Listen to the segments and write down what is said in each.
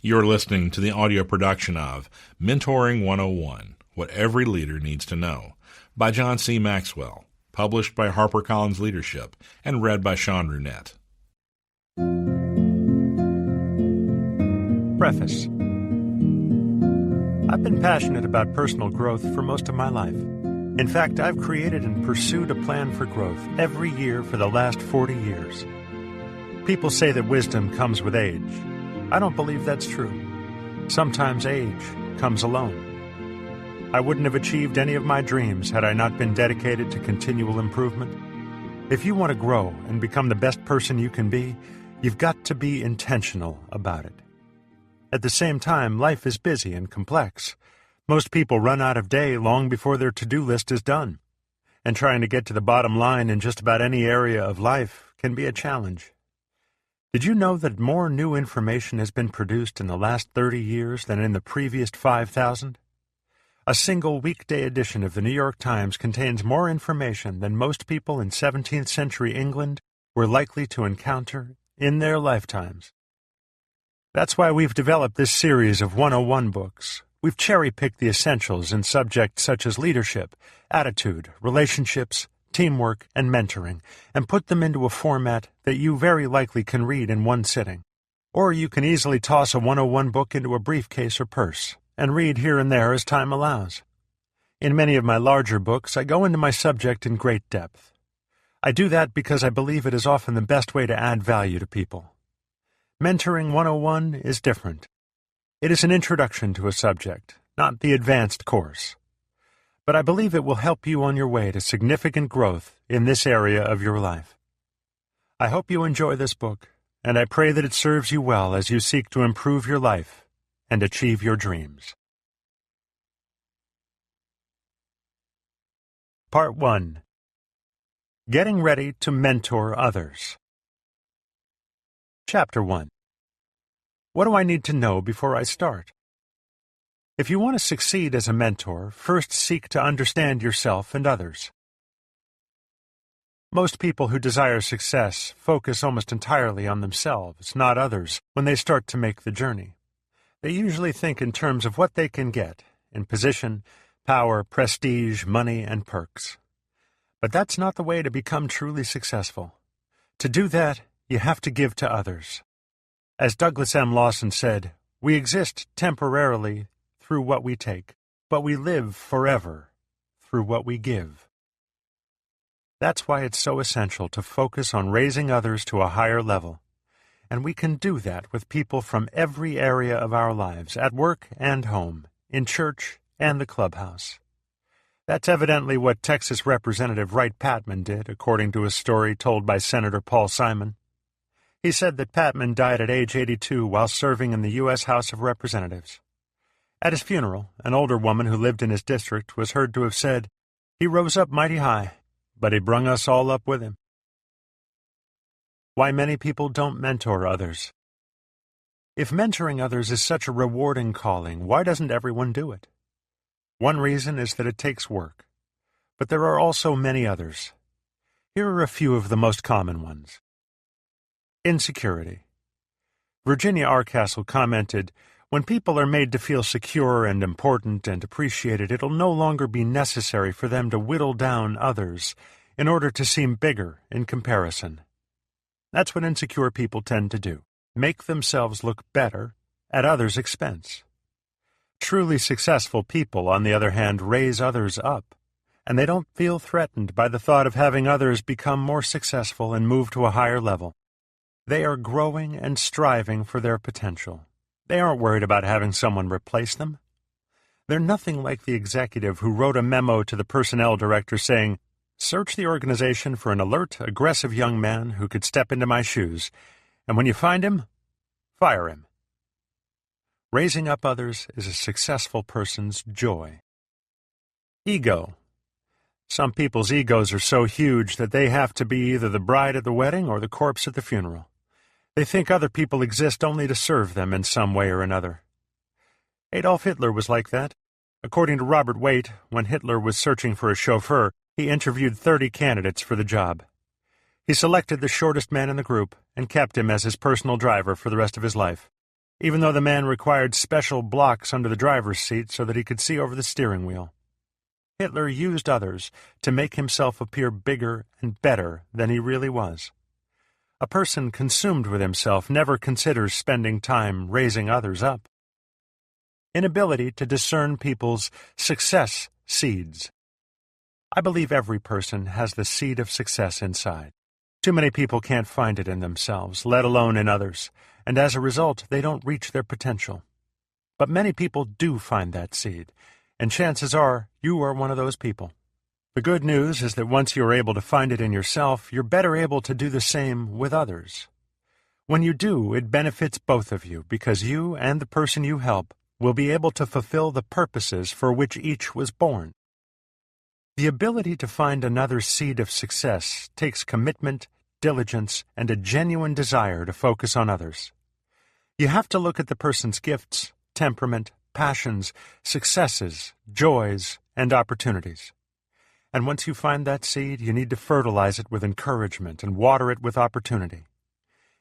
You're listening to the audio production of Mentoring 101, What Every Leader Needs to Know, by John C. Maxwell, published by HarperCollins Leadership, and read by Sean Runette. Preface. I've been passionate about personal growth for most of my life. In fact, I've created and pursued a plan for growth every year for the last 40 years. People say that wisdom comes with age. I don't believe that's true. Sometimes age comes alone. I wouldn't have achieved any of my dreams had I not been dedicated to continual improvement. If you want to grow and become the best person you can be, you've got to be intentional about it. At the same time, life is busy and complex. Most people run out of day long before their to-do list is done. And trying to get to the bottom line in just about any area of life can be a challenge. Did you know that more new information has been produced in the last 30 years than in the previous 5,000? A single weekday edition of the New York Times contains more information than most people in 17th century England were likely to encounter in their lifetimes. That's why we've developed this series of 101 books. We've cherry-picked the essentials in subjects such as leadership, attitude, relationships, teamwork, and mentoring, and put them into a format that you very likely can read in one sitting. Or you can easily toss a 101 book into a briefcase or purse and read here and there as time allows. In many of my larger books, I go into my subject in great depth. I do that because I believe it is often the best way to add value to people. Mentoring 101 is different. It is an introduction to a subject, not the advanced course. But I believe it will help you on your way to significant growth in this area of your life. I hope you enjoy this book, and I pray that it serves you well as you seek to improve your life and achieve your dreams. Part 1. Getting Ready to Mentor Others. Chapter 1. What do I need to know before I start? If you want to succeed as a mentor, first seek to understand yourself and others. Most people who desire success focus almost entirely on themselves, not others, when they start to make the journey. They usually think in terms of what they can get, in position, power, prestige, money, and perks. But that's not the way to become truly successful. To do that, you have to give to others. As Douglas M. Lawson said, we exist temporarily through what we take, but we live forever through what we give. That's why it's so essential to focus on raising others to a higher level. And we can do that with people from every area of our lives, at work and home, in church and the clubhouse. That's evidently what Texas Representative Wright Patman did, according to a story told by Senator Paul Simon. He said that Patman died at age 82 while serving in the U.S. House of Representatives. At his funeral, an older woman who lived in his district was heard to have said, "He rose up mighty high, but he brung us all up with him." Why many people don't mentor others. If mentoring others is such a rewarding calling, why doesn't everyone do it? One reason is that it takes work, but there are also many others. Here are a few of the most common ones. Insecurity. Virginia Arcastle commented, "When people are made to feel secure and important and appreciated, it'll no longer be necessary for them to whittle down others in order to seem bigger in comparison." That's what insecure people tend to do, make themselves look better at others' expense. Truly successful people, on the other hand, raise others up, and they don't feel threatened by the thought of having others become more successful and move to a higher level. They are growing and striving for their potential. They aren't worried about having someone replace them. They're nothing like the executive who wrote a memo to the personnel director saying, "Search the organization for an alert, aggressive young man who could step into my shoes, and when you find him, fire him." Raising up others is a successful person's joy. Ego. Some people's egos are so huge that they have to be either the bride at the wedding or the corpse at the funeral. They think other people exist only to serve them in some way or another. Adolf Hitler was like that. According to Robert Waite, when Hitler was searching for a chauffeur, he interviewed 30 candidates for the job. He selected the shortest man in the group and kept him as his personal driver for the rest of his life. even though the man required special blocks under the driver's seat so that he could see over the steering wheel. Hitler used others to make himself appear bigger and better than he really was. A person consumed with himself never considers spending time raising others up. Inability to discern people's success seeds. I believe every person has the seed of success inside. Too many people can't find it in themselves, let alone in others, and as a result, they don't reach their potential. But many people do find that seed, and chances are you are one of those people. The good news is that once you are able to find it in yourself, you're better able to do the same with others. When you do, it benefits both of you, because you and the person you help will be able to fulfill the purposes for which each was born. The ability to find another seed of success takes commitment, diligence, and a genuine desire to focus on others. You have to look at the person's gifts, temperament, passions, successes, joys, and opportunities. And once you find that seed, you need to fertilize it with encouragement and water it with opportunity.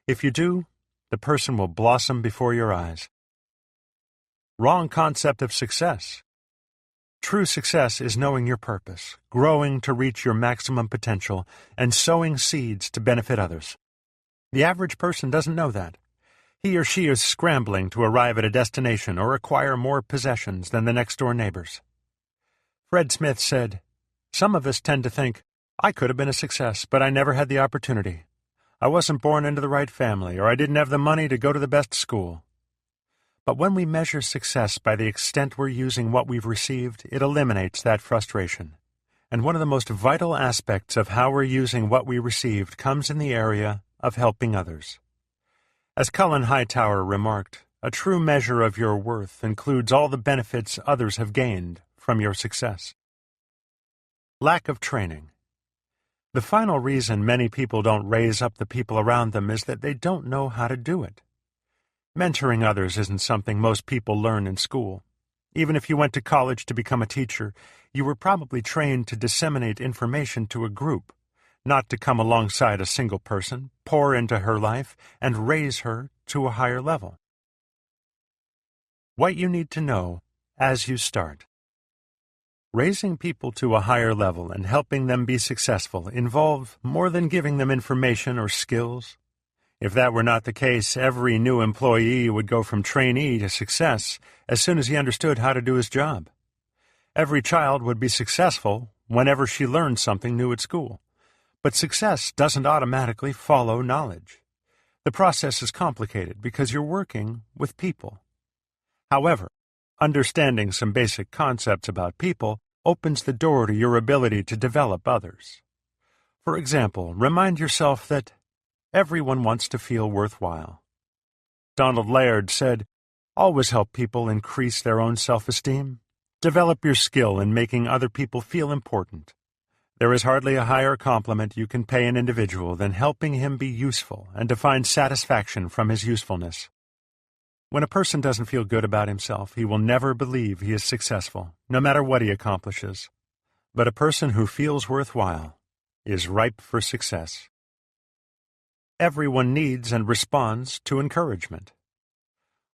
If you do, the person will blossom before your eyes. Wrong concept of success. True success is knowing your purpose, growing to reach your maximum potential, and sowing seeds to benefit others. The average person doesn't know that. He or she is scrambling to arrive at a destination or acquire more possessions than the next-door neighbors. Fred Smith said, "Some of us tend to think, I could have been a success, but I never had the opportunity. I wasn't born into the right family, or I didn't have the money to go to the best school." But when we measure success by the extent we're using what we've received, it eliminates that frustration. And one of the most vital aspects of how we're using what we received comes in the area of helping others. As Cullen Hightower remarked, a true measure of your worth includes all the benefits others have gained from your success. Lack of training. The final reason many people don't raise up the people around them is that they don't know how to do it. Mentoring others isn't something most people learn in school. Even if you went to college to become a teacher, you were probably trained to disseminate information to a group, not to come alongside a single person, pour into her life, and raise her to a higher level. What you need to know as you start. Raising people to a higher level and helping them be successful involve more than giving them information or skills. If that were not the case, every new employee would go from trainee to success as soon as he understood how to do his job. Every child would be successful whenever she learned something new at school. But success doesn't automatically follow knowledge. The process is complicated because you're working with people. However, understanding some basic concepts about people opens the door to your ability to develop others. For example, remind yourself that everyone wants to feel worthwhile. Donald Laird said, "Always help people increase their own self-esteem. Develop your skill in making other people feel important. There is hardly a higher compliment you can pay an individual than helping him be useful and to find satisfaction from his usefulness." When a person doesn't feel good about himself, he will never believe he is successful, no matter what he accomplishes. But a person who feels worthwhile is ripe for success. Everyone needs and responds to encouragement.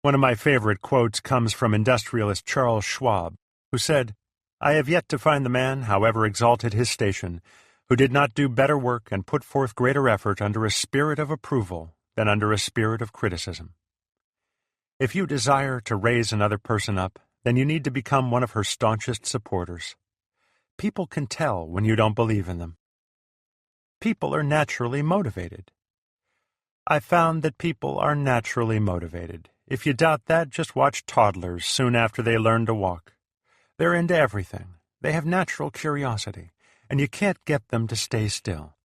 One of my favorite quotes comes from industrialist Charles Schwab, who said, "I have yet to find the man, however exalted his station, who did not do better work and put forth greater effort under a spirit of approval than under a spirit of criticism." If you desire to raise another person up, then you need to become one of her staunchest supporters. People can tell when you don't believe in them. People are naturally motivated. I found that people are naturally motivated. If you doubt that, just watch toddlers soon after they learn to walk. They're into everything. They have natural curiosity, and you can't get them to stay still.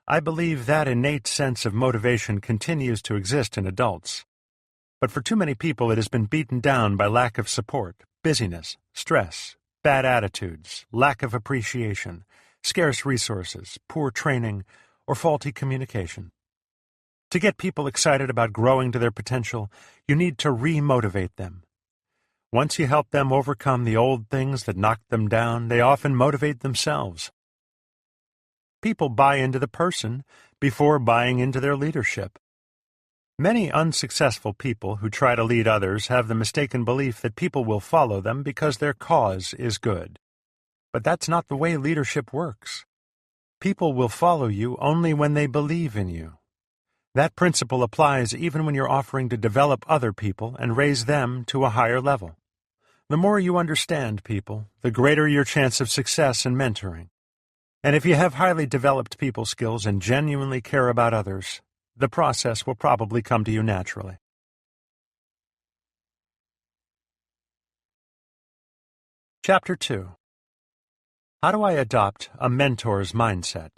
I believe that innate sense of motivation continues to exist in adults. But for too many people it has been beaten down by lack of support, busyness, stress, bad attitudes, lack of appreciation, scarce resources, poor training, or faulty communication. To get people excited about growing to their potential, you need to re-motivate them. Once you help them overcome the old things that knocked them down, they often motivate themselves. People buy into the person before buying into their leadership. Many unsuccessful people who try to lead others have the mistaken belief that people will follow them because their cause is good. But that's not the way leadership works. People will follow you only when they believe in you. That principle applies even when you're offering to develop other people and raise them to a higher level. The more you understand people, the greater your chance of success in mentoring. And if you have highly developed people skills and genuinely care about others, the process will probably come to you naturally. Chapter 2. How do I adopt a mentor's mindset?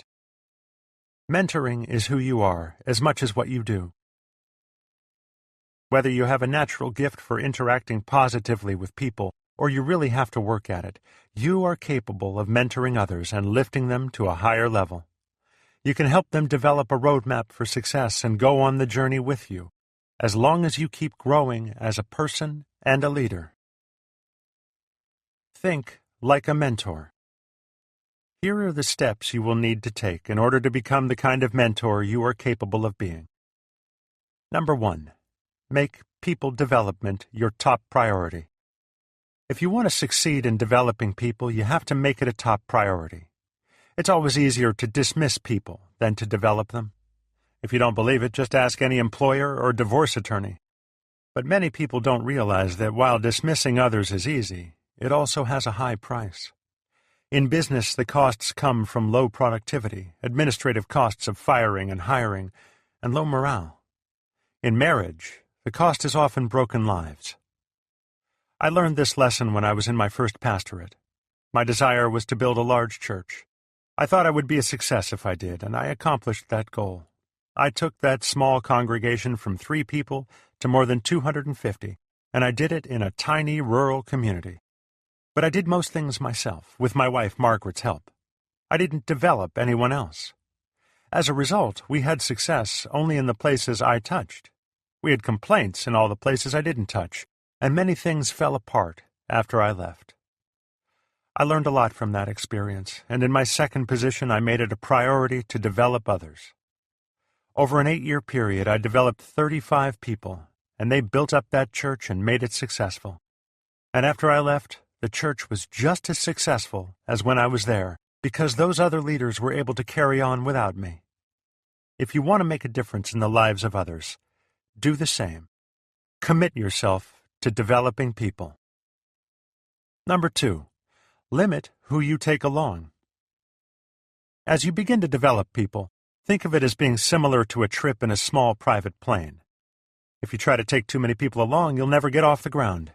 Mentoring is who you are as much as what you do. Whether you have a natural gift for interacting positively with people or you really have to work at it, you are capable of mentoring others and lifting them to a higher level. You can help them develop a roadmap for success and go on the journey with you, as long as you keep growing as a person and a leader. Think like a mentor. Here are the steps you will need to take in order to become the kind of mentor you are capable of being. Number 1. Make people development your top priority. If you want to succeed in developing people, you have to make it a top priority. It's always easier to dismiss people than to develop them. If you don't believe it, just ask any employer or divorce attorney. But many people don't realize that while dismissing others is easy, it also has a high price. In business, the costs come from low productivity, administrative costs of firing and hiring, and low morale. In marriage, the cost is often broken lives. I learned this lesson when I was in my first pastorate. My desire was to build a large church. I thought I would be a success if I did, and I accomplished that goal. I took that small congregation from 3 people to more than 250, and I did it in a tiny rural community. But I did most things myself, with my wife Margaret's help. I didn't develop anyone else. As a result, we had success only in the places I touched. We had complaints in all the places I didn't touch, and many things fell apart after I left. I learned a lot from that experience, and in my second position I made it a priority to develop others. Over an 8-year period, I developed 35 people, and they built up that church and made it successful. And after I left, the church was just as successful as when I was there, because those other leaders were able to carry on without me. If you want to make a difference in the lives of others, do the same. Commit yourself to developing people. Number 2. Limit who you take along. As you begin to develop people, think of it as being similar to a trip in a small private plane. If you try to take too many people along, you'll never get off the ground.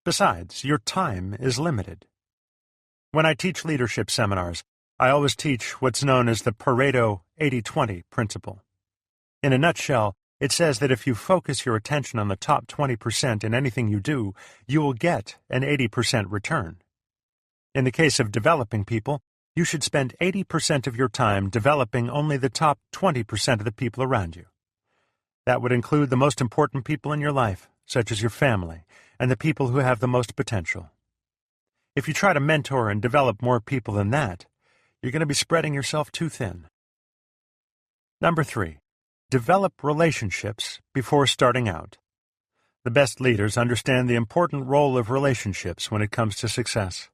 Besides, your time is limited. When I teach leadership seminars, I always teach what's known as the Pareto 80-20 principle. In a nutshell, it says that if you focus your attention on the top 20% in anything you do, you will get an 80% return. In the case of developing people, you should spend 80% of your time developing only the top 20% of the people around you. That would include the most important people in your life, such as your family, and the people who have the most potential. If you try to mentor and develop more people than that, you're going to be spreading yourself too thin. Number 3. Develop relationships before starting out. The best leaders understand the important role of relationships when it comes to success.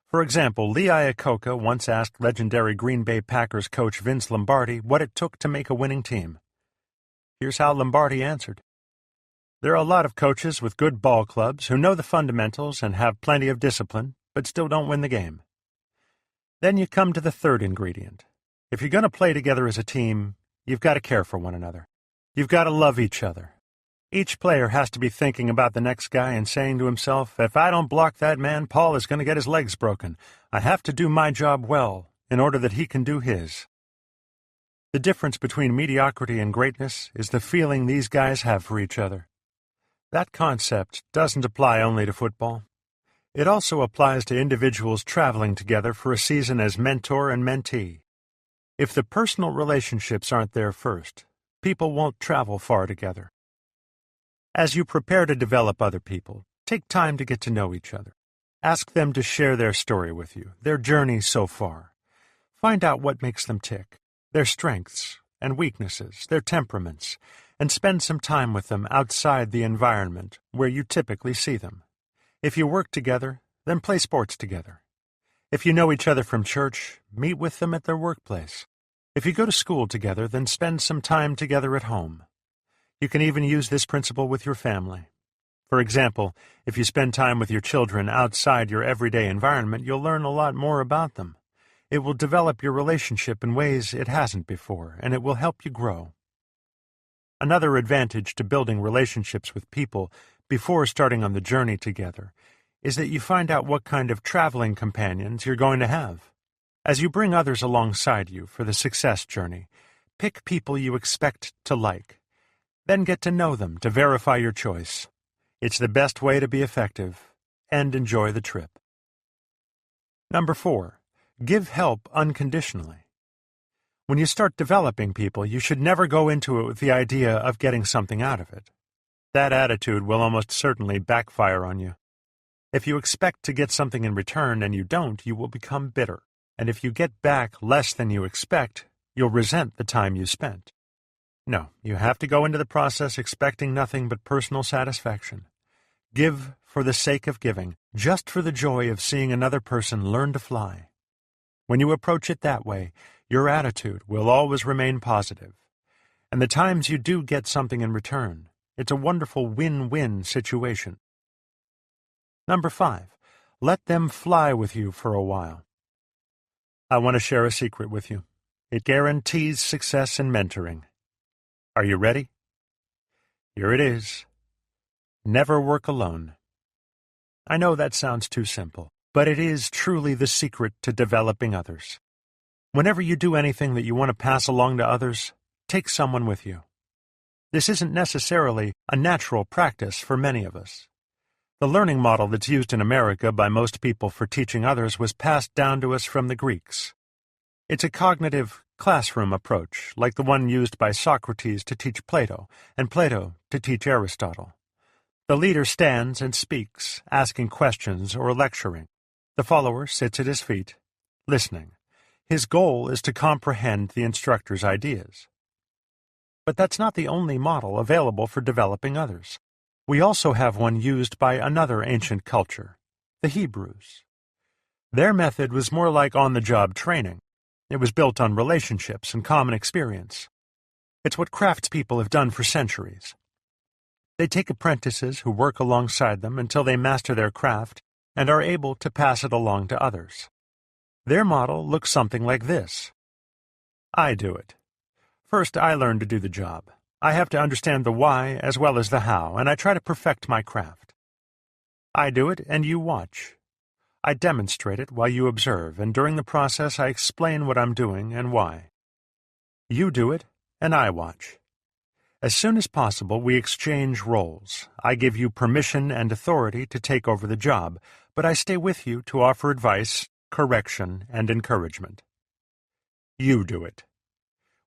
For example, Lee Iacocca once asked legendary Green Bay Packers coach Vince Lombardi what it took to make a winning team. Here's how Lombardi answered. There are a lot of coaches with good ball clubs who know the fundamentals and have plenty of discipline, but still don't win the game. Then you come to the third ingredient. If you're going to play together as a team, you've got to care for one another. You've got to love each other. Each player has to be thinking about the next guy and saying to himself, if I don't block that man, Paul is going to get his legs broken. I have to do my job well in order that he can do his. The difference between mediocrity and greatness is the feeling these guys have for each other. That concept doesn't apply only to football. It also applies to individuals traveling together for a season as mentor and mentee. If the personal relationships aren't there first, people won't travel far together. As you prepare to develop other people, take time to get to know each other. Ask them to share their story with you, their journey so far. Find out what makes them tick, their strengths and weaknesses, their temperaments, and spend some time with them outside the environment where you typically see them. If you work together, then play sports together. If you know each other from church, meet with them at their workplace. If you go to school together, then spend some time together at home. You can even use this principle with your family. For example, if you spend time with your children outside your everyday environment, you'll learn a lot more about them. It will develop your relationship in ways it hasn't before, and it will help you grow. Another advantage to building relationships with people before starting on the journey together is that you find out what kind of traveling companions you're going to have. As you bring others alongside you for the success journey, pick people you expect to like. Then get to know them to verify your choice. It's the best way to be effective and enjoy the trip. Number 4, give help unconditionally. When you start developing people, you should never go into it with the idea of getting something out of it. That attitude will almost certainly backfire on you. If you expect to get something in return and you don't, you will become bitter. And if you get back less than you expect, you'll resent the time you spent. No, you have to go into the process expecting nothing but personal satisfaction. Give for the sake of giving, just for the joy of seeing another person learn to fly. When you approach it that way, your attitude will always remain positive. And the times you do get something in return, it's a wonderful win-win situation. Number 5, let them fly with you for a while. I want to share a secret with you. It guarantees success in mentoring. Are you ready? Here it is. Never work alone. I know that sounds too simple, but it is truly the secret to developing others. Whenever you do anything that you want to pass along to others, take someone with you. This isn't necessarily a natural practice for many of us. The learning model that's used in America by most people for teaching others was passed down to us from the Greeks. It's a cognitive classroom approach, like the one used by Socrates to teach Plato, and Plato to teach Aristotle. The leader stands and speaks, asking questions or lecturing. The follower sits at his feet, listening. His goal is to comprehend the instructor's ideas. But that's not the only model available for developing others. We also have one used by another ancient culture, the Hebrews. Their method was more like on-the-job training. It was built on relationships and common experience. It's what craftspeople have done for centuries. They take apprentices who work alongside them until they master their craft and are able to pass it along to others. Their model looks something like this. I do it. First, I learn to do the job. I have to understand the why as well as the how, and I try to perfect my craft. I do it, and you watch. I demonstrate it while you observe, and during the process I explain what I'm doing and why. You do it, and I watch. As soon as possible, we exchange roles. I give you permission and authority to take over the job, but I stay with you to offer advice, correction, and encouragement. You do it.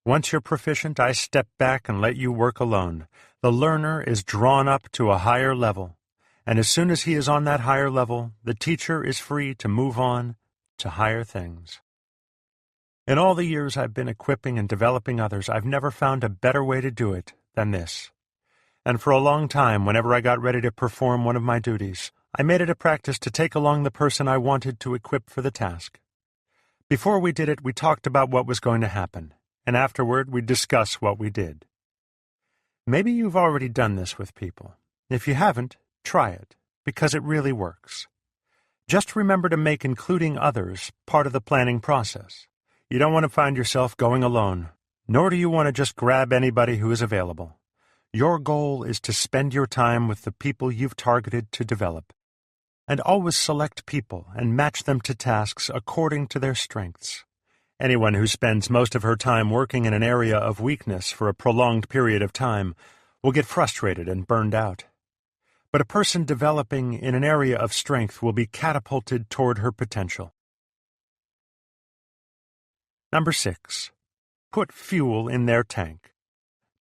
Once you're proficient, I step back and let you work alone. The learner is drawn up to a higher level, and as soon as he is on that higher level, the teacher is free to move on to higher things. In all the years I've been equipping and developing others, I've never found a better way to do it than this. And for a long time, whenever I got ready to perform one of my duties, I made it a practice to take along the person I wanted to equip for the task. Before we did it, we talked about what was going to happen, and afterward we'd discuss what we did. Maybe you've already done this with people. If you haven't, try it, because it really works. Just remember to make including others part of the planning process. You don't want to find yourself going alone, nor do you want to just grab anybody who is available. Your goal is to spend your time with the people you've targeted to develop, and always select people and match them to tasks according to their strengths. Anyone who spends most of her time working in an area of weakness for a prolonged period of time will get frustrated and burned out. But a person developing in an area of strength will be catapulted toward her potential. Number 6. Put fuel in their tank.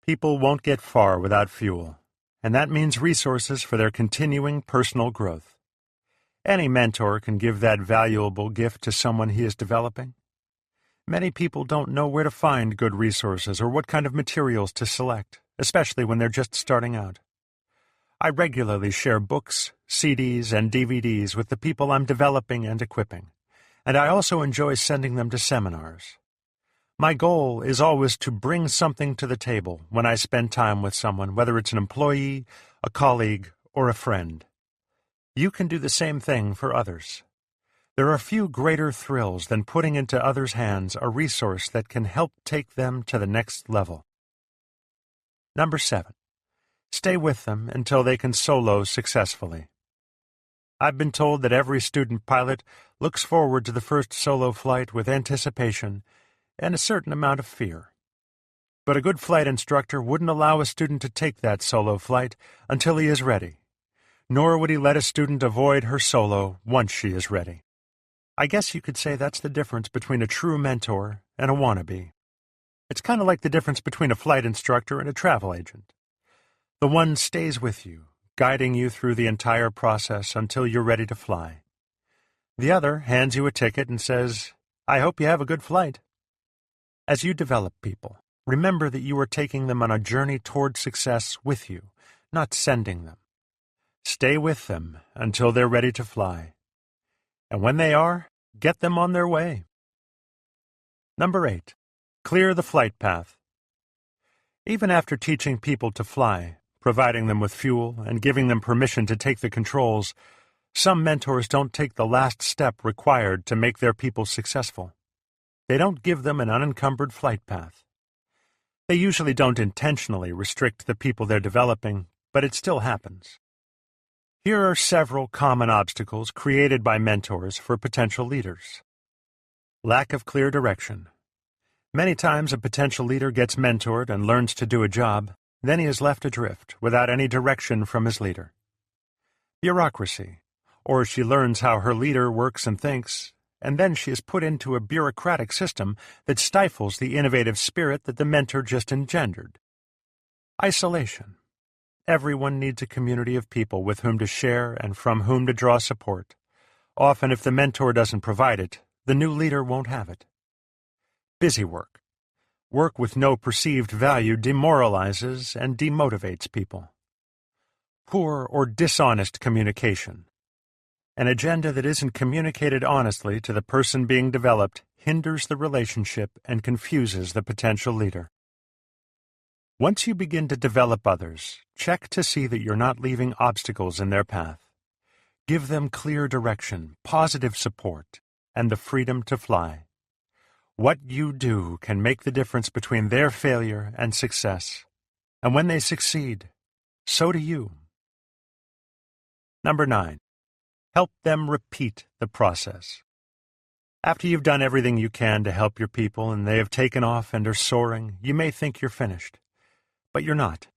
People won't get far without fuel, and that means resources for their continuing personal growth. Any mentor can give that valuable gift to someone he is developing. Many people don't know where to find good resources or what kind of materials to select, especially when they're just starting out. I regularly share books, CDs, and DVDs with the people I'm developing and equipping, and I also enjoy sending them to seminars. My goal is always to bring something to the table when I spend time with someone, whether it's an employee, a colleague, or a friend. You can do the same thing for others. There are few greater thrills than putting into others' hands a resource that can help take them to the next level. Number 7. Stay with them until they can solo successfully. I've been told that every student pilot looks forward to the first solo flight with anticipation and a certain amount of fear. But a good flight instructor wouldn't allow a student to take that solo flight until he is ready, nor would he let a student avoid her solo once she is ready. I guess you could say that's the difference between a true mentor and a wannabe. It's kind of like the difference between a flight instructor and a travel agent. The one stays with you, guiding you through the entire process until you're ready to fly. The other hands you a ticket and says, "I hope you have a good flight." As you develop people, remember that you are taking them on a journey toward success with you, not sending them. Stay with them until they're ready to fly. And when they are, get them on their way. Number 8. Clear the flight path. Even after teaching people to fly, providing them with fuel, and giving them permission to take the controls, some mentors don't take the last step required to make their people successful. They don't give them an unencumbered flight path. They usually don't intentionally restrict the people they're developing, but it still happens. Here are several common obstacles created by mentors for potential leaders. Lack of clear direction. Many times a potential leader gets mentored and learns to do a job, then he is left adrift without any direction from his leader. Bureaucracy, or she learns how her leader works and thinks, and then she is put into a bureaucratic system that stifles the innovative spirit that the mentor just engendered. Isolation. Everyone needs a community of people with whom to share and from whom to draw support. Often, if the mentor doesn't provide it, the new leader won't have it. Busy work. Work with no perceived value demoralizes and demotivates people. Poor or dishonest communication. An agenda that isn't communicated honestly to the person being developed hinders the relationship and confuses the potential leader. Once you begin to develop others, check to see that you're not leaving obstacles in their path. Give them clear direction, positive support, and the freedom to fly. What you do can make the difference between their failure and success. And when they succeed, so do you. Number 9. Help them repeat the process. After you've done everything you can to help your people and they have taken off and are soaring, you may think you're finished. But you're not.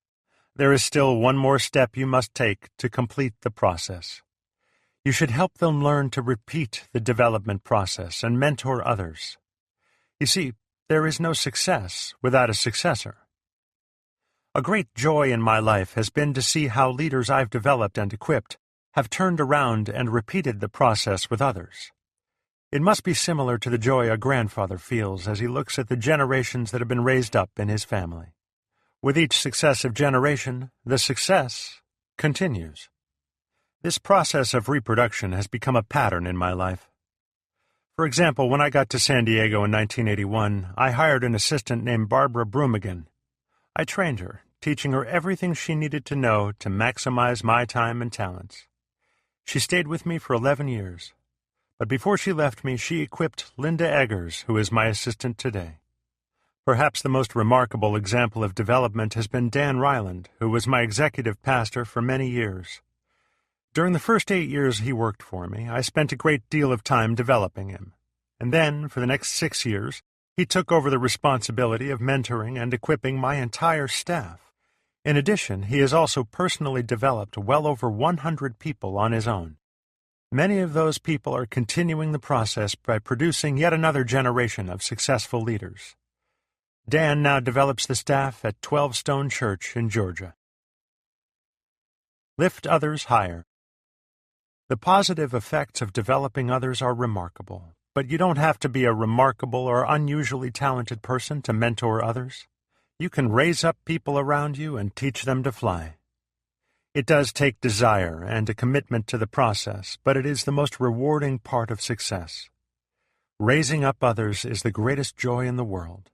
There is still one more step you must take to complete the process. You should help them learn to repeat the development process and mentor others. You see, there is no success without a successor. A great joy in my life has been to see how leaders I've developed and equipped have turned around and repeated the process with others. It must be similar to the joy a grandfather feels as he looks at the generations that have been raised up in his family. With each successive generation, the success continues. This process of reproduction has become a pattern in my life. For example, when I got to San Diego in 1981, I hired an assistant named Barbara Brumigan. I trained her, teaching her everything she needed to know to maximize my time and talents. She stayed with me for 11 years. But before she left me, she equipped Linda Eggers, who is my assistant today. Perhaps the most remarkable example of development has been Dan Ryland, who was my executive pastor for many years. During the first 8 years he worked for me, I spent a great deal of time developing him. And then, for the next 6 years, he took over the responsibility of mentoring and equipping my entire staff. In addition, he has also personally developed well over 100 people on his own. Many of those people are continuing the process by producing yet another generation of successful leaders. Dan now develops the staff at 12 Stone Church in Georgia. Lift others higher. The positive effects of developing others are remarkable, but you don't have to be a remarkable or unusually talented person to mentor others. You can raise up people around you and teach them to fly. It does take desire and a commitment to the process, but it is the most rewarding part of success. Raising up others is the greatest joy in the world.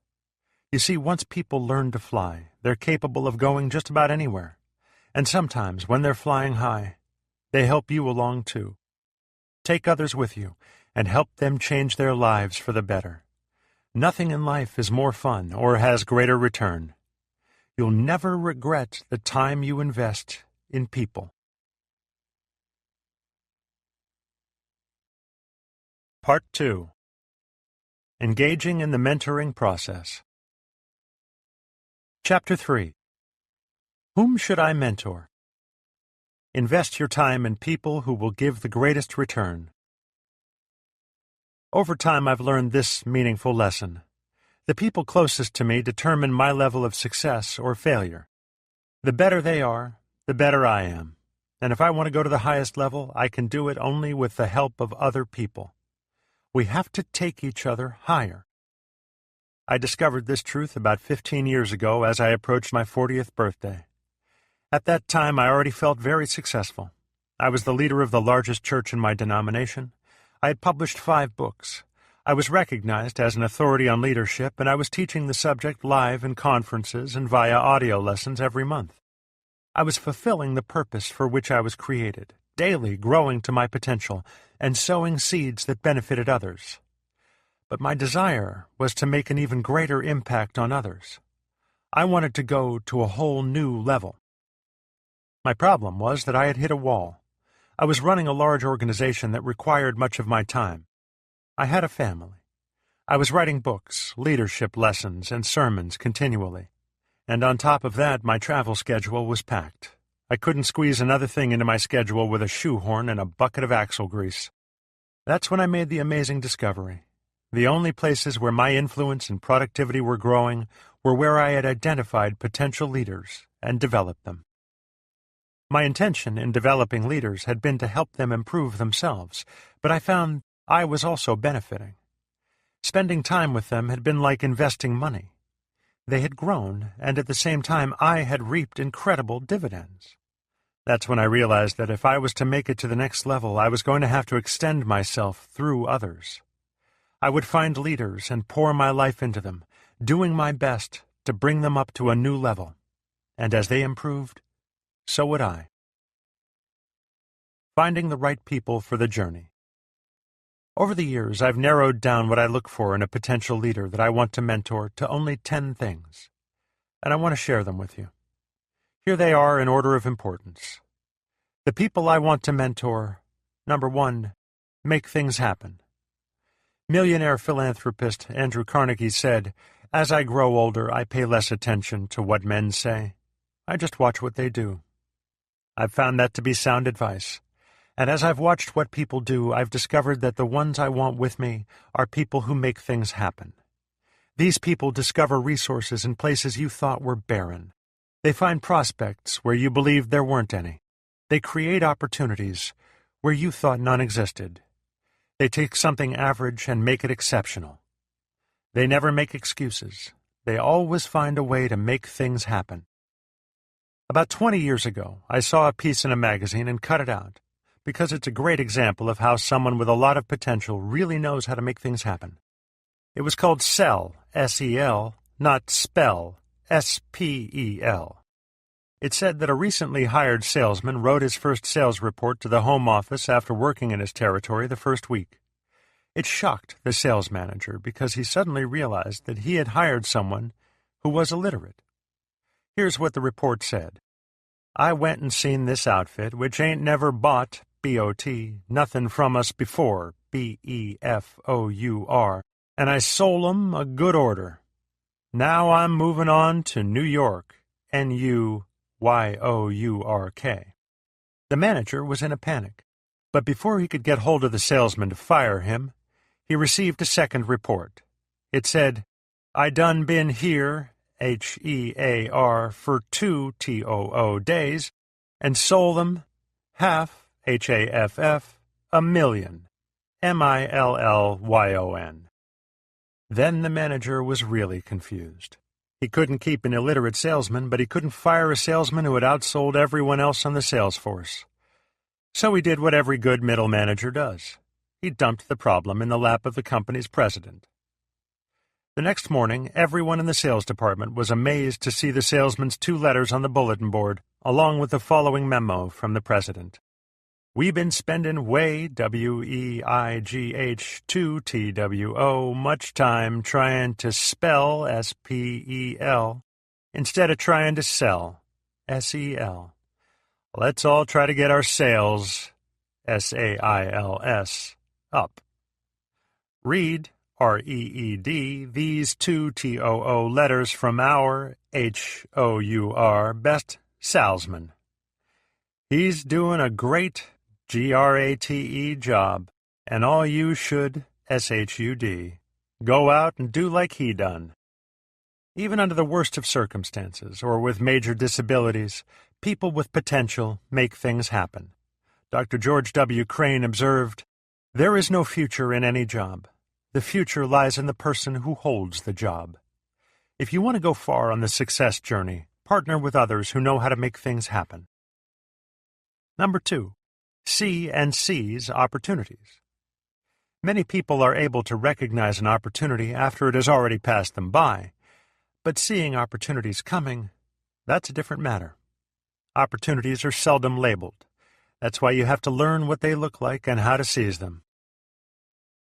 You see, once people learn to fly, they're capable of going just about anywhere. And sometimes, when they're flying high, they help you along too. Take others with you and help them change their lives for the better. Nothing in life is more fun or has greater return. You'll never regret the time you invest in people. Part 2. Engaging in the mentoring process. Chapter 3. Whom should I mentor? Invest your time in people who will give the greatest return. Over time, I've learned this meaningful lesson. The people closest to me determine my level of success or failure. The better they are, the better I am. And if I want to go to the highest level, I can do it only with the help of other people. We have to take each other higher. I discovered this truth about 15 years ago as I approached my 40th birthday. At that time, I already felt very successful. I was the leader of the largest church in my denomination. I had published 5 books. I was recognized as an authority on leadership, and I was teaching the subject live in conferences and via audio lessons every month. I was fulfilling the purpose for which I was created, daily growing to my potential and sowing seeds that benefited others. But my desire was to make an even greater impact on others. I wanted to go to a whole new level. My problem was that I had hit a wall. I was running a large organization that required much of my time. I had a family. I was writing books, leadership lessons, and sermons continually. And on top of that, my travel schedule was packed. I couldn't squeeze another thing into my schedule with a shoehorn and a bucket of axle grease. That's when I made the amazing discovery. The only places where my influence and productivity were growing were where I had identified potential leaders and developed them. My intention in developing leaders had been to help them improve themselves, but I found I was also benefiting. Spending time with them had been like investing money. They had grown, and at the same time I had reaped incredible dividends. That's when I realized that if I was to make it to the next level, I was going to have to extend myself through others. I would find leaders and pour my life into them, doing my best to bring them up to a new level. And as they improved, so would I. Finding the right people for the journey. Over the years, I've narrowed down what I look for in a potential leader that I want to mentor to only 10 things, and I want to share them with you. Here they are in order of importance. The people I want to mentor: number 1, make things happen. Millionaire philanthropist Andrew Carnegie said, "As I grow older, I pay less attention to what men say. I just watch what they do." I've found that to be sound advice. And as I've watched what people do, I've discovered that the ones I want with me are people who make things happen. These people discover resources in places you thought were barren. They find prospects where you believed there weren't any. They create opportunities where you thought none existed. They take something average and make it exceptional. They never make excuses. They always find a way to make things happen. About 20 years ago, I saw a piece in a magazine and cut it out, because it's a great example of how someone with a lot of potential really knows how to make things happen. It was called Sell, S-E-L, not Spell, S-P-E-L. It said that a recently hired salesman wrote his first sales report to the home office after working in his territory the first week. It shocked the sales manager because he suddenly realized that he had hired someone who was illiterate. Here's what the report said. "I went and seen this outfit, which ain't never bought, B-O-T, nothing from us before, B-E-F-O-U-R, and I sold 'em a good order. Now I'm moving on to New York, N-U-Y-O-U-R-K. The manager was in a panic, but before he could get hold of the salesman to fire him, he received a second report. It said, "I done been here, H-E-A-R, for 2 T-O-O days, and sold them half, H-A-F-F, a million, M-I-L-L-Y-O-N. Then the manager was really confused. He couldn't keep an illiterate salesman, but he couldn't fire a salesman who had outsold everyone else on the sales force. So he did what every good middle manager does. He dumped the problem in the lap of the company's president. The next morning, everyone in the sales department was amazed to see the salesman's 2 letters on the bulletin board, along with the following memo from the president. "We been spending way, WEIGH2TWO, much time trying to spell, SPEL, instead of trying to sell, SEL. Let's all try to get our sales, SAILS, up. Read, REED, these 2 TOO letters from our, HOUR, best salesman. He's doing a great GRATE job, and all you should, SHUD, go out and do like he done." Even under the worst of circumstances, or with major disabilities, people with potential make things happen. Dr. George W. Crane observed, "There is no future in any job. The future lies in the person who holds the job." If you want to go far on the success journey, partner with others who know how to make things happen. Number 2. See and seize opportunities. Many people are able to recognize an opportunity after it has already passed them by, but seeing opportunities coming, that's a different matter. Opportunities are seldom labeled. That's why you have to learn what they look like and how to seize them.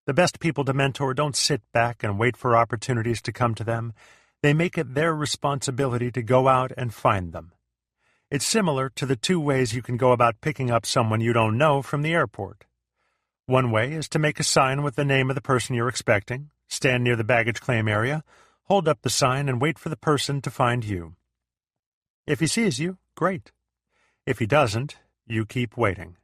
The best people to mentor don't sit back and wait for opportunities to come to them. They make it their responsibility to go out and find them. It's similar to the 2 ways you can go about picking up someone you don't know from the airport. One way is to make a sign with the name of the person you're expecting, stand near the baggage claim area, hold up the sign, and wait for the person to find you. If he sees you, great. If he doesn't, you keep waiting.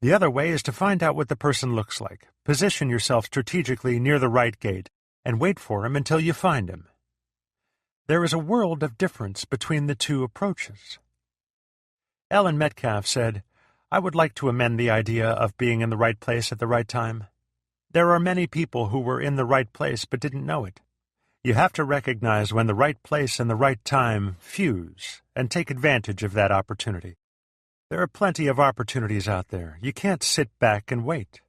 The other way is to find out what the person looks like, position yourself strategically near the right gate, and wait for him until you find him. There is a world of difference between the 2 approaches. Ellen Metcalf said, "I would like to amend the idea of being in the right place at the right time. There are many people who were in the right place but didn't know it. You have to recognize when the right place and the right time fuse and take advantage of that opportunity. There are plenty of opportunities out there. You can't sit back and wait."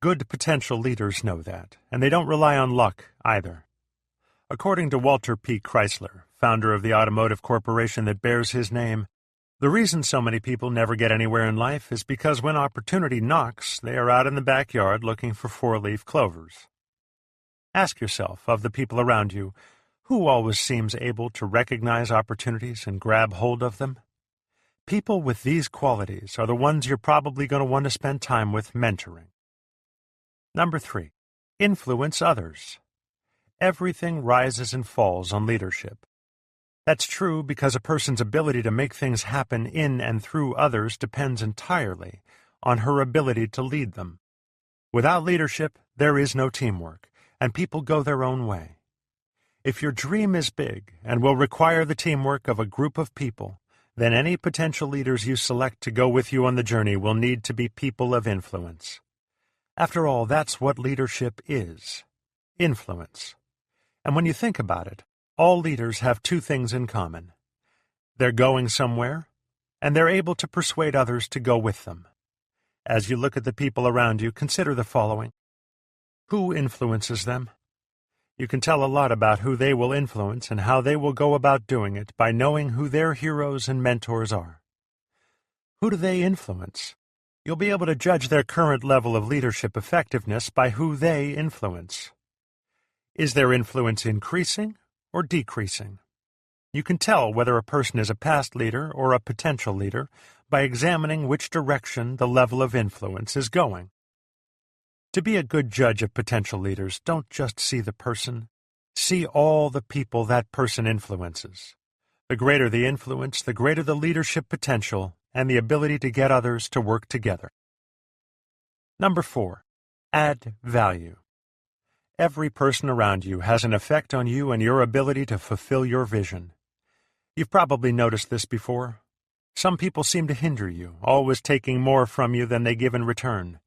Good potential leaders know that, and they don't rely on luck either. According to Walter P. Chrysler, founder of the automotive corporation that bears his name, the reason so many people never get anywhere in life is because when opportunity knocks, they are out in the backyard looking for 4-leaf clovers. Ask yourself, of the people around you, who always seems able to recognize opportunities and grab hold of them? People with these qualities are the ones you're probably going to want to spend time with mentoring. Number 3. Influence others. Everything rises and falls on leadership. That's true because a person's ability to make things happen in and through others depends entirely on her ability to lead them. Without leadership, there is no teamwork, and people go their own way. If your dream is big and will require the teamwork of a group of people, then any potential leaders you select to go with you on the journey will need to be people of influence. After all, that's what leadership is: influence. And when you think about it, all leaders have 2 things in common. They're going somewhere, and they're able to persuade others to go with them. As you look at the people around you, consider the following. Who influences them? You can tell a lot about who they will influence and how they will go about doing it by knowing who their heroes and mentors are. Who do they influence? You'll be able to judge their current level of leadership effectiveness by who they influence. Is their influence increasing or decreasing? You can tell whether a person is a past leader or a potential leader by examining which direction the level of influence is going. To be a good judge of potential leaders, don't just see the person. See all the people that person influences. The greater the influence, the greater the leadership potential and the ability to get others to work together. Number 4. Add value. Every person around you has an effect on you and your ability to fulfill your vision. You've probably noticed this before. Some people seem to hinder you, always taking more from you than they give in return.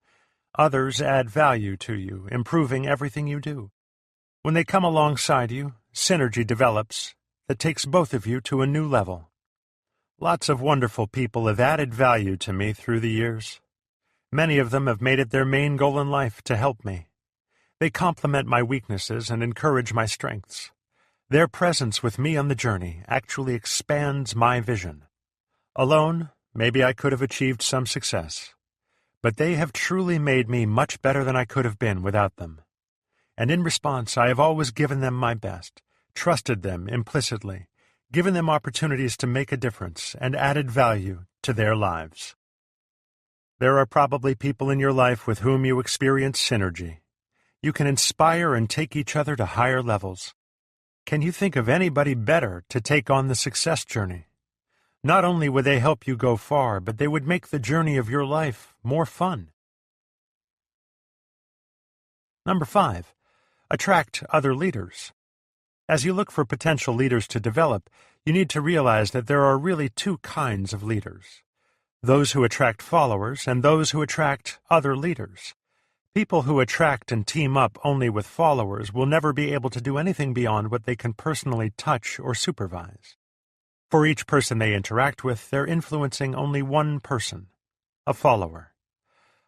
Others add value to you, improving everything you do. When they come alongside you, synergy develops that takes both of you to a new level. Lots of wonderful people have added value to me through the years. Many of them have made it their main goal in life to help me. They complement my weaknesses and encourage my strengths. Their presence with me on the journey actually expands my vision. Alone, maybe I could have achieved some success, but they have truly made me much better than I could have been without them. And in response, I have always given them my best, trusted them implicitly, given them opportunities to make a difference, and added value to their lives. There are probably people in your life with whom you experience synergy. You can inspire and take each other to higher levels. Can you think of anybody better to take on the success journey? Not only would they help you go far, but they would make the journey of your life more fun. Number 5. Attract other leaders. As you look for potential leaders to develop, you need to realize that there are really two kinds of leaders: those who attract followers and those who attract other leaders. People who attract and team up only with followers will never be able to do anything beyond what they can personally touch or supervise. For each person they interact with, they're influencing only one person, a follower.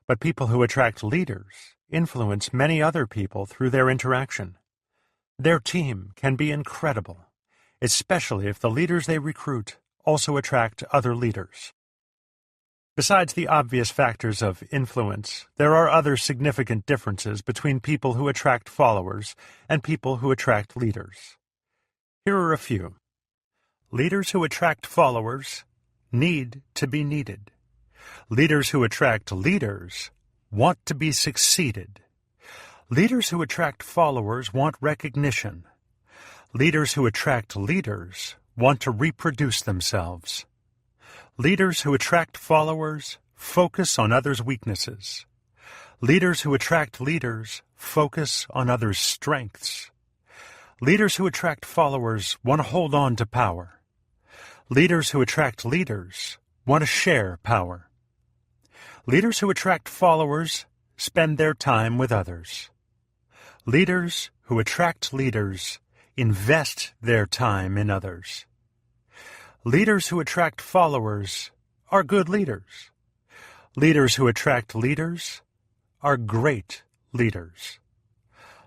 But people who attract leaders influence many other people through their interaction. Their team can be incredible, especially if the leaders they recruit also attract other leaders. Besides the obvious factors of influence, there are other significant differences between people who attract followers and people who attract leaders. Here are a few. Leaders who attract followers need to be needed. Leaders who attract leaders want to be succeeded. Leaders who attract followers want recognition. Leaders who attract leaders want to reproduce themselves. Leaders who attract followers focus on others' weaknesses. Leaders who attract leaders focus on others' strengths. Leaders who attract followers want to hold on to power. Leaders who attract leaders want to share power. Leaders who attract followers spend their time with others. Leaders who attract leaders invest their time in others. Leaders who attract followers are good leaders. Leaders who attract leaders are great leaders.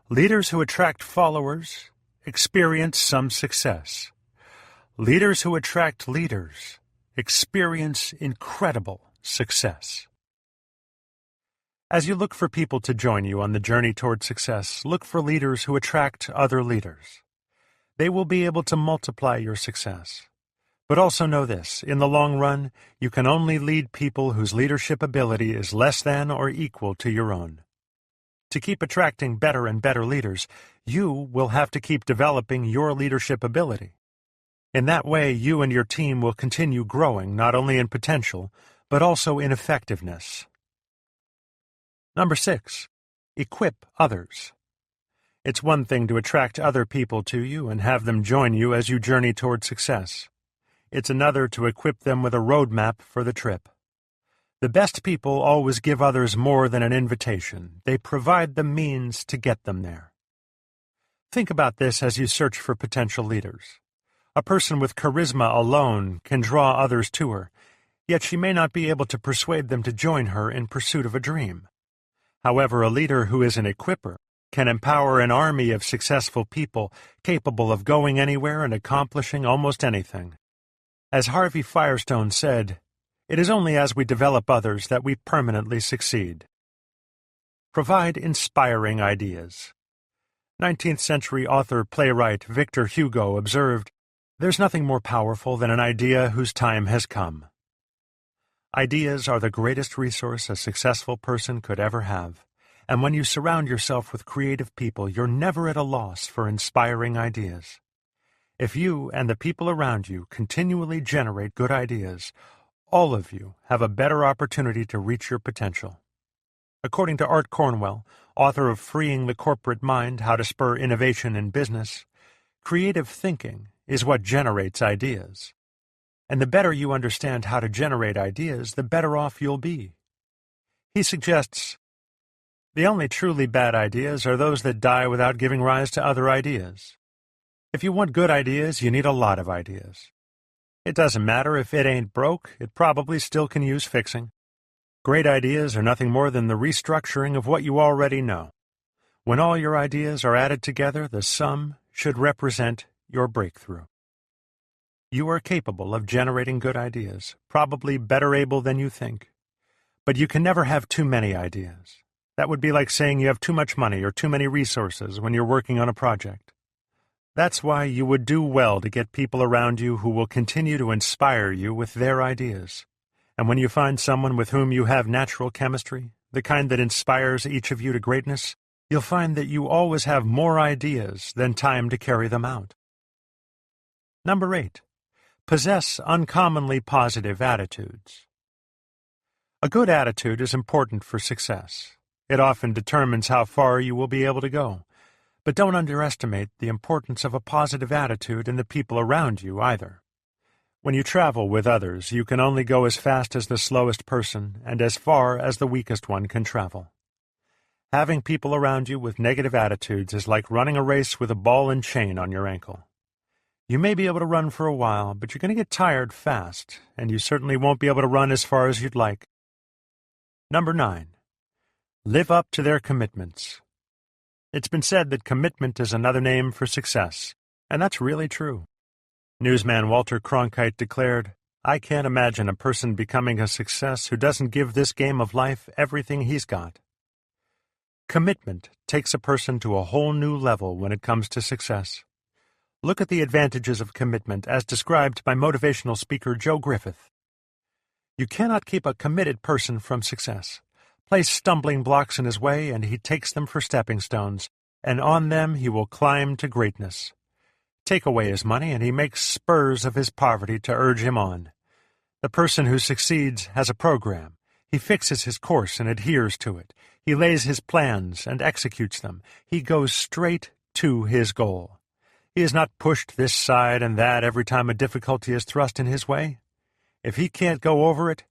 Leaders who attract followers experience some success. Leaders who attract leaders experience incredible success. As you look for people to join you on the journey toward success, look for leaders who attract other leaders. They will be able to multiply your success. But also know this: in the long run, you can only lead people whose leadership ability is less than or equal to your own. To keep attracting better and better leaders, you will have to keep developing your leadership ability. In that way, you and your team will continue growing not only in potential, but also in effectiveness. Number 6. Equip others. It's one thing to attract other people to you and have them join you as you journey toward success. It's another to equip them with a roadmap for the trip. The best people always give others more than an invitation. They provide the means to get them there. Think about this as you search for potential leaders. A person with charisma alone can draw others to her, yet she may not be able to persuade them to join her in pursuit of a dream. However, a leader who is an equipper can empower an army of successful people capable of going anywhere and accomplishing almost anything. As Harvey Firestone said, "It is only as we develop others that we permanently succeed." Provide inspiring ideas. 19th century author-playwright Victor Hugo observed, "There's nothing more powerful than an idea whose time has come." Ideas are the greatest resource a successful person could ever have, and when you surround yourself with creative people, you're never at a loss for inspiring ideas. If you and the people around you continually generate good ideas, all of you have a better opportunity to reach your potential. According to Art Cornwell, author of Freeing the Corporate Mind: How to Spur Innovation in Business, creative thinking is what generates ideas. And the better you understand how to generate ideas, the better off you'll be. He suggests, the only truly bad ideas are those that die without giving rise to other ideas. If you want good ideas, you need a lot of ideas. It doesn't matter if it ain't broke, it probably still can use fixing. Great ideas are nothing more than the restructuring of what you already know. When all your ideas are added together, the sum should represent your breakthrough. You are capable of generating good ideas, probably better able than you think. But you can never have too many ideas. That would be like saying you have too much money or too many resources when you're working on a project. That's why you would do well to get people around you who will continue to inspire you with their ideas. And when you find someone with whom you have natural chemistry, the kind that inspires each of you to greatness, you'll find that you always have more ideas than time to carry them out. Number 8. Possess uncommonly positive attitudes. A good attitude is important for success. It often determines how far you will be able to go. But don't underestimate the importance of a positive attitude in the people around you either. When you travel with others, you can only go as fast as the slowest person and as far as the weakest one can travel. Having people around you with negative attitudes is like running a race with a ball and chain on your ankle. You may be able to run for a while, but you're going to get tired fast, and you certainly won't be able to run as far as you'd like. Number 9. Live up to their commitments. It's been said that commitment is another name for success, and that's really true. Newsman Walter Cronkite declared, "I can't imagine a person becoming a success who doesn't give this game of life everything he's got." Commitment takes a person to a whole new level when it comes to success. Look at the advantages of commitment as described by motivational speaker Joe Griffith. You cannot keep a committed person from success. Place stumbling blocks in his way, and he takes them for stepping stones, and on them he will climb to greatness. Take away his money, and he makes spurs of his poverty to urge him on. The person who succeeds has a program. He fixes his course and adheres to it. He lays his plans and executes them. He goes straight to his goal. He is not pushed this side and that every time a difficulty is thrust in his way. If he can't go over it,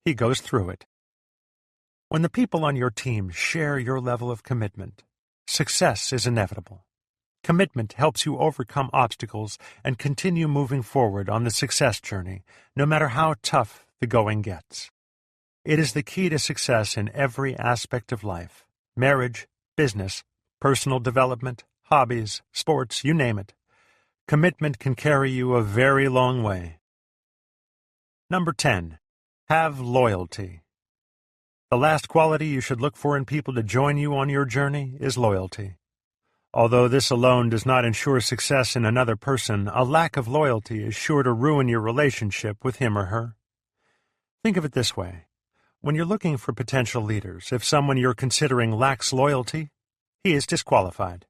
he goes through it. When the people on your team share your level of commitment, success is inevitable. Commitment helps you overcome obstacles and continue moving forward on the success journey, no matter how tough the going gets. It is the key to success in every aspect of life: marriage, business, personal development, hobbies, sports, you name it. Commitment can carry you a very long way. Number 10. Have loyalty. The last quality you should look for in people to join you on your journey is loyalty. Although this alone does not ensure success in another person, a lack of loyalty is sure to ruin your relationship with him or her. Think of it this way. When you're looking for potential leaders, if someone you're considering lacks loyalty, he is disqualified.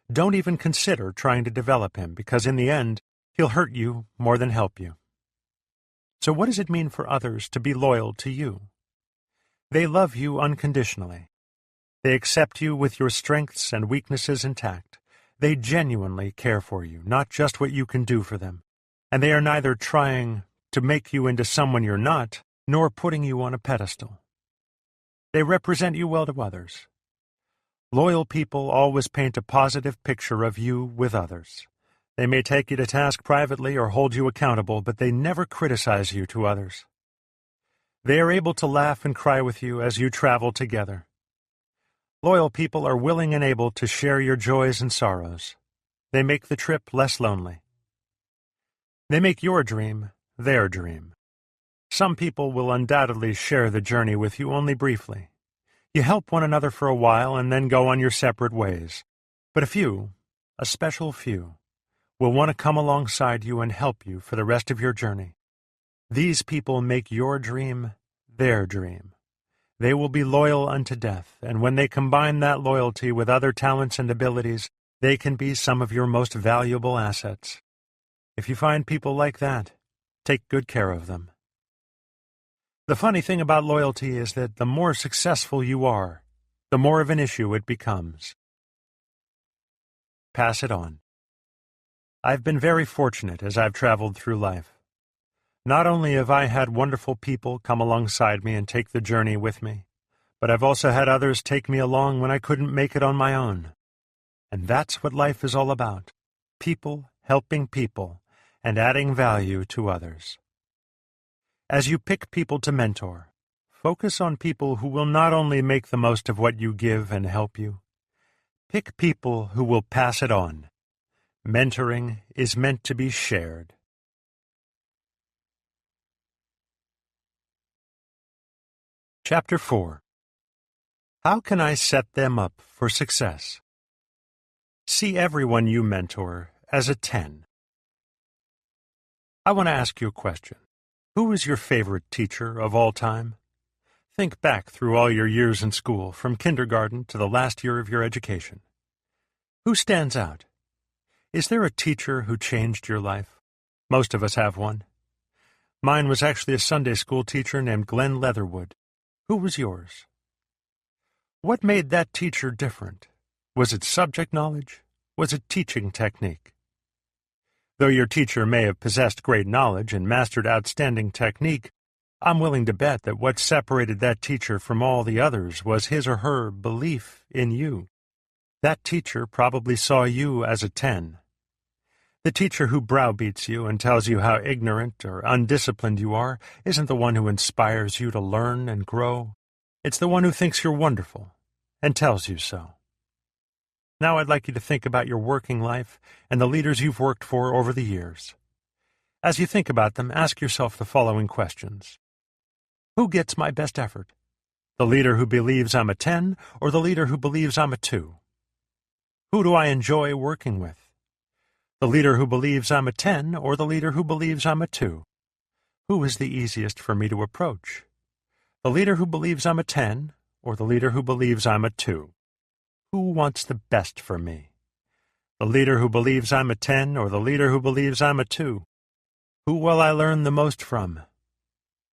Don't even consider trying to develop him, because in the end, he'll hurt you more than help you. So what does it mean for others to be loyal to you? They love you unconditionally. They accept you with your strengths and weaknesses intact. They genuinely care for you, not just what you can do for them. And they are neither trying to make you into someone you're not, nor putting you on a pedestal. They represent you well to others. Loyal people always paint a positive picture of you with others. They may take you to task privately or hold you accountable, but they never criticize you to others. They are able to laugh and cry with you as you travel together. Loyal people are willing and able to share your joys and sorrows. They make the trip less lonely. They make your dream their dream. Some people will undoubtedly share the journey with you only briefly. You help one another for a while and then go on your separate ways. But a few, a special few, will want to come alongside you and help you for the rest of your journey. These people make your dream their dream. They will be loyal unto death, and when they combine that loyalty with other talents and abilities, they can be some of your most valuable assets. If you find people like that, take good care of them. The funny thing about loyalty is that the more successful you are, the more of an issue it becomes. Pass it on. I've been very fortunate as I've traveled through life. Not only have I had wonderful people come alongside me and take the journey with me, but I've also had others take me along when I couldn't make it on my own. And that's what life is all about. people helping people and adding value to others. As you pick people to mentor, focus on people who will not only make the most of what you give and help you. Pick people who will pass it on. Mentoring is meant to be shared. Chapter 4. How can I set them up for success? See everyone you mentor as a 10. I want to ask you a question. Who is your favorite teacher of all time? Think back through all your years in school, from kindergarten to the last year of your education. Who stands out? Is there a teacher who changed your life? Most of us have one. Mine was actually a Sunday school teacher named Glenn Leatherwood. Who was yours? What made that teacher different? Was it subject knowledge? Was it teaching technique? Though your teacher may have possessed great knowledge and mastered outstanding technique, I'm willing to bet that what separated that teacher from all the others was his or her belief in you. That teacher probably saw you as a 10. The teacher who browbeats you and tells you how ignorant or undisciplined you are isn't the one who inspires you to learn and grow. It's the one who thinks you're wonderful and tells you so. Now I'd like you to think about your working life and the leaders you've worked for over the years. As you think about them, ask yourself the following questions. Who gets my best effort? The leader who believes I'm a 10 or the leader who believes I'm a 2? Who do I enjoy working with? The leader who believes I'm a 10 or the leader who believes I'm a 2? Who is the easiest for me to approach? The leader who believes I'm a 10 or the leader who believes I'm a 2? Who wants the best for me? The leader who believes I'm a 10 or the leader who believes I'm a 2? Who will I learn the most from?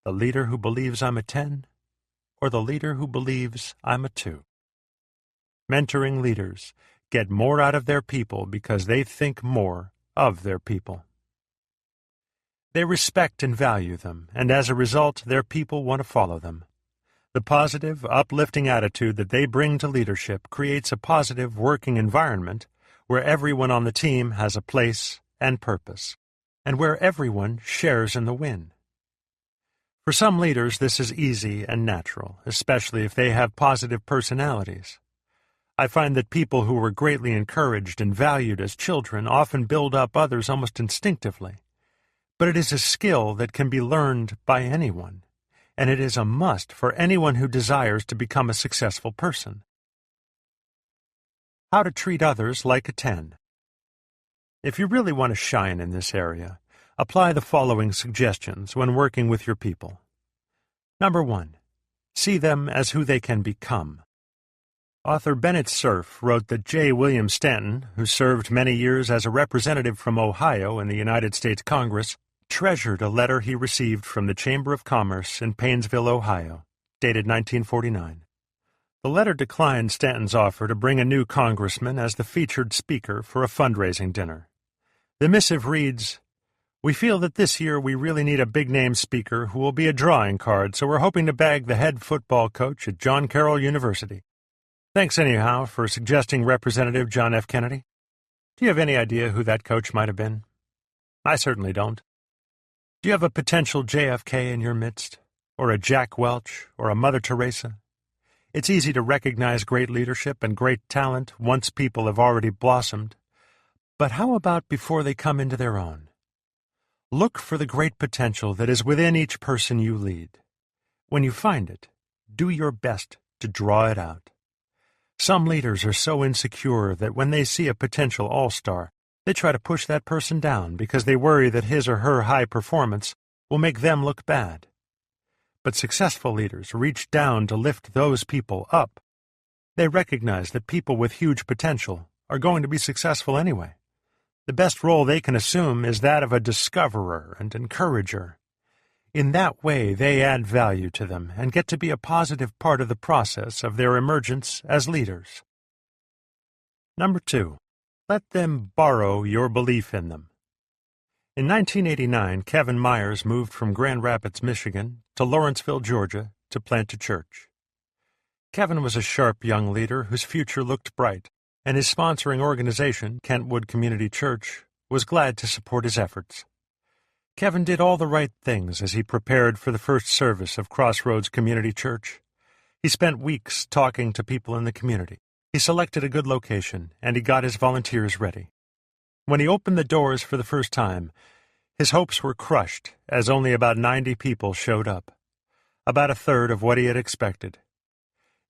The leader who believes I'm a 10 or the leader who believes I'm a 2? Mentoring leaders get more out of their people because they think more of their people. They respect and value them, and as a result, their people want to follow them. The positive, uplifting attitude that they bring to leadership creates a positive working environment where everyone on the team has a place and purpose, and where everyone shares in the win. For some leaders, this is easy and natural, especially if they have positive personalities. I find that people who were greatly encouraged and valued as children often build up others almost instinctively. But it is a skill that can be learned by anyone, and it is a must for anyone who desires to become a successful person. How to treat others like a 10. If you really want to shine in this area, apply the following suggestions when working with your people. Number 1. See them as who they can become. Author Bennett Cerf wrote that J. William Stanton, who served many years as a representative from Ohio in the United States Congress, treasured a letter he received from the Chamber of Commerce in Painesville, Ohio, dated 1949. The letter declined Stanton's offer to bring a new congressman as the featured speaker for a fundraising dinner. The missive reads, "We feel that this year we really need a big-name speaker who will be a drawing card, so we're hoping to bag the head football coach at John Carroll University. Thanks anyhow for suggesting Representative John F. Kennedy. Do you have any idea who that coach might have been? I certainly don't. Do you have a potential JFK in your midst, or a Jack Welch, or a Mother Teresa? It's easy to recognize great leadership and great talent once people have already blossomed. But how about before they come into their own? Look for the great potential that is within each person you lead. When you find it, do your best to draw it out. Some leaders are so insecure that when they see a potential all-star, they try to push that person down because they worry that his or her high performance will make them look bad. But successful leaders reach down to lift those people up. They recognize that people with huge potential are going to be successful anyway. The best role they can assume is that of a discoverer and encourager. In that way, they add value to them and get to be a positive part of the process of their emergence as leaders. Number 2. Let them borrow your belief in them. In 1989, Kevin Myers moved from Grand Rapids, Michigan, to Lawrenceville, Georgia, to plant a church. Kevin was a sharp young leader whose future looked bright, and his sponsoring organization, Kentwood Community Church, was glad to support his efforts. Kevin did all the right things as he prepared for the first service of Crossroads Community Church. He spent weeks talking to people in the community. He selected a good location, and he got his volunteers ready. When he opened the doors for the first time, his hopes were crushed as only about 90 people showed up, about a third of what he had expected.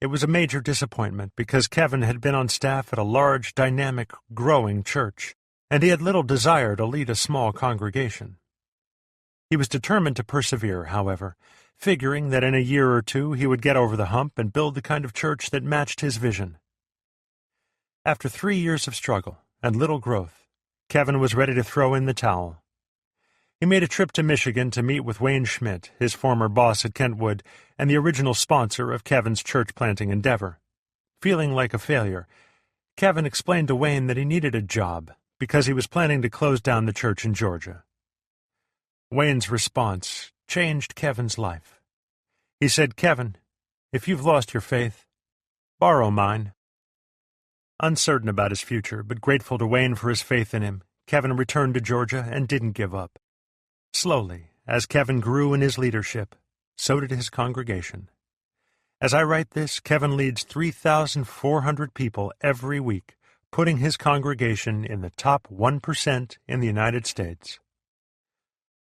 It was a major disappointment because Kevin had been on staff at a large, dynamic, growing church, and he had little desire to lead a small congregation. He was determined to persevere, however, figuring that in a year or two he would get over the hump and build the kind of church that matched his vision. After 3 years of struggle and little growth, Kevin was ready to throw in the towel. He made a trip to Michigan to meet with Wayne Schmidt, his former boss at Kentwood and the original sponsor of Kevin's church-planting endeavor. Feeling like a failure, Kevin explained to Wayne that he needed a job because he was planning to close down the church in Georgia. Wayne's response changed Kevin's life. He said, "Kevin, if you've lost your faith, borrow mine." Uncertain about his future, but grateful to Wayne for his faith in him, Kevin returned to Georgia and didn't give up. Slowly, as Kevin grew in his leadership, so did his congregation. As I write this, Kevin leads 3,400 people every week, putting his congregation in the top 1% in the United States.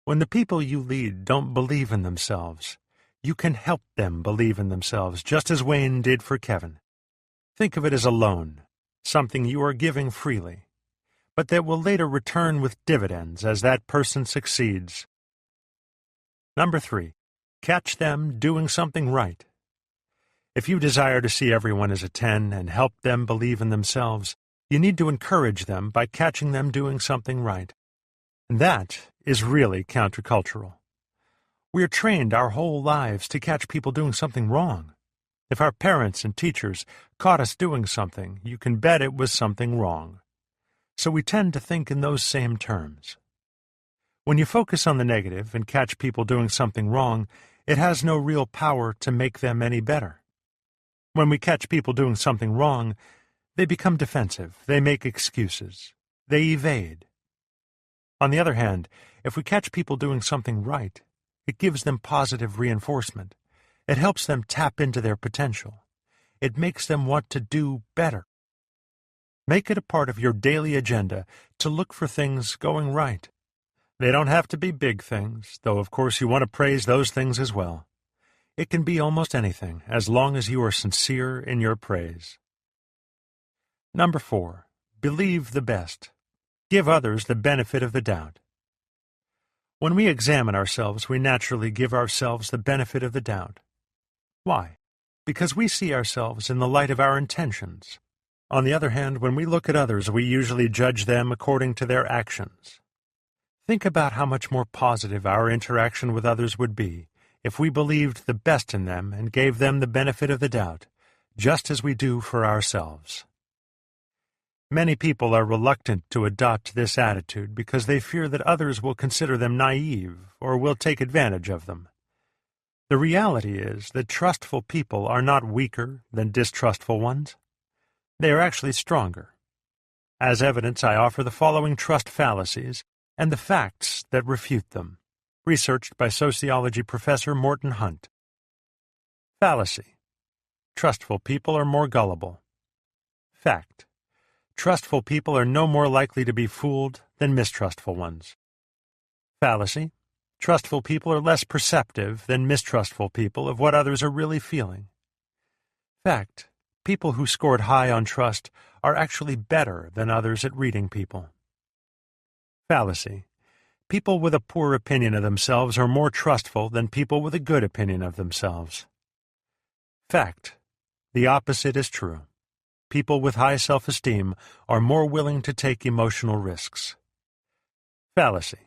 When the people you lead don't believe in themselves, you can help them believe in themselves, just as Wayne did for Kevin. Think of it as a loan, something you are giving freely, but that will later return with dividends as that person succeeds. Number 3, catch them doing something right. If you desire to see everyone as a 10 and help them believe in themselves, you need to encourage them by catching them doing something right. And that is really countercultural. We are trained our whole lives to catch people doing something wrong. If our parents and teachers caught us doing something, you can bet it was something wrong. So we tend to think in those same terms. When you focus on the negative and catch people doing something wrong, it has no real power to make them any better. When we catch people doing something wrong, they become defensive, they make excuses, they evade. On the other hand, if we catch people doing something right, it gives them positive reinforcement. It helps them tap into their potential. It makes them want to do better. Make it a part of your daily agenda to look for things going right. They don't have to be big things, though of course you want to praise those things as well. It can be almost anything, as long as you are sincere in your praise. Number 4, believe the best. Give others the benefit of the doubt. When we examine ourselves, we naturally give ourselves the benefit of the doubt. Why? Because we see ourselves in the light of our intentions. On the other hand, when we look at others, we usually judge them according to their actions. Think about how much more positive our interaction with others would be if we believed the best in them and gave them the benefit of the doubt, just as we do for ourselves. Many people are reluctant to adopt this attitude because they fear that others will consider them naive or will take advantage of them. The reality is that trustful people are not weaker than distrustful ones. They are actually stronger. As evidence, I offer the following trust fallacies and the facts that refute them, researched by sociology professor Morton Hunt. Fallacy: trustful people are more gullible. Fact: trustful people are no more likely to be fooled than mistrustful ones. Fallacy: trustful people are less perceptive than mistrustful people of what others are really feeling. Fact: people who scored high on trust are actually better than others at reading people. Fallacy: people with a poor opinion of themselves are more trustful than people with a good opinion of themselves. Fact: the opposite is true. People with high self-esteem are more willing to take emotional risks. Fallacy: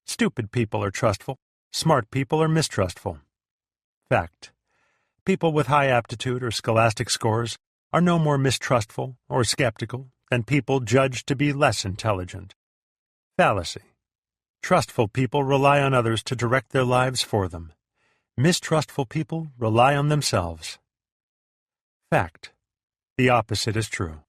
stupid people are trustful, smart people are mistrustful. Fact: people with high aptitude or scholastic scores are no more mistrustful or skeptical than people judged to be less intelligent. Fallacy: trustful people rely on others to direct their lives for them. Mistrustful people rely on themselves. Fact: the opposite is true.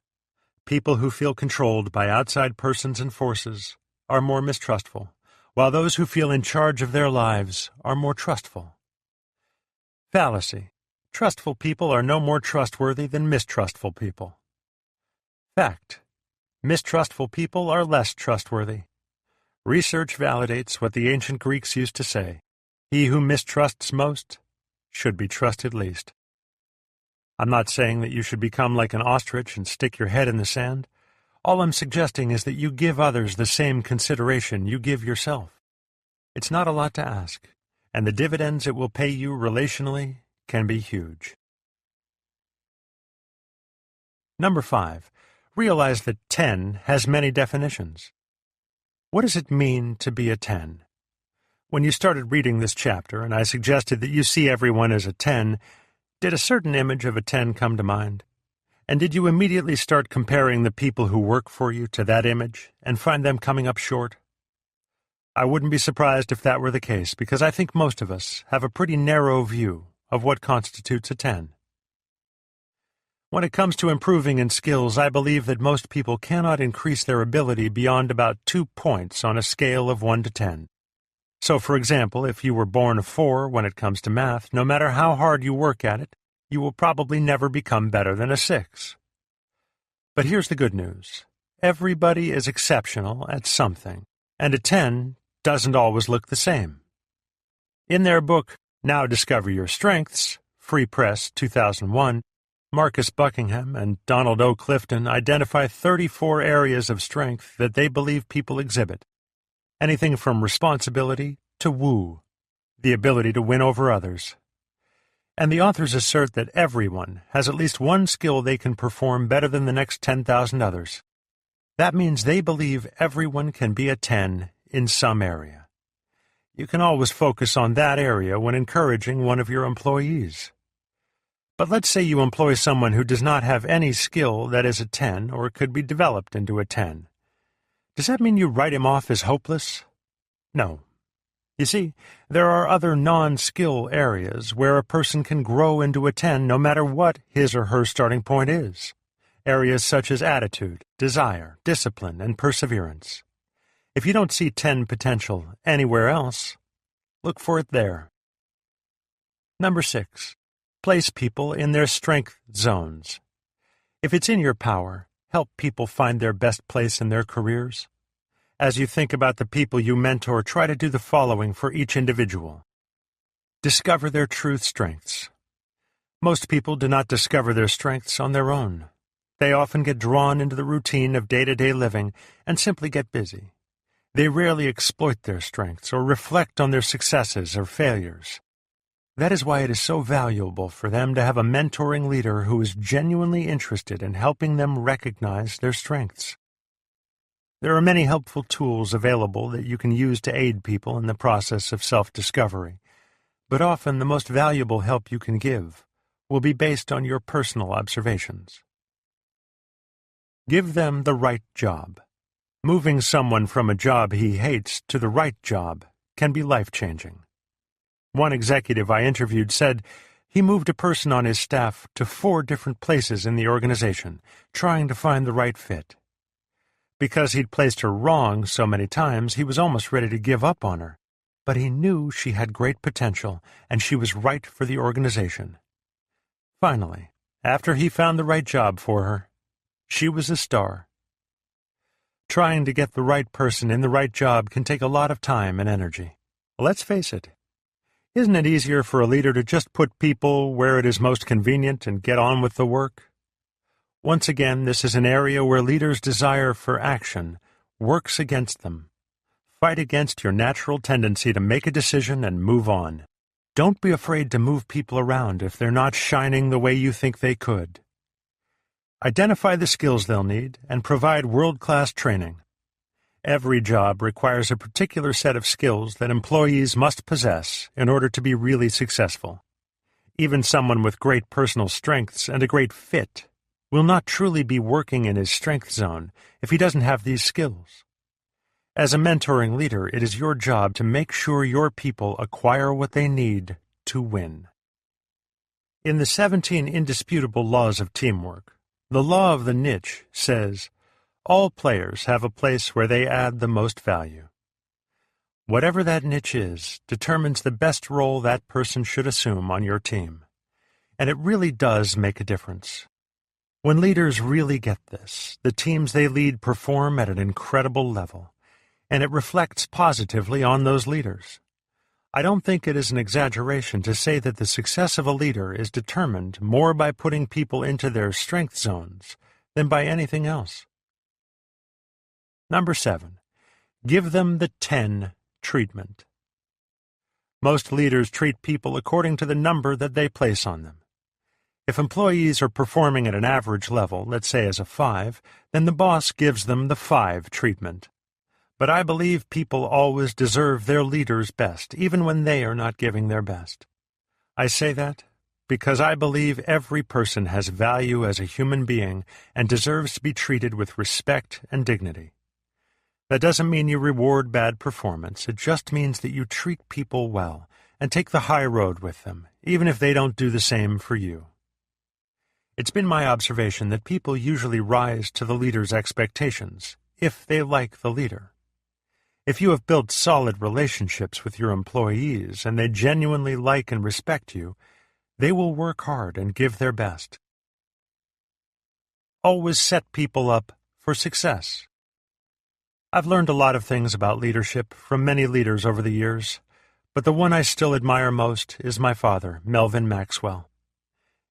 people who feel controlled by outside persons and forces are more mistrustful, while those who feel in charge of their lives are more trustful. Fallacy. Trustful people are no more trustworthy than mistrustful people. Fact. Mistrustful people are less trustworthy. Research validates what the ancient Greeks used to say: he who mistrusts most should be trusted least. I'm not saying that you should become like an ostrich and stick your head in the sand. All I'm suggesting is that you give others the same consideration you give yourself. It's not a lot to ask, and the dividends it will pay you relationally can be huge. Number 5. Realize that 10 has many definitions. What does it mean to be a 10? When you started reading this chapter and I suggested that you see everyone as a 10, did a certain image of a 10 come to mind? And did you immediately start comparing the people who work for you to that image and find them coming up short? I wouldn't be surprised if that were the case, because I think most of us have a pretty narrow view of what constitutes a 10. When it comes to improving in skills, I believe that most people cannot increase their ability beyond about 2 points on a scale of 1 to 10. So, for example, if you were born a 4 when it comes to math, no matter how hard you work at it, you will probably never become better than a 6. But here's the good news. Everybody is exceptional at something, and a 10 doesn't always look the same. In their book, Now Discover Your Strengths, Free Press, 2001, Marcus Buckingham and Donald O. Clifton identify 34 areas of strength that they believe people exhibit. Anything from responsibility to woo, the ability to win over others. And the authors assert that everyone has at least one skill they can perform better than the next 10,000 others. That means they believe everyone can be a 10 in some area. You can always focus on that area when encouraging one of your employees. But let's say you employ someone who does not have any skill that is a 10 or could be developed into a 10. Does that mean you write him off as hopeless? No. You see, there are other non-skill areas where a person can grow into a 10 no matter what his or her starting point is. Areas such as attitude, desire, discipline, and perseverance. If you don't see 10 potential anywhere else, look for it there. Number 6. Place people in their strength zones. If it's in your power, help people find their best place in their careers. As you think about the people you mentor, try to do the following for each individual. Discover their true strengths. Most people do not discover their strengths on their own. They often get drawn into the routine of day-to-day living and simply get busy. They rarely exploit their strengths or reflect on their successes or failures. That is why it is so valuable for them to have a mentoring leader who is genuinely interested in helping them recognize their strengths. There are many helpful tools available that you can use to aid people in the process of self-discovery, but often the most valuable help you can give will be based on your personal observations. Give them the right job. Moving someone from a job he hates to the right job can be life-changing. One executive I interviewed said he moved a person on his staff to 4 different places in the organization, trying to find the right fit. Because he'd placed her wrong so many times, he was almost ready to give up on her. But he knew she had great potential, and she was right for the organization. Finally, after he found the right job for her, she was a star. Trying to get the right person in the right job can take a lot of time and energy. Let's face it. Isn't it easier for a leader to just put people where it is most convenient and get on with the work? Once again, this is an area where leaders' desire for action works against them. Fight against your natural tendency to make a decision and move on. Don't be afraid to move people around if they're not shining the way you think they could. Identify the skills they'll need and provide world-class training. Every job requires a particular set of skills that employees must possess in order to be really successful. Even someone with great personal strengths and a great fit will not truly be working in his strength zone if he doesn't have these skills. As a mentoring leader, it is your job to make sure your people acquire what they need to win. In the 17 Indisputable Laws of Teamwork, The law of the niche says, all players have a place where they add the most value. Whatever that niche is determines the best role that person should assume on your team. And it really does make a difference. When leaders really get this, the teams they lead perform at an incredible level, and it reflects positively on those leaders. I don't think it is an exaggeration to say that the success of a leader is determined more by putting people into their strength zones than by anything else. Number 7. Give them the 10 treatment. Most leaders treat people according to the number that they place on them. If employees are performing at an average level, let's say as a 5, then the boss gives them the 5 treatment. But I believe people always deserve their leader's best, even when they are not giving their best. I say that because I believe every person has value as a human being and deserves to be treated with respect and dignity. That doesn't mean you reward bad performance. It just means that you treat people well and take the high road with them, even if they don't do the same for you. It's been my observation that people usually rise to the leader's expectations, if they like the leader. If you have built solid relationships with your employees and they genuinely like and respect you, they will work hard and give their best. Always set people up for success. I've learned a lot of things about leadership from many leaders over the years, but the one I still admire most is my father, Melvin Maxwell.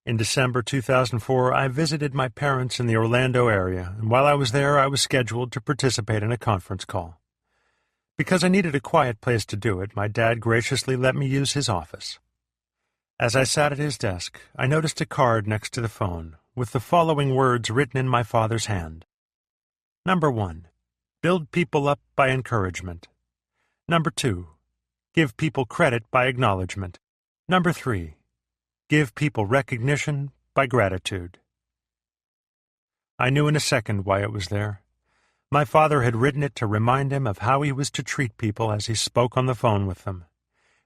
In December 2004, I visited my parents in the Orlando area, and while I was there, I was scheduled to participate in a conference call. Because I needed a quiet place to do it, my dad graciously let me use his office. As I sat at his desk, I noticed a card next to the phone with the following words written in my father's hand. Number 1. Build people up by encouragement. Number 2. Give people credit by acknowledgement. Number 3. Give people recognition by gratitude. I knew in a second why it was there. My father had written it to remind him of how he was to treat people as he spoke on the phone with them.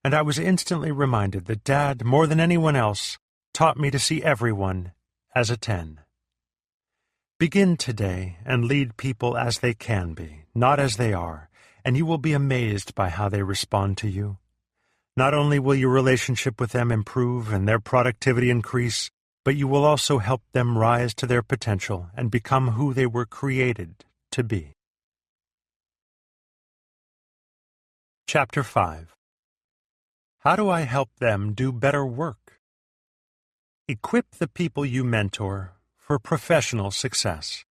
And I was instantly reminded that Dad, more than anyone else, taught me to see everyone as a 10. Begin today and lead people as they can be, not as they are, and you will be amazed by how they respond to you. Not only will your relationship with them improve and their productivity increase, but you will also help them rise to their potential and become who they were created to be. Chapter 5. How do I help them do better work? Equip the people you mentor for professional success.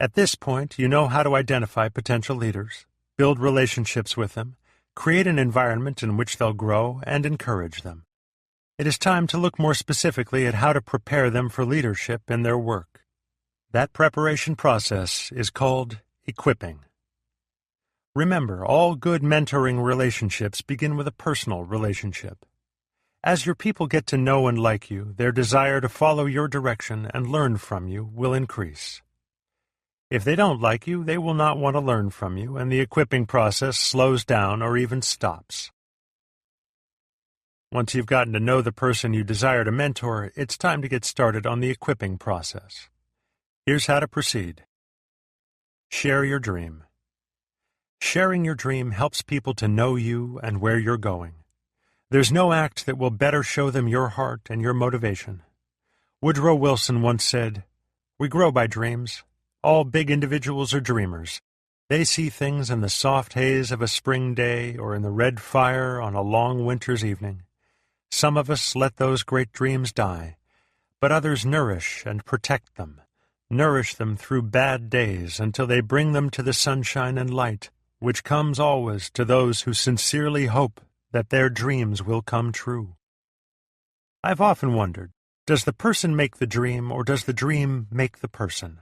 At this point, you know how to identify potential leaders, build relationships with them, create an environment in which they'll grow, and encourage them. It is time to look more specifically at how to prepare them for leadership in their work. That preparation process is called equipping. Remember, all good mentoring relationships begin with a personal relationship. As your people get to know and like you, their desire to follow your direction and learn from you will increase. If they don't like you, they will not want to learn from you, and the equipping process slows down or even stops. Once you've gotten to know the person you desire to mentor, it's time to get started on the equipping process. Here's how to proceed. Share your dream. Sharing your dream helps people to know you and where you're going. There's no act that will better show them your heart and your motivation. Woodrow Wilson once said, "We grow by dreams. All big individuals are dreamers. They see things in the soft haze of a spring day or in the red fire on a long winter's evening. Some of us let those great dreams die, but others nourish and protect them, nourish them through bad days until they bring them to the sunshine and light, which comes always to those who sincerely hope that their dreams will come true." I've often wondered, does the person make the dream or does the dream make the person?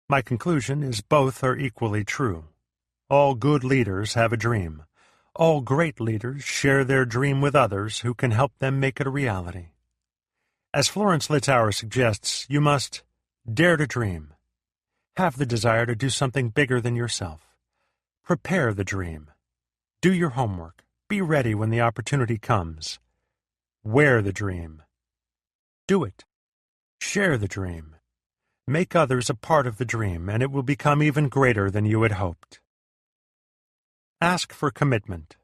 My conclusion is both are equally true. All good leaders have a dream. All great leaders share their dream with others who can help them make it a reality. As Florence Littauer suggests, you must dare to dream. Have the desire to do something bigger than yourself. Prepare the dream. Do your homework. Be ready when the opportunity comes. Wear the dream. Do it. Share the dream. Make others a part of the dream, and it will become even greater than you had hoped. Ask for commitment.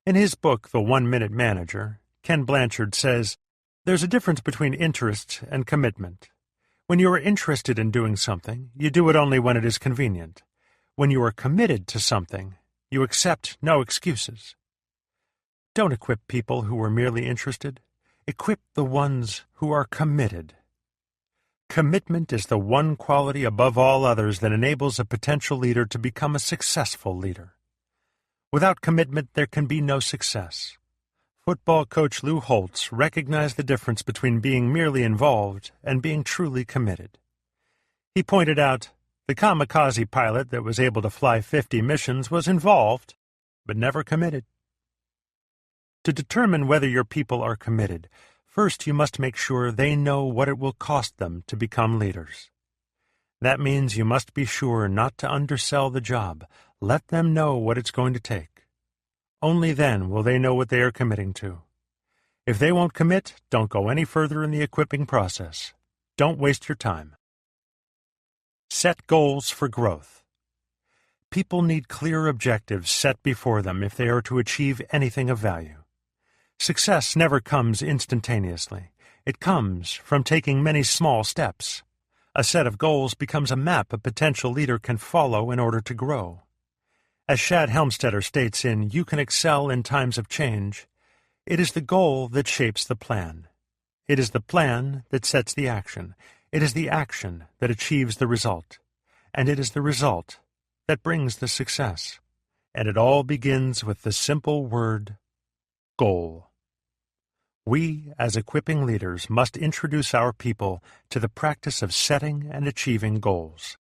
In his book, The 1-Minute Manager, Ken Blanchard says, "There's a difference between interest and commitment. When you are interested in doing something, you do it only when it is convenient. When you are committed to something, you accept no excuses." Don't equip people who are merely interested. Equip the ones who are committed. Commitment is the one quality above all others that enables a potential leader to become a successful leader. Without commitment, there can be no success. Football coach Lou Holtz recognized the difference between being merely involved and being truly committed. He pointed out, the kamikaze pilot that was able to fly 50 missions was involved, but never committed. To determine whether your people are committed, first you must make sure they know what it will cost them to become leaders. That means you must be sure not to undersell the job. Let them know what it's going to take. Only then will they know what they are committing to. If they won't commit, don't go any further in the equipping process. Don't waste your time. Set goals for growth. People need clear objectives set before them if they are to achieve anything of value. Success never comes instantaneously. It comes from taking many small steps. A set of goals becomes a map a potential leader can follow in order to grow. As Shad Helmstetter states in You Can Excel in Times of Change, it is the goal that shapes the plan. It is the plan that sets the action. It is the action that achieves the result. And it is the result that brings the success. And it all begins with the simple word, goal. We, as equipping leaders, must introduce our people to the practice of setting and achieving goals.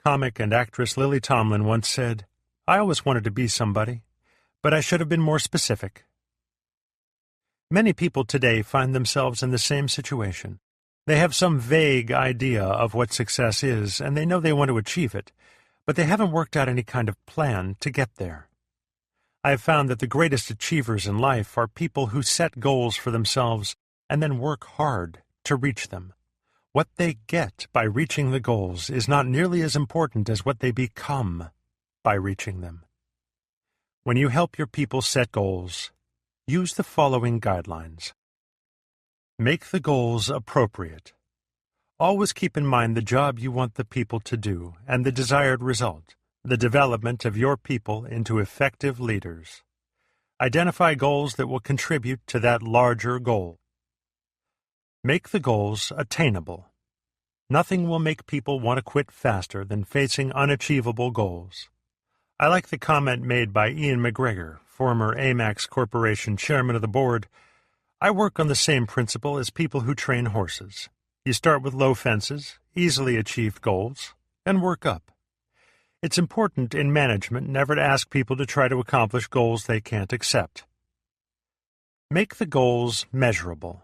Comic and actress Lily Tomlin once said, "I always wanted to be somebody, but I should have been more specific." Many people today find themselves in the same situation. They have some vague idea of what success is, and they know they want to achieve it, but they haven't worked out any kind of plan to get there. I have found that the greatest achievers in life are people who set goals for themselves and then work hard to reach them. What they get by reaching the goals is not nearly as important as what they become by reaching them. When you help your people set goals, use the following guidelines. Make the goals appropriate. Always keep in mind the job you want the people to do and the desired result, the development of your people into effective leaders. Identify goals that will contribute to that larger goal. Make the goals attainable. Nothing will make people want to quit faster than facing unachievable goals. I like the comment made by Ian McGregor, former Amax Corporation chairman of the board. I work on the same principle as people who train horses. You start with low fences, easily achieved goals, and work up. It's important in management never to ask people to try to accomplish goals they can't accept. Make the goals measurable.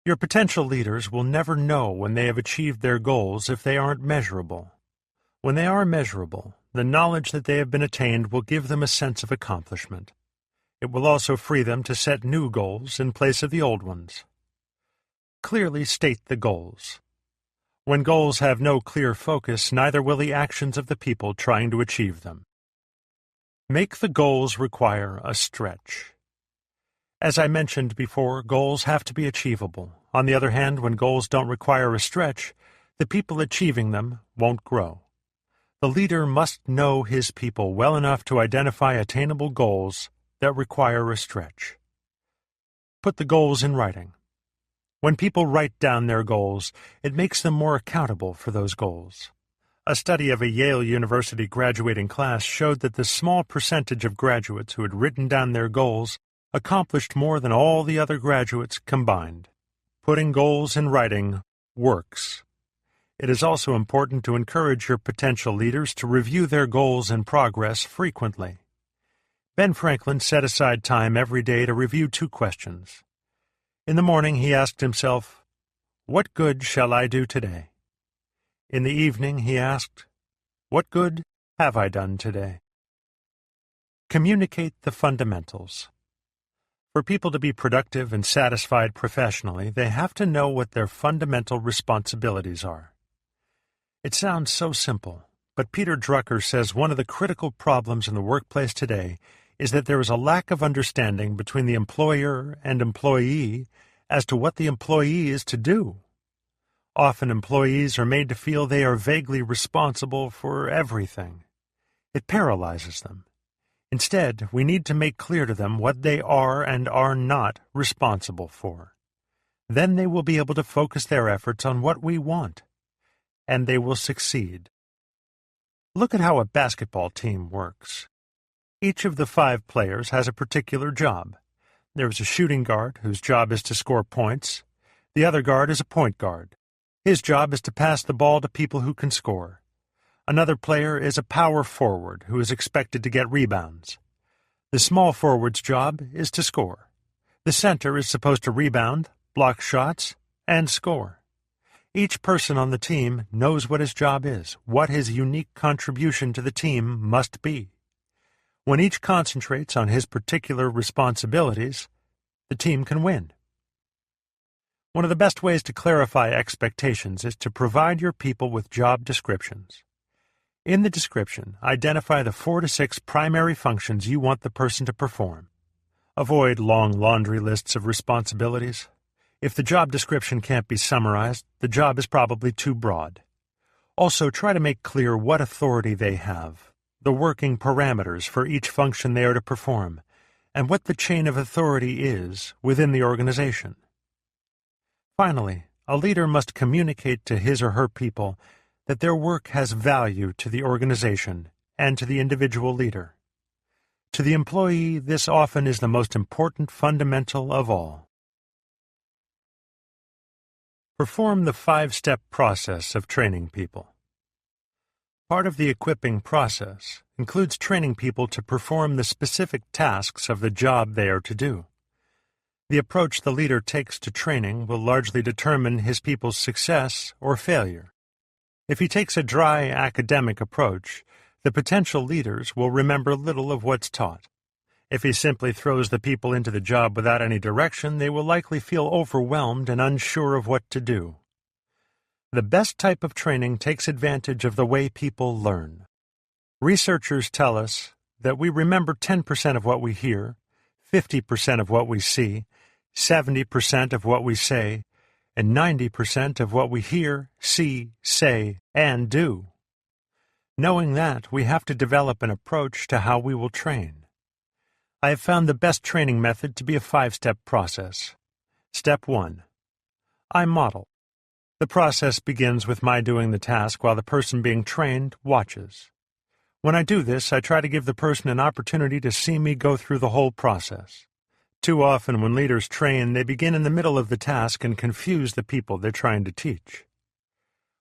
Your potential leaders will never know when they have achieved their goals if they aren't measurable. When they are measurable, the knowledge that they have been attained will give them a sense of accomplishment. It will also free them to set new goals in place of the old ones. Clearly state the goals. When goals have no clear focus, neither will the actions of the people trying to achieve them. Make the goals require a stretch. As I mentioned before, goals have to be achievable. On the other hand, when goals don't require a stretch, the people achieving them won't grow. The leader must know his people well enough to identify attainable goals that require a stretch. Put the goals in writing. When people write down their goals, it makes them more accountable for those goals. A study of a Yale University graduating class showed that the small percentage of graduates who had written down their goals accomplished more than all the other graduates combined. Putting goals in writing works. It is also important to encourage your potential leaders to review their goals and progress frequently. Ben Franklin set aside time every day to review 2 questions. In the morning he asked himself, "What good shall I do today?" In the evening he asked, "What good have I done today?" Communicate the fundamentals. For people to be productive and satisfied professionally, they have to know what their fundamental responsibilities are. It sounds so simple, but Peter Drucker says one of the critical problems in the workplace today is that there is a lack of understanding between the employer and employee as to what the employee is to do. Often employees are made to feel they are vaguely responsible for everything. It paralyzes them. Instead, we need to make clear to them what they are and are not responsible for. Then they will be able to focus their efforts on what we want, and they will succeed. Look at how a basketball team works. Each of the 5 players has a particular job. There is a shooting guard whose job is to score points. The other guard is a point guard. His job is to pass the ball to people who can score. Another player is a power forward who is expected to get rebounds. The small forward's job is to score. The center is supposed to rebound, block shots, and score. Each person on the team knows what his job is, what his unique contribution to the team must be. When each concentrates on his particular responsibilities, the team can win. One of the best ways to clarify expectations is to provide your people with job descriptions. In the description, identify the 4 to 6 primary functions you want the person to perform. Avoid long laundry lists of responsibilities. If the job description can't be summarized, the job is probably too broad. Also, try to make clear what authority they have, the working parameters for each function they are to perform, and what the chain of authority is within the organization. Finally, a leader must communicate to his or her people that their work has value to the organization and to the individual leader. To the employee, this often is the most important fundamental of all. Perform the 5-step process of training people. Part of the equipping process includes training people to perform the specific tasks of the job they are to do. The approach the leader takes to training will largely determine his people's success or failure. If he takes a dry academic approach, the potential leaders will remember little of what's taught. If he simply throws the people into the job without any direction, they will likely feel overwhelmed and unsure of what to do. The best type of training takes advantage of the way people learn. Researchers tell us that we remember 10% of what we hear, 50% of what we see, 70% of what we say, and 90% of what we hear, see, say, and do. Knowing that, we have to develop an approach to how we will train. I have found the best training method to be a 5-step process. Step 1. I model. The process begins with my doing the task while the person being trained watches. When I do this, I try to give the person an opportunity to see me go through the whole process. Too often when leaders train, they begin in the middle of the task and confuse the people they're trying to teach.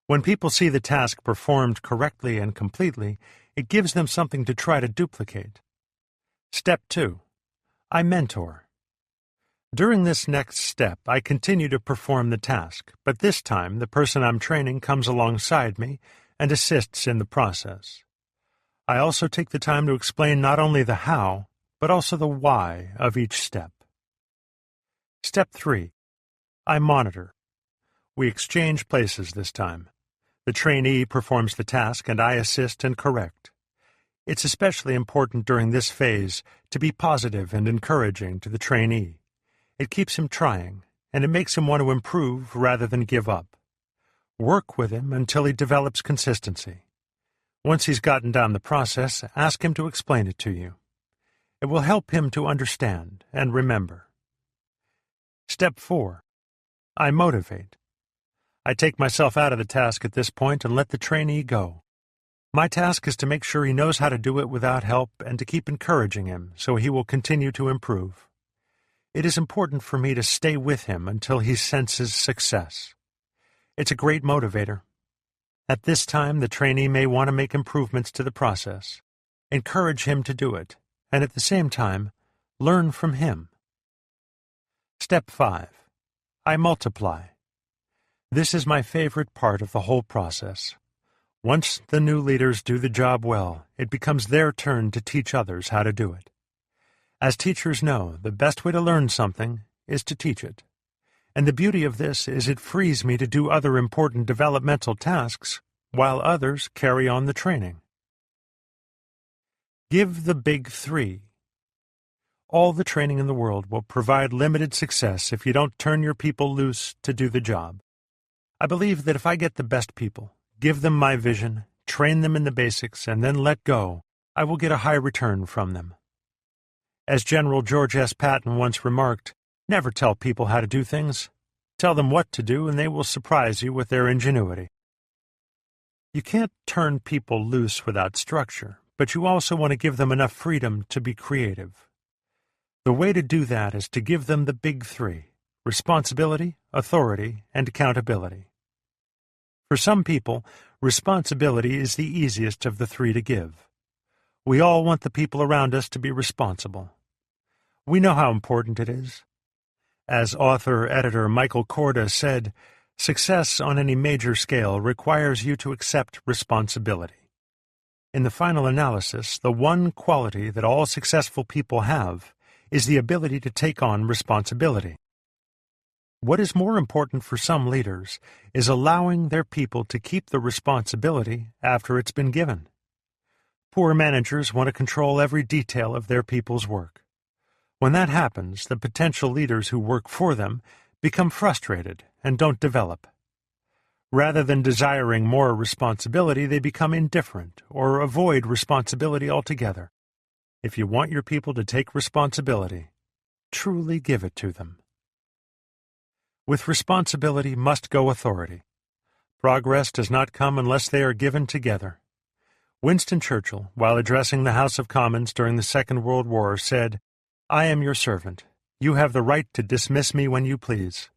When people see the task performed correctly and completely, it gives them something to try to duplicate. Step 2. I mentor. During this next step, I continue to perform the task, but this time the person I'm training comes alongside me and assists in the process. I also take the time to explain not only the how, but also the why of each step. Step 3. I monitor. We exchange places this time. The trainee performs the task and I assist and correct. It's especially important during this phase to be positive and encouraging to the trainee. It keeps him trying, and it makes him want to improve rather than give up. Work with him until he develops consistency. Once he's gotten down the process, ask him to explain it to you. It will help him to understand and remember. Step 4. I motivate. I take myself out of the task at this point and let the trainee go. My task is to make sure he knows how to do it without help and to keep encouraging him so he will continue to improve. It is important for me to stay with him until he senses success. It's a great motivator. At this time, the trainee may want to make improvements to the process. Encourage him to do it, and at the same time, learn from him. Step 5. I multiply. This is my favorite part of the whole process. Once the new leaders do the job well, it becomes their turn to teach others how to do it. As teachers know, the best way to learn something is to teach it. And the beauty of this is it frees me to do other important developmental tasks while others carry on the training. Give the big three. All the training in the world will provide limited success if you don't turn your people loose to do the job. I believe that if I get the best people, give them my vision, train them in the basics, and then let go, I will get a high return from them. As General George S. Patton once remarked, never tell people how to do things. Tell them what to do, and they will surprise you with their ingenuity. You can't turn people loose without structure, but you also want to give them enough freedom to be creative. The way to do that is to give them the big three: responsibility, authority, and accountability. For some people, responsibility is the easiest of the three to give. We all want the people around us to be responsible. We know how important it is. As author-editor Michael Korda said, success on any major scale requires you to accept responsibility. In the final analysis, the one quality that all successful people have is the ability to take on responsibility. What is more important for some leaders is allowing their people to keep the responsibility after it's been given. Poor managers want to control every detail of their people's work. When that happens, the potential leaders who work for them become frustrated and don't develop. Rather than desiring more responsibility, they become indifferent or avoid responsibility altogether. If you want your people to take responsibility, truly give it to them. With responsibility must go authority. Progress does not come unless they are given together. Winston Churchill, while addressing the House of Commons during the Second World War, said, "I am your servant. You have the right to dismiss me when you please.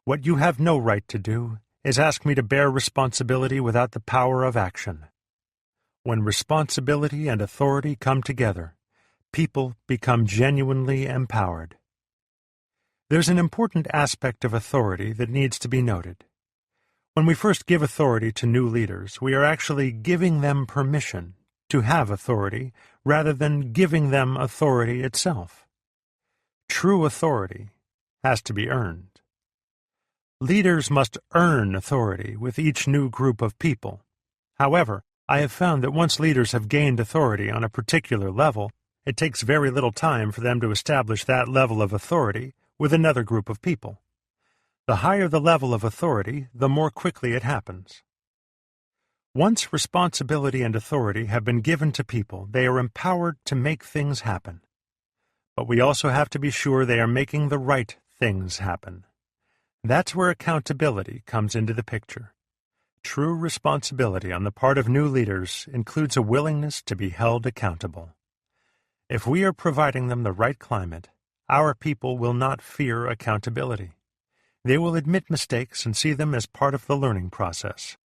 What you have no right to do is ask me to bear responsibility without the power of action." When responsibility and authority come together, people become genuinely empowered. There's an important aspect of authority that needs to be noted. When we first give authority to new leaders, we are actually giving them permission to have authority rather than giving them authority itself. True authority has to be earned. Leaders must earn authority with each new group of people. However, I have found that once leaders have gained authority on a particular level, it takes very little time for them to establish that level of authority with another group of people. The higher the level of authority, the more quickly it happens. Once responsibility and authority have been given to people, they are empowered to make things happen. But we also have to be sure they are making the right things happen. That's where accountability comes into the picture. True responsibility on the part of new leaders includes a willingness to be held accountable. If we are providing them the right climate, our people will not fear accountability. They will admit mistakes and see them as part of the learning process.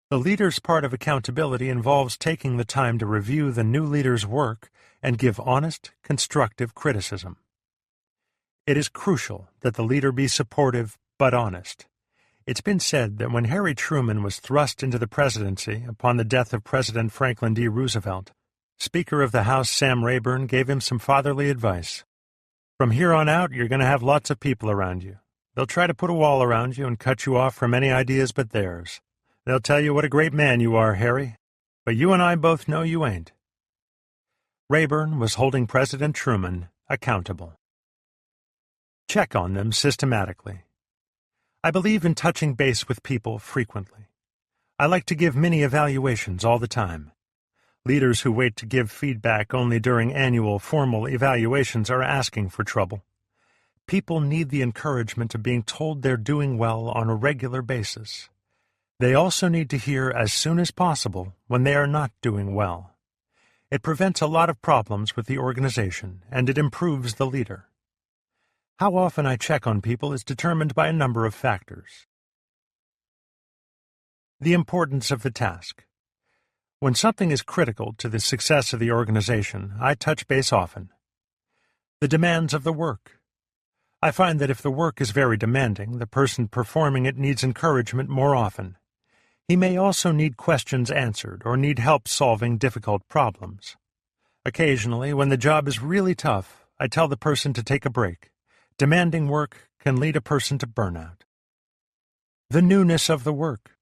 The leader's part of accountability involves taking the time to review the new leader's work and give honest, constructive criticism. It is crucial that the leader be supportive but honest. It's been said that when Harry Truman was thrust into the presidency upon the death of President Franklin D. Roosevelt, Speaker of the House Sam Rayburn gave him some fatherly advice. From here on out, you're going to have lots of people around you. They'll try to put a wall around you and cut you off from any ideas but theirs. They'll tell you what a great man you are, Harry, but you and I both know you ain't. Rayburn was holding President Truman accountable. Check on them systematically. I believe in touching base with people frequently. I like to give mini evaluations all the time. Leaders who wait to give feedback only during annual formal evaluations are asking for trouble. People need the encouragement of being told they're doing well on a regular basis. They also need to hear as soon as possible when they are not doing well. It prevents a lot of problems with the organization, and it improves the leader. How often I check on people is determined by a number of factors. The importance of the task. When something is critical to the success of the organization, I touch base often. The demands of the work. I find that if the work is very demanding, the person performing it needs encouragement more often. He may also need questions answered or need help solving difficult problems. Occasionally, when the job is really tough, I tell the person to take a break. Demanding work can lead a person to burnout. The newness of the work.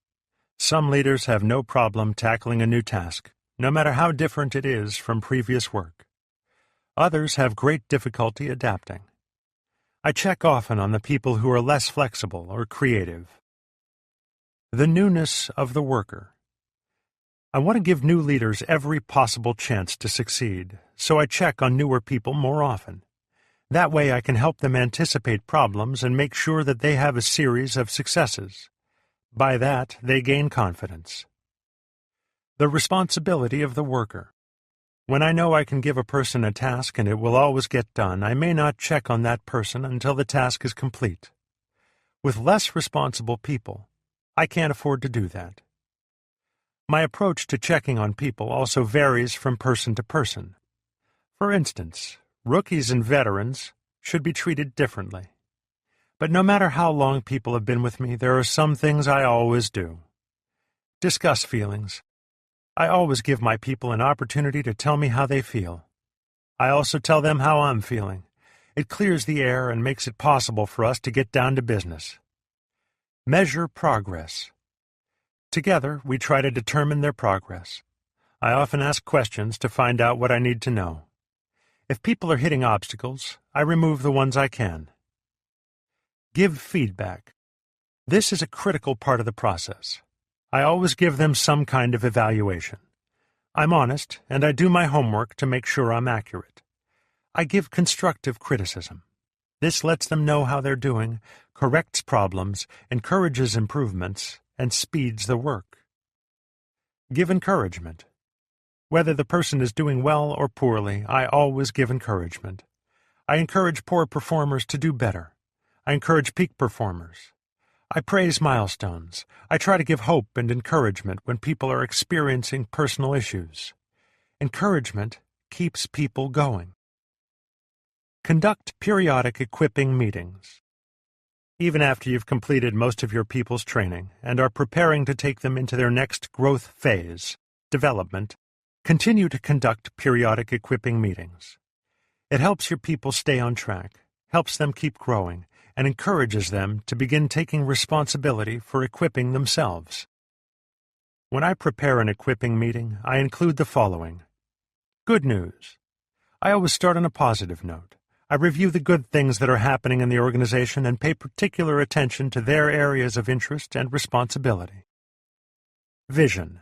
Some leaders have no problem tackling a new task, no matter how different it is from previous work. Others have great difficulty adapting. I check often on the people who are less flexible or creative. The newness of the worker. I want to give new leaders every possible chance to succeed, so I check on newer people more often. That way I can help them anticipate problems and make sure that they have a series of successes. By that, they gain confidence. The responsibility of the worker. When I know I can give a person a task and it will always get done, I may not check on that person until the task is complete. With less responsible people, I can't afford to do that. My approach to checking on people also varies from person to person. For instance, rookies and veterans should be treated differently. But no matter how long people have been with me, there are some things I always do. Discuss feelings. I always give my people an opportunity to tell me how they feel. I also tell them how I'm feeling. It clears the air and makes it possible for us to get down to business. Measure progress. Together, we try to determine their progress. I often ask questions to find out what I need to know. If people are hitting obstacles, I remove the ones I can. Give feedback. This is a critical part of the process. I always give them some kind of evaluation. I'm honest, and I do my homework to make sure I'm accurate. I give constructive criticism. This lets them know how they're doing, corrects problems, encourages improvements, and speeds the work. Give encouragement. Whether the person is doing well or poorly, I always give encouragement. I encourage poor performers to do better. I encourage peak performers. I praise milestones. I try to give hope and encouragement when people are experiencing personal issues. Encouragement keeps people going. Conduct periodic equipping meetings. Even after you've completed most of your people's training and are preparing to take them into their next growth phase, development, continue to conduct periodic equipping meetings. It helps your people stay on track, helps them keep growing, and encourages them to begin taking responsibility for equipping themselves. When I prepare an equipping meeting, I include the following. Good news. I always start on a positive note. I review the good things that are happening in the organization and pay particular attention to their areas of interest and responsibility. Vision.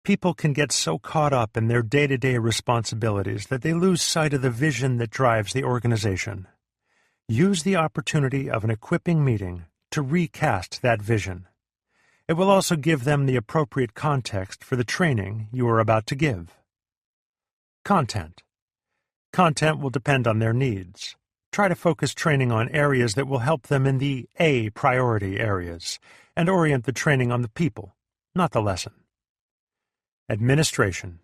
People can get so caught up in their day-to-day responsibilities that they lose sight of the vision that drives the organization. Use the opportunity of an equipping meeting to recast that vision. It will also give them the appropriate context for the training you are about to give. Content. Content will depend on their needs. Try to focus training on areas that will help them in the A priority areas, and orient the training on the people, not the lesson. Administration.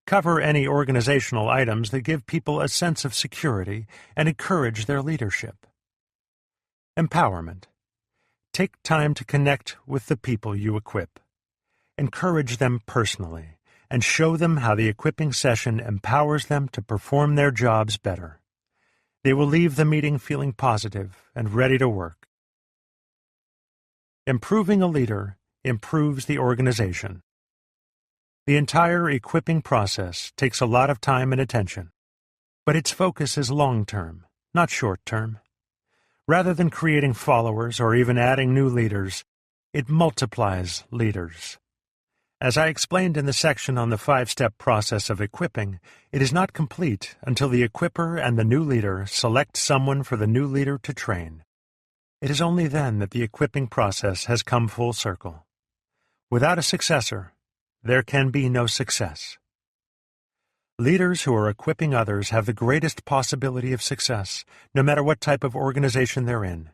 Cover any organizational items that give people a sense of security and encourage their leadership. Empowerment. Take time to connect with the people you equip. Encourage them personally, and show them how the equipping session empowers them to perform their jobs better. They will leave the meeting feeling positive and ready to work. Improving a leader improves the organization. The entire equipping process takes a lot of time and attention, but its focus is long-term, not short-term. Rather than creating followers or even adding new leaders, it multiplies leaders. As I explained in the section on the 5-step process of equipping, it is not complete until the equipper and the new leader select someone for the new leader to train. It is only then that the equipping process has come full circle. Without a successor, there can be no success. Leaders who are equipping others have the greatest possibility of success, no matter what type of organization they're in.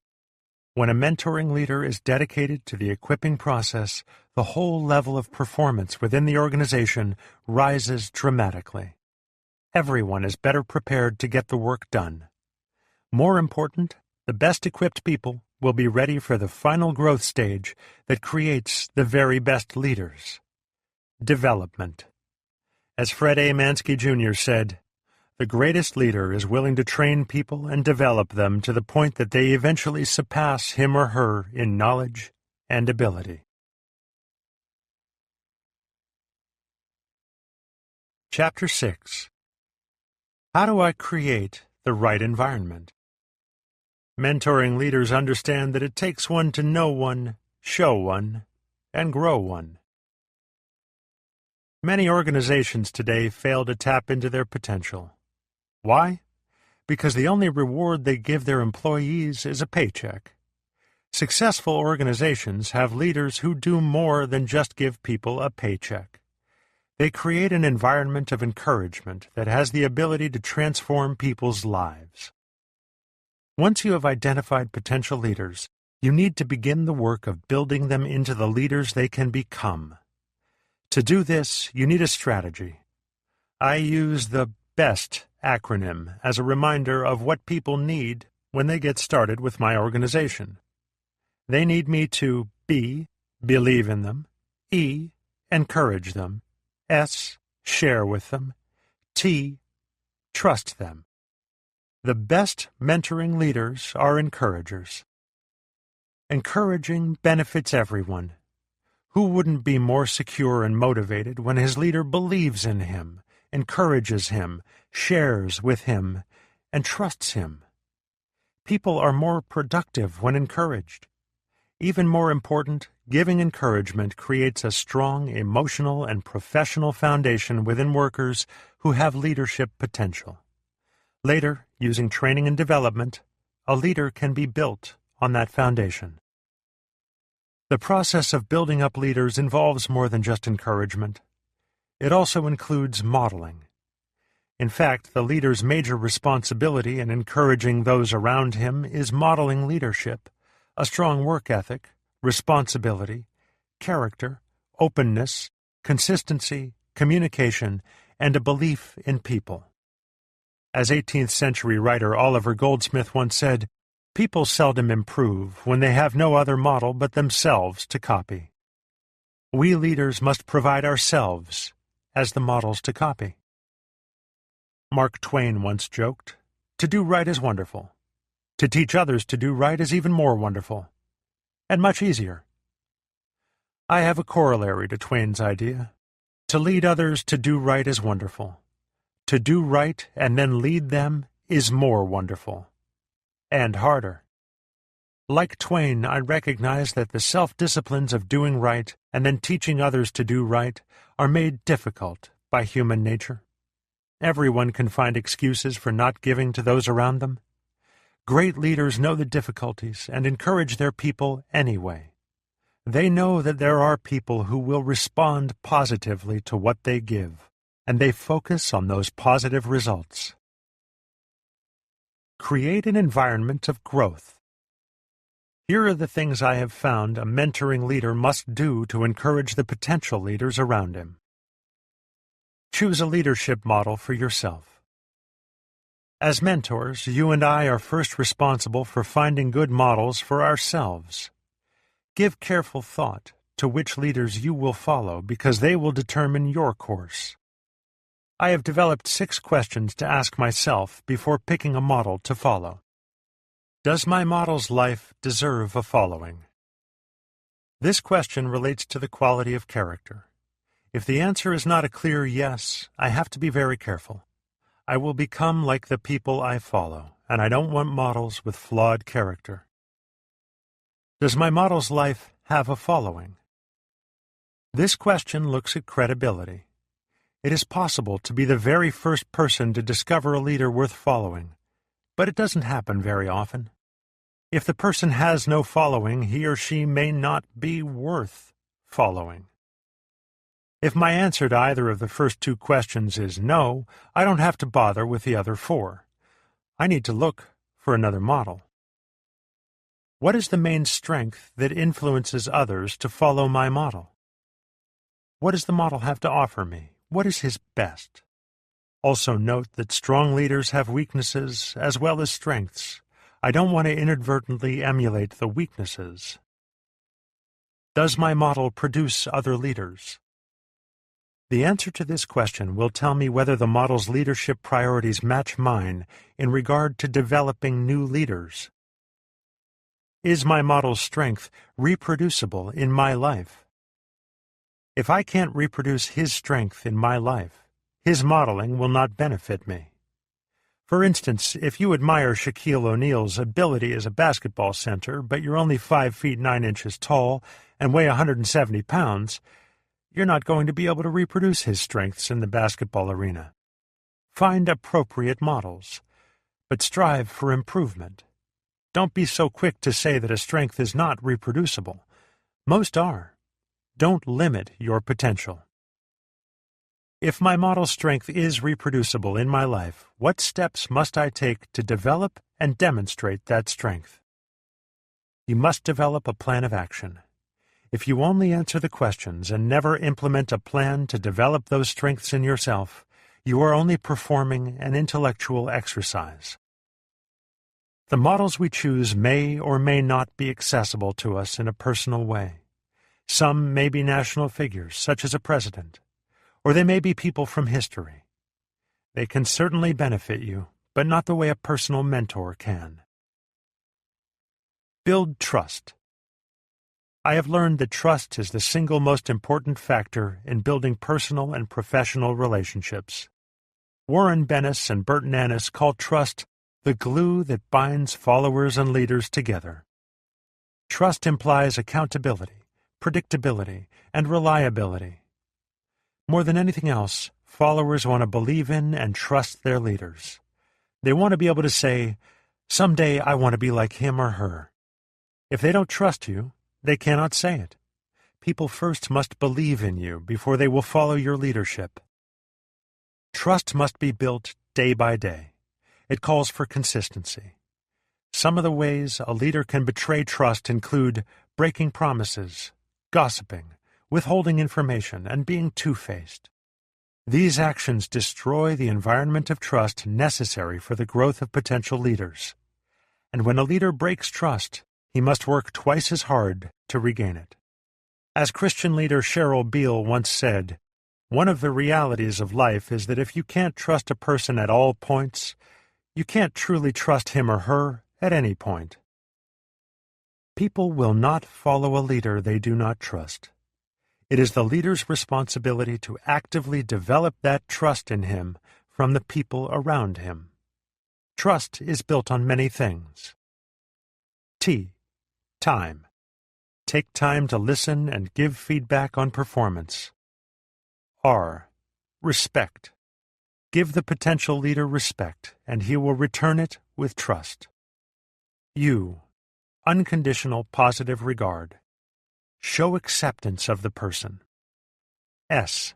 When a mentoring leader is dedicated to the equipping process, the whole level of performance within the organization rises dramatically. Everyone is better prepared to get the work done. More important, the best equipped people will be ready for the final growth stage that creates the very best leaders. Development. As Fred A. Mansky Jr. said, "The greatest leader is willing to train people and develop them to the point that they eventually surpass him or her in knowledge and ability." Chapter 6. How do I create the right environment? Mentoring leaders understand that it takes one to know one, show one, and grow one. Many organizations today fail to tap into their potential. Why? Because the only reward they give their employees is a paycheck. Successful organizations have leaders who do more than just give people a paycheck. They create an environment of encouragement that has the ability to transform people's lives. Once you have identified potential leaders, you need to begin the work of building them into the leaders they can become. To do this, you need a strategy. I use the BEST acronym as a reminder of what people need when they get started with my organization. They need me to B, believe in them, E, encourage them, S, share with them, T, trust them. The best mentoring leaders are encouragers. Encouraging benefits everyone. Who wouldn't be more secure and motivated when his leader believes in him, encourages him, shares with him, and trusts him? People are more productive when encouraged. Even more important, giving encouragement creates a strong emotional and professional foundation within workers who have leadership potential. Later, using training and development, a leader can be built on that foundation. The process of building up leaders involves more than just encouragement. It also includes modeling. In fact, the leader's major responsibility in encouraging those around him is modeling leadership, a strong work ethic, responsibility, character, openness, consistency, communication, and a belief in people. As 18th century writer Oliver Goldsmith once said, "People seldom improve when they have no other model but themselves to copy." We leaders must provide ourselves as the models to copy. Mark Twain once joked, "To do right is wonderful. To teach others to do right is even more wonderful, and much easier." I have a corollary to Twain's idea. To lead others to do right is wonderful. To do right and then lead them is more wonderful, and harder. Like Twain, I recognize that the self-disciplines of doing right and then teaching others to do right are made difficult by human nature. Everyone can find excuses for not giving to those around them. Great leaders know the difficulties and encourage their people anyway. They know that there are people who will respond positively to what they give, and they focus on those positive results. Create an environment of growth. Here are the things I have found a mentoring leader must do to encourage the potential leaders around him. Choose a leadership model for yourself. As mentors, you and I are first responsible for finding good models for ourselves. Give careful thought to which leaders you will follow because they will determine your course. I have developed 6 questions to ask myself before picking a model to follow. Does my model's life deserve a following? This question relates to the quality of character. If the answer is not a clear yes, I have to be very careful. I will become like the people I follow, and I don't want models with flawed character. Does my model's life have a following? This question looks at credibility. It is possible to be the very first person to discover a leader worth following, but it doesn't happen very often. If the person has no following, he or she may not be worth following. If my answer to either of the first 2 questions is no, I don't have to bother with the other 4. I need to look for another model. What is the main strength that influences others to follow my model? What does the model have to offer me? What is his best? Also note that strong leaders have weaknesses as well as strengths. I don't want to inadvertently emulate the weaknesses. Does my model produce other leaders? The answer to this question will tell me whether the model's leadership priorities match mine in regard to developing new leaders. Is my model's strength reproducible in my life? If I can't reproduce his strength in my life, his modeling will not benefit me. For instance, if you admire Shaquille O'Neal's ability as a basketball center, but you're only 5 feet 9 inches tall and weigh 170 pounds, you're not going to be able to reproduce his strengths in the basketball arena. Find appropriate models, but strive for improvement. Don't be so quick to say that a strength is not reproducible. Most are. Don't limit your potential. If my model's strength is reproducible in my life, what steps must I take to develop and demonstrate that strength? You must develop a plan of action. If you only answer the questions and never implement a plan to develop those strengths in yourself, you are only performing an intellectual exercise. The models we choose may or may not be accessible to us in a personal way. Some may be national figures, such as a president, or they may be people from history. They can certainly benefit you, but not the way a personal mentor can. Build trust. I have learned that trust is the single most important factor in building personal and professional relationships. Warren Bennis and Burton Annis call trust the glue that binds followers and leaders together. Trust implies accountability, predictability, and reliability. More than anything else, followers want to believe in and trust their leaders. They want to be able to say, "Someday I want to be like him or her." If they don't trust you, they cannot say it. People first must believe in you before they will follow your leadership. Trust must be built day by day. It calls for consistency. Some of the ways a leader can betray trust include breaking promises, gossiping, withholding information, and being two-faced. These actions destroy the environment of trust necessary for the growth of potential leaders. And when a leader breaks trust, he must work twice as hard to regain it. As Christian leader Cheryl Beale once said, "One of the realities of life is that if you can't trust a person at all points, you can't truly trust him or her at any point." People will not follow a leader they do not trust. It is the leader's responsibility to actively develop that trust in him from the people around him. Trust is built on many things. T. Time. Take time to listen and give feedback on performance. R. Respect. Give the potential leader respect, and he will return it with trust. U. Unconditional positive regard. Show acceptance of the person. S.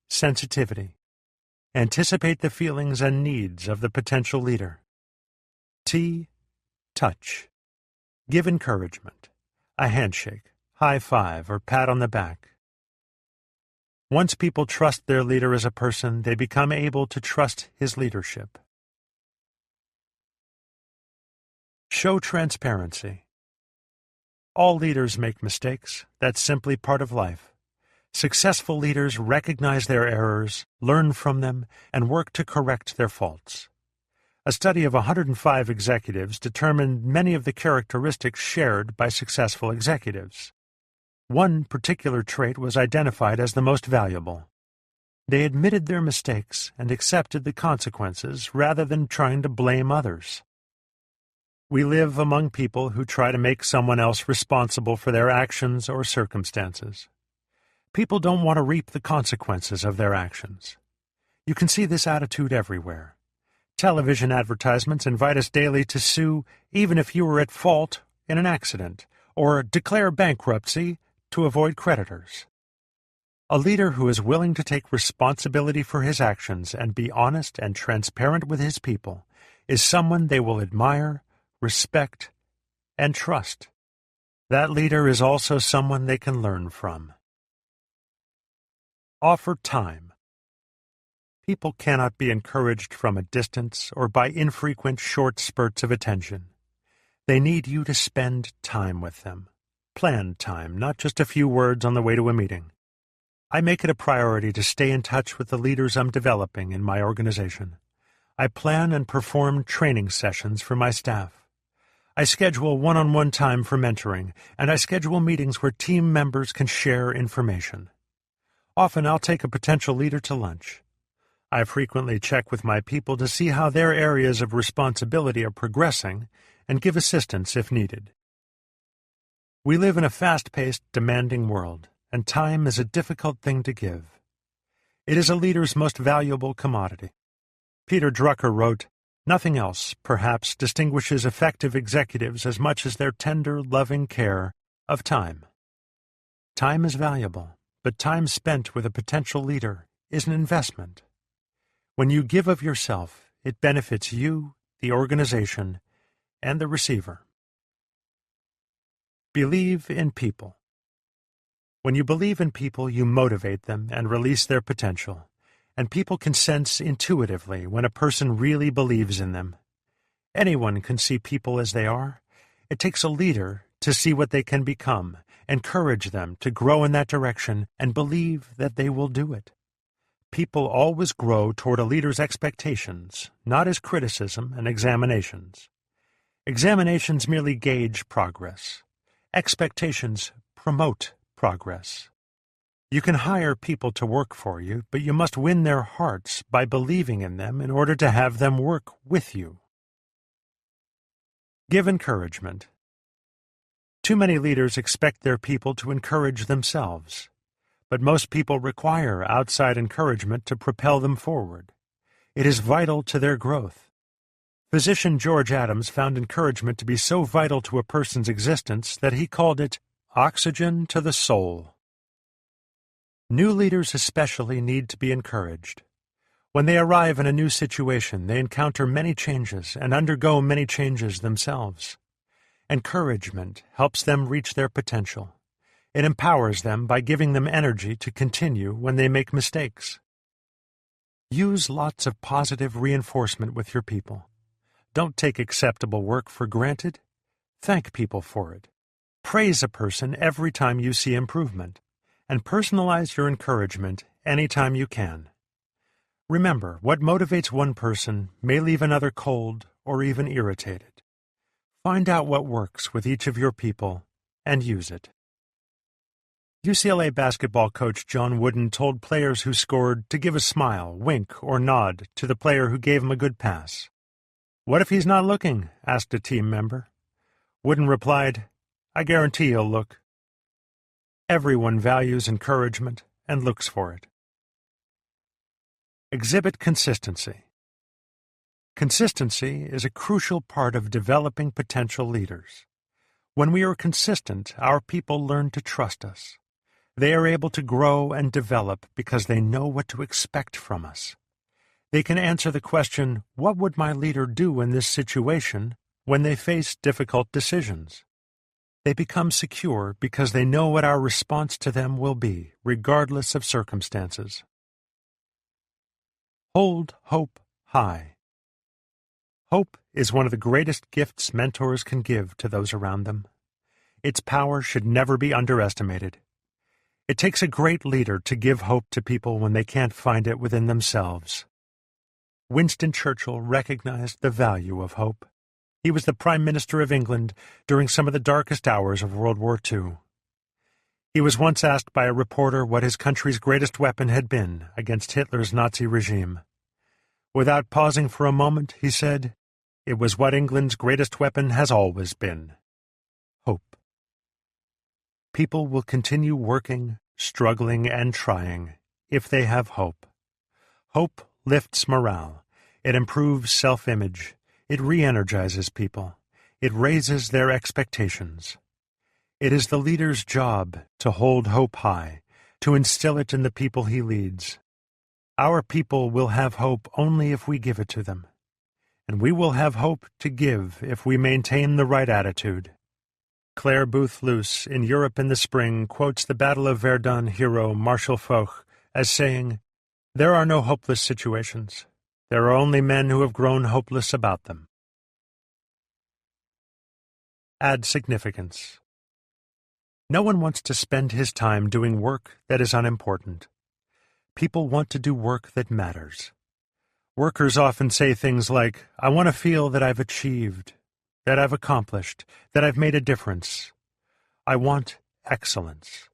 Sensitivity. Anticipate the feelings and needs of the potential leader. T. Touch. Give encouragement, a handshake, high five, or pat on the back. Once people trust their leader as a person, they become able to trust his leadership. Show transparency. All leaders make mistakes. That's simply part of life. Successful leaders recognize their errors, learn from them, and work to correct their faults. A study of 105 executives determined many of the characteristics shared by successful executives. One particular trait was identified as the most valuable. They admitted their mistakes and accepted the consequences rather than trying to blame others. We live among people who try to make someone else responsible for their actions or circumstances. People don't want to reap the consequences of their actions. You can see this attitude everywhere. Television advertisements invite us daily to sue even if you were at fault in an accident, or declare bankruptcy to avoid creditors. A leader who is willing to take responsibility for his actions and be honest and transparent with his people is someone they will admire, respect, and trust. That leader is also someone they can learn from. Offer time. People cannot be encouraged from a distance or by infrequent short spurts of attention. They need you to spend time with them. Planned time, not just a few words on the way to a meeting. I make it a priority to stay in touch with the leaders I'm developing in my organization. I plan and perform training sessions for my staff. I schedule one-on-one time for mentoring, and I schedule meetings where team members can share information. Often I'll take a potential leader to lunch. I frequently check with my people to see how their areas of responsibility are progressing and give assistance if needed. We live in a fast-paced, demanding world, and time is a difficult thing to give. It is a leader's most valuable commodity. Peter Drucker wrote, "Nothing else, perhaps, distinguishes effective executives as much as their tender, loving care of time." Time is valuable, but time spent with a potential leader is an investment. When you give of yourself, it benefits you, the organization, and the receiver. Believe in people. When you believe in people, you motivate them and release their potential, and people can sense intuitively when a person really believes in them. Anyone can see people as they are. It takes a leader to see what they can become, encourage them to grow in that direction, and believe that they will do it. People always grow toward a leader's expectations, not his criticism and examinations. Examinations merely gauge progress. Expectations promote progress. You can hire people to work for you, but you must win their hearts by believing in them in order to have them work with you. Give encouragement. Too many leaders expect their people to encourage themselves, but most people require outside encouragement to propel them forward. It is vital to their growth. Physician George Adams found encouragement to be so vital to a person's existence that he called it oxygen to the soul. New leaders especially need to be encouraged. When they arrive in a new situation, they encounter many changes and undergo many changes themselves. Encouragement helps them reach their potential. It empowers them by giving them energy to continue when they make mistakes. Use lots of positive reinforcement with your people. Don't take acceptable work for granted. Thank people for it. Praise a person every time you see improvement, and personalize your encouragement anytime you can. Remember, what motivates one person may leave another cold or even irritated. Find out what works with each of your people and use it. UCLA basketball coach John Wooden told players who scored to give a smile, wink, or nod to the player who gave him a good pass. "What if he's not looking?" asked a team member. Wooden replied, "I guarantee he'll look." Everyone values encouragement and looks for it. Exhibit consistency. Consistency is a crucial part of developing potential leaders. When we are consistent, our people learn to trust us. They are able to grow and develop because they know what to expect from us. They can answer the question, "What would my leader do in this situation?" when they face difficult decisions. They become secure because they know what our response to them will be, regardless of circumstances. Hold hope high. Hope is one of the greatest gifts mentors can give to those around them. Its power should never be underestimated. It takes a great leader to give hope to people when they can't find it within themselves. Winston Churchill recognized the value of hope. He was the Prime Minister of England during some of the darkest hours of World War II. He was once asked by a reporter what his country's greatest weapon had been against Hitler's Nazi regime. Without pausing for a moment, he said, "It was what England's greatest weapon has always been: hope." People will continue working, struggling, and trying if they have hope. Hope lifts morale. It improves self-image. It re-energizes people. It raises their expectations. It is the leader's job to hold hope high, to instill it in the people he leads. Our people will have hope only if we give it to them, and we will have hope to give if we maintain the right attitude. Claire Booth Luce, in Europe in the Spring, quotes the Battle of Verdun hero Marshal Foch as saying, "There are no hopeless situations. There are only men who have grown hopeless about them." Add significance. No one wants to spend his time doing work that is unimportant. People want to do work that matters. Workers often say things like, "I want to feel that I've achieved, that I've accomplished, that I've made a difference. I want excellence.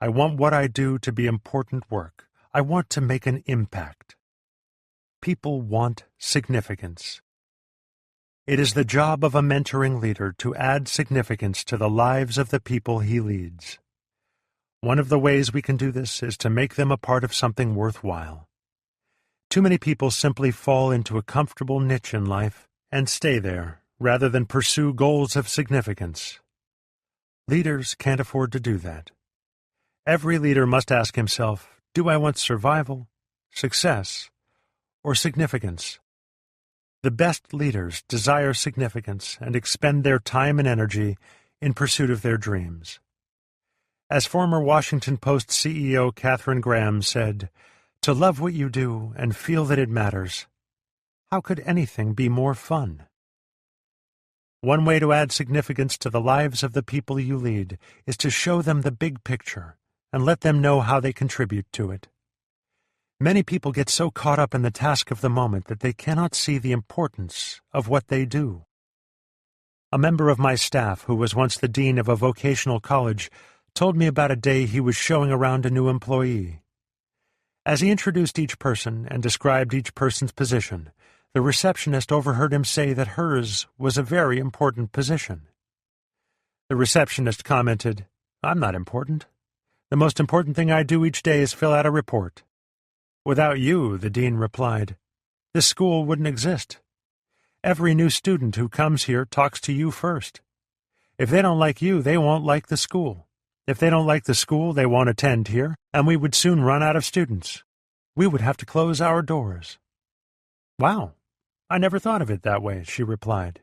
I want what I do to be important work. I want to make an impact." People want significance. It is the job of a mentoring leader to add significance to the lives of the people he leads. One of the ways we can do this is to make them a part of something worthwhile. Too many people simply fall into a comfortable niche in life and stay there, rather than pursue goals of significance. Leaders can't afford to do that. Every leader must ask himself, do I want survival, success, or significance? The best leaders desire significance and expend their time and energy in pursuit of their dreams. As former Washington Post CEO Katharine Graham said, "To love what you do and feel that it matters, how could anything be more fun?" One way to add significance to the lives of the people you lead is to show them the big picture and let them know how they contribute to it. Many people get so caught up in the task of the moment that they cannot see the importance of what they do. A member of my staff, who was once the dean of a vocational college, told me about a day he was showing around a new employee. As he introduced each person and described each person's position, the receptionist overheard him say that hers was a very important position. The receptionist commented, "I'm not important. The most important thing I do each day is fill out a report." "Without you," the dean replied, "this school wouldn't exist. Every new student who comes here talks to you first. If they don't like you, they won't like the school. If they don't like the school, they won't attend here, and we would soon run out of students. We would have to close our doors." "Wow, I never thought of it that way," she replied.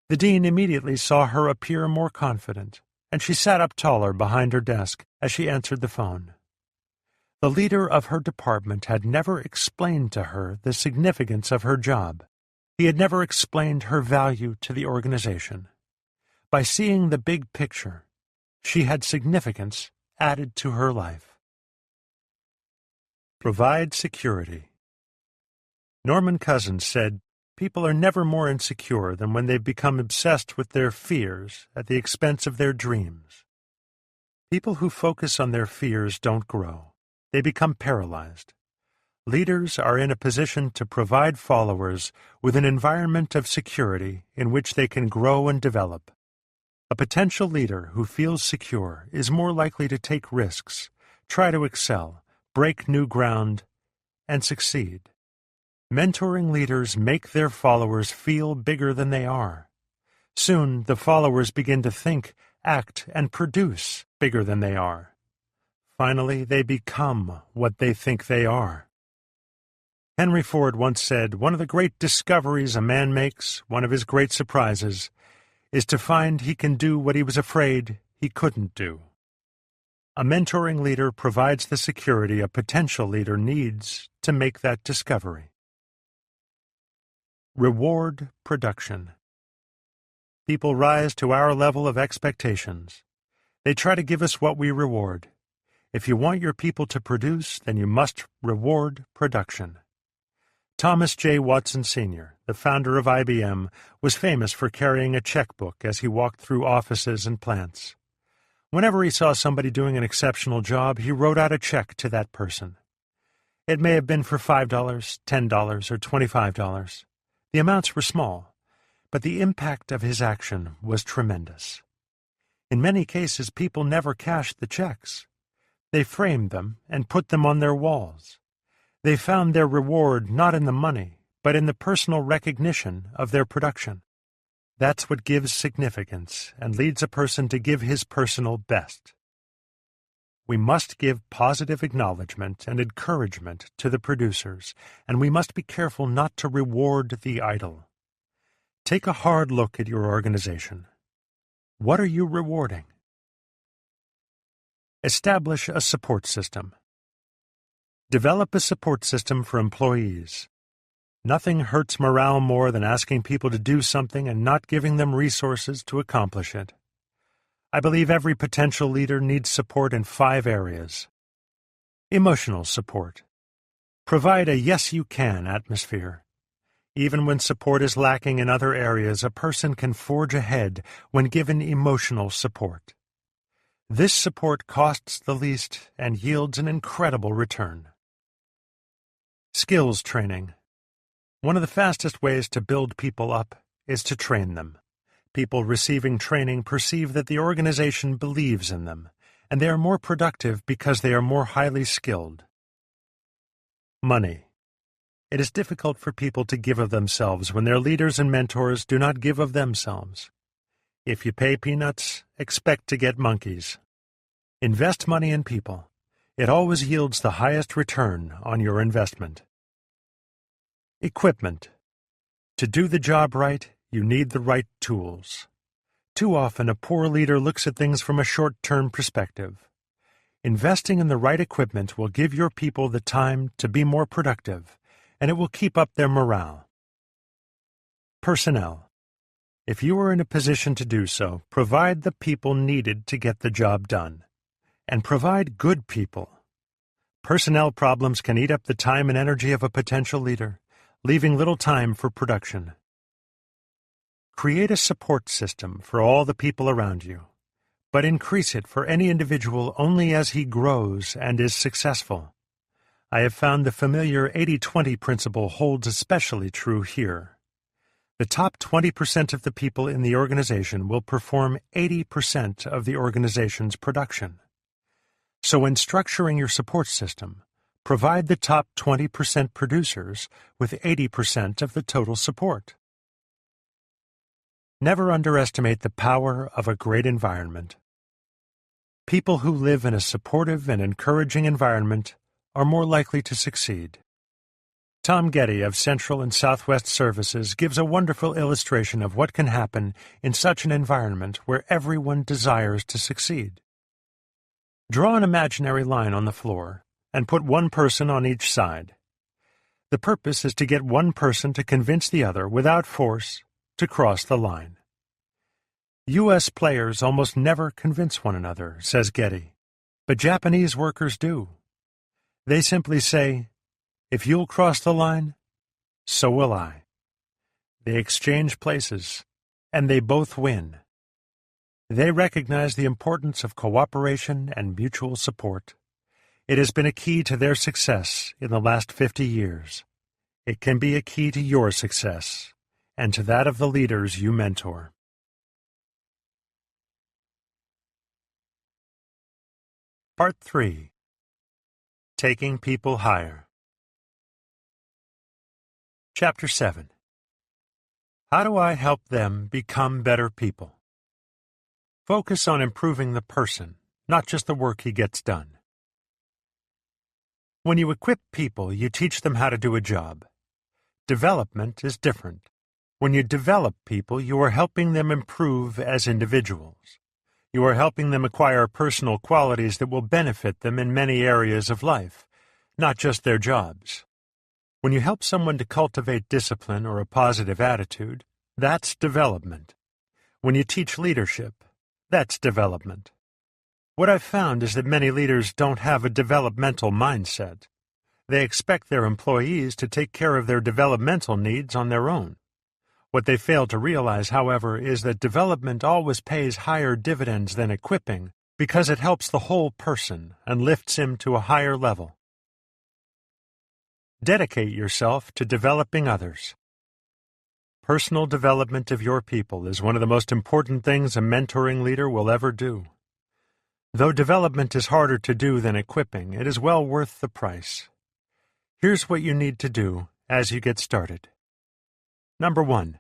The dean immediately saw her appear more confident, and she sat up taller behind her desk as she answered the phone. The leader of her department had never explained to her the significance of her job. He had never explained her value to the organization. By seeing the big picture, she had significance added to her life. Provide security. Norman Cousins said, "People are never more insecure than when they've become obsessed with their fears at the expense of their dreams." People who focus on their fears don't grow. They become paralyzed. Leaders are in a position to provide followers with an environment of security in which they can grow and develop. A potential leader who feels secure is more likely to take risks, try to excel, break new ground, and succeed. Mentoring leaders make their followers feel bigger than they are. Soon, the followers begin to think, act, and produce bigger than they are. Finally, they become what they think they are. Henry Ford once said, "One of the great discoveries a man makes, one of his great surprises, is to find he can do what he was afraid he couldn't do." A mentoring leader provides the security a potential leader needs to make that discovery. Reward production. People rise to our level of expectations. They try to give us what we reward. If you want your people to produce, then you must reward production. Thomas J. Watson Sr., the founder of IBM, was famous for carrying a checkbook as he walked through offices and plants. Whenever he saw somebody doing an exceptional job, he wrote out a check to that person. It may have been for $5, $10, or $25. The amounts were small, but the impact of his action was tremendous. In many cases, people never cashed the checks. They framed them and put them on their walls. They found their reward not in the money, but in the personal recognition of their production. That's what gives significance and leads a person to give his personal best. We must give positive acknowledgement and encouragement to the producers, and we must be careful not to reward the idle. Take a hard look at your organization. What are you rewarding? Establish a support system. Develop a support system for employees. Nothing hurts morale more than asking people to do something and not giving them resources to accomplish it. I believe every potential leader needs support in 5 areas. Emotional support. Provide a yes-you-can atmosphere. Even when support is lacking in other areas, a person can forge ahead when given emotional support. This support costs the least and yields an incredible return. Skills training. One of the fastest ways to build people up is to train them. People receiving training perceive that the organization believes in them, and they are more productive because they are more highly skilled. Money. It is difficult for people to give of themselves when their leaders and mentors do not give of themselves. If you pay peanuts, expect to get monkeys. Invest money in people. It always yields the highest return on your investment. Equipment. To do the job right, you need the right tools. Too often, a poor leader looks at things from a short-term perspective. Investing in the right equipment will give your people the time to be more productive, and it will keep up their morale. Personnel. If you are in a position to do so, provide the people needed to get the job done. And provide good people. Personnel problems can eat up the time and energy of a potential leader, leaving little time for production. Create a support system for all the people around you, but increase it for any individual only as he grows and is successful. I have found the familiar 80-20 principle holds especially true here. The top 20% of the people in the organization will perform 80% of the organization's production. So when structuring your support system, provide the top 20% producers with 80% of the total support. Never underestimate the power of a great environment. People who live in a supportive and encouraging environment are more likely to succeed. Tom Getty of Central and Southwest Services gives a wonderful illustration of what can happen in such an environment where everyone desires to succeed. Draw an imaginary line on the floor and put one person on each side. The purpose is to get one person to convince the other, without force, to cross the line. U.S. players almost never convince one another, says Getty, but Japanese workers do. They simply say, "If you'll cross the line, so will I." They exchange places, and they both win. They recognize the importance of cooperation and mutual support. It has been a key to their success in the last 50 years. It can be a key to your success and to that of the leaders you mentor. Part 3. Taking People Higher. Chapter 7. How do I help them become better people? Focus on improving the person, not just the work he gets done. When you equip people, you teach them how to do a job. Development is different. When you develop people, you are helping them improve as individuals. You are helping them acquire personal qualities that will benefit them in many areas of life, not just their jobs. When you help someone to cultivate discipline or a positive attitude, that's development. When you teach leadership, that's development. What I've found is that many leaders don't have a developmental mindset. They expect their employees to take care of their developmental needs on their own. What they fail to realize, however, is that development always pays higher dividends than equipping because it helps the whole person and lifts him to a higher level. Dedicate yourself to developing others. Personal development of your people is one of the most important things a mentoring leader will ever do. Though development is harder to do than equipping, it is well worth the price. Here's what you need to do as you get started. Number 1.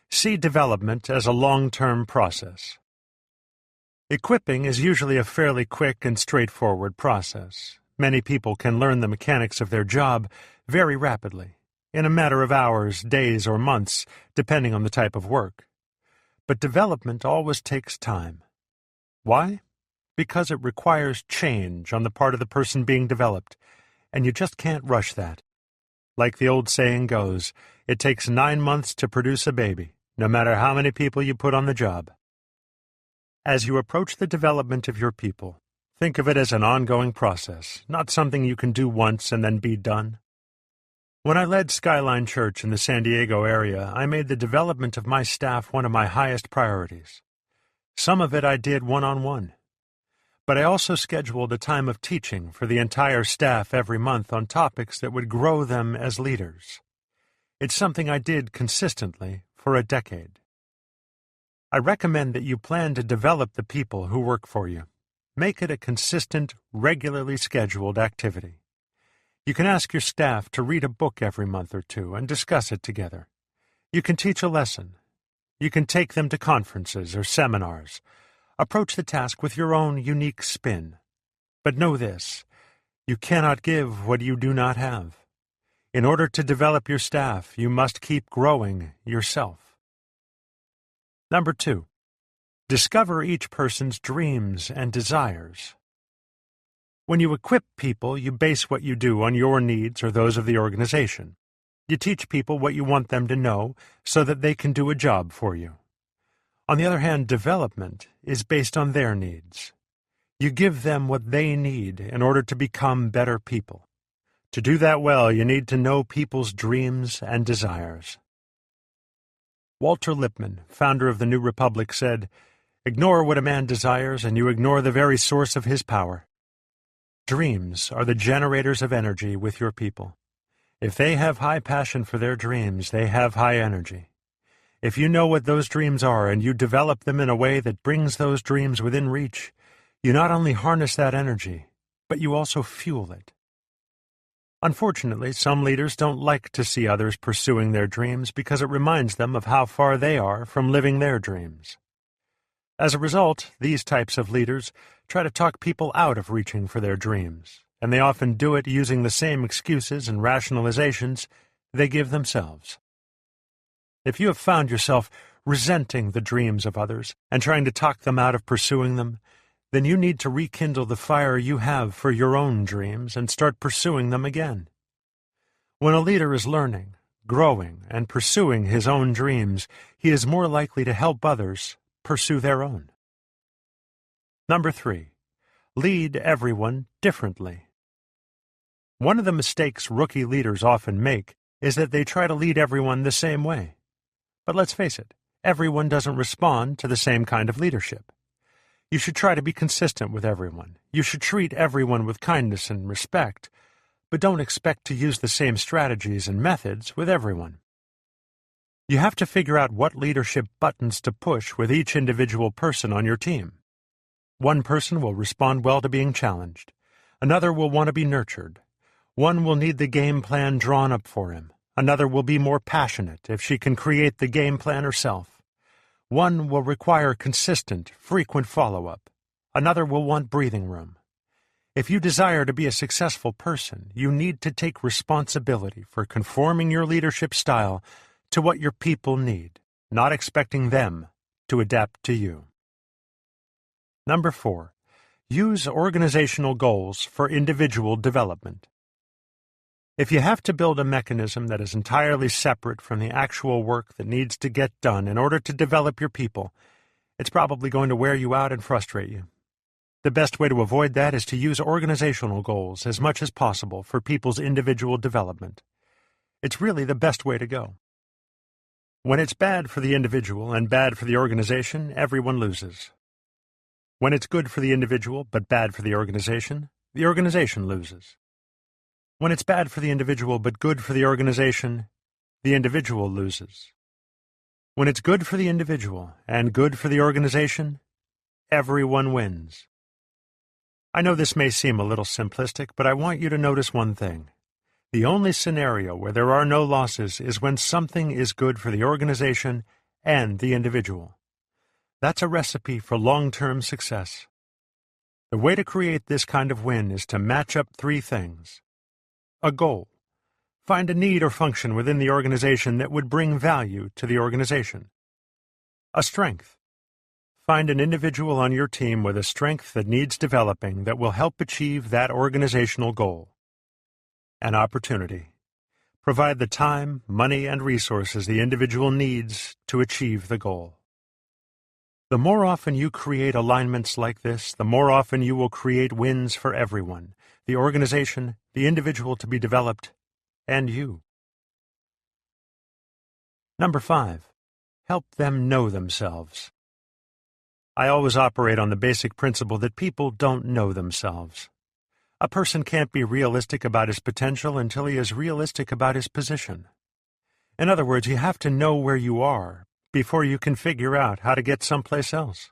See development as a long-term process. Equipping is usually a fairly quick and straightforward process. Many people can learn the mechanics of their job very rapidly, in a matter of hours, days, or months, depending on the type of work. But development always takes time. Why? Because it requires change on the part of the person being developed, and you just can't rush that. Like the old saying goes, it takes 9 months to produce a baby, no matter how many people you put on the job. As you approach the development of your people, think of it as an ongoing process, not something you can do once and then be done. When I led Skyline Church in the San Diego area, I made the development of my staff one of my highest priorities. Some of it I did one-on-one. But I also scheduled a time of teaching for the entire staff every month on topics that would grow them as leaders. It's something I did consistently for a decade. I recommend that you plan to develop the people who work for you. Make it a consistent, regularly scheduled activity. You can ask your staff to read a book every month or two and discuss it together. You can teach a lesson. You can take them to conferences or seminars. Approach the task with your own unique spin. But know this, you cannot give what you do not have. In order to develop your staff, you must keep growing yourself. Number 2, discover each person's dreams and desires. When you equip people, you base what you do on your needs or those of the organization. You teach people what you want them to know so that they can do a job for you. On the other hand, development is based on their needs. You give them what they need in order to become better people. To do that well, you need to know people's dreams and desires. Walter Lippmann, founder of the New Republic, said, "Ignore what a man desires, and you ignore the very source of his power." Dreams are the generators of energy with your people. If they have high passion for their dreams, they have high energy. If you know what those dreams are and you develop them in a way that brings those dreams within reach, you not only harness that energy, but you also fuel it. Unfortunately, some leaders don't like to see others pursuing their dreams because it reminds them of how far they are from living their dreams. As a result, these types of leaders try to talk people out of reaching for their dreams, and they often do it using the same excuses and rationalizations they give themselves. If you have found yourself resenting the dreams of others and trying to talk them out of pursuing them, then you need to rekindle the fire you have for your own dreams and start pursuing them again. When a leader is learning, growing, and pursuing his own dreams, he is more likely to help others pursue their own. Number 3, lead everyone differently. One of the mistakes rookie leaders often make is that they try to lead everyone the same way. But let's face it, everyone doesn't respond to the same kind of leadership. You should try to be consistent with everyone. You should treat everyone with kindness and respect, but don't expect to use the same strategies and methods with everyone. You have to figure out what leadership buttons to push with each individual person on your team. One person will respond well to being challenged. Another will want to be nurtured. One will need the game plan drawn up for him. Another will be more passionate if she can create the game plan herself. One will require consistent, frequent follow-up. Another will want breathing room. If you desire to be a successful person, you need to take responsibility for conforming your leadership style to what your people need, not expecting them to adapt to you. Number 4, use organizational goals for individual development. If you have to build a mechanism that is entirely separate from the actual work that needs to get done in order to develop your people, it's probably going to wear you out and frustrate you. The best way to avoid that is to use organizational goals as much as possible for people's individual development. It's really the best way to go. When it's bad for the individual and bad for the organization, everyone loses. When it's good for the individual but bad for the organization loses. When it's bad for the individual but good for the organization loses. When it's good for the individual and good for the organization, everyone wins. I know this may seem a little simplistic, but I want you to notice one thing. The only scenario where there are no losses is when something is good for the organization and the individual. That's a recipe for long-term success. The way to create this kind of win is to match up 3 things. A goal. Find a need or function within the organization that would bring value to the organization. A strength. Find an individual on your team with a strength that needs developing that will help achieve that organizational goal. An opportunity. Provide the time, money, and resources the individual needs to achieve the goal. The more often you create alignments like this, the more often you will create wins for everyone, the organization, the individual to be developed, and you. Number 5. Help them know themselves. I always operate on the basic principle that people don't know themselves. A person can't be realistic about his potential until he is realistic about his position. In other words, you have to know where you are before you can figure out how to get someplace else.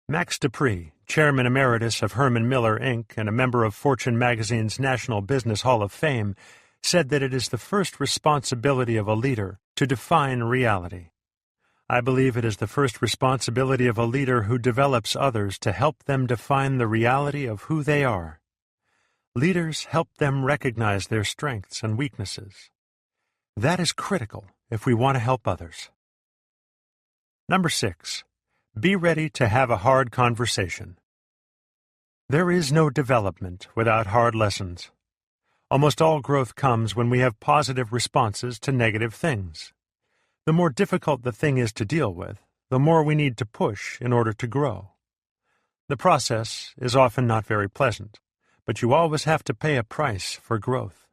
Max Dupree, Chairman Emeritus of Herman Miller, Inc., and a member of Fortune magazine's National Business Hall of Fame, said that it is the first responsibility of a leader to define reality. I believe it is the first responsibility of a leader who develops others to help them define the reality of who they are. Leaders help them recognize their strengths and weaknesses. That is critical if we want to help others. Number 6. Be ready to have a hard conversation. There is no development without hard lessons. Almost all growth comes when we have positive responses to negative things. The more difficult the thing is to deal with, the more we need to push in order to grow. The process is often not very pleasant, but you always have to pay a price for growth.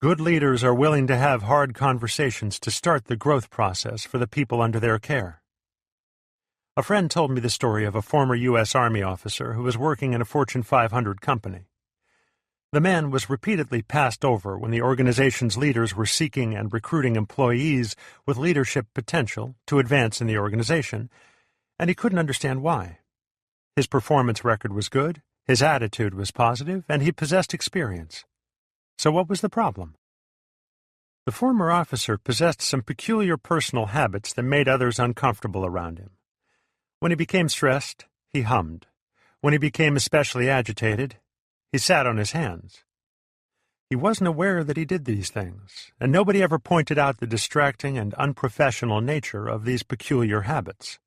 Good leaders are willing to have hard conversations to start the growth process for the people under their care. A friend told me the story of a former U.S. Army officer who was working in a Fortune 500 company. The man was repeatedly passed over when the organization's leaders were seeking and recruiting employees with leadership potential to advance in the organization, and he couldn't understand why. His performance record was good, his attitude was positive, and he possessed experience. So what was the problem? The former officer possessed some peculiar personal habits that made others uncomfortable around him. When he became stressed, he hummed. When he became especially agitated, he sat on his hands. He wasn't aware that he did these things, and nobody ever pointed out the distracting and unprofessional nature of these peculiar habits.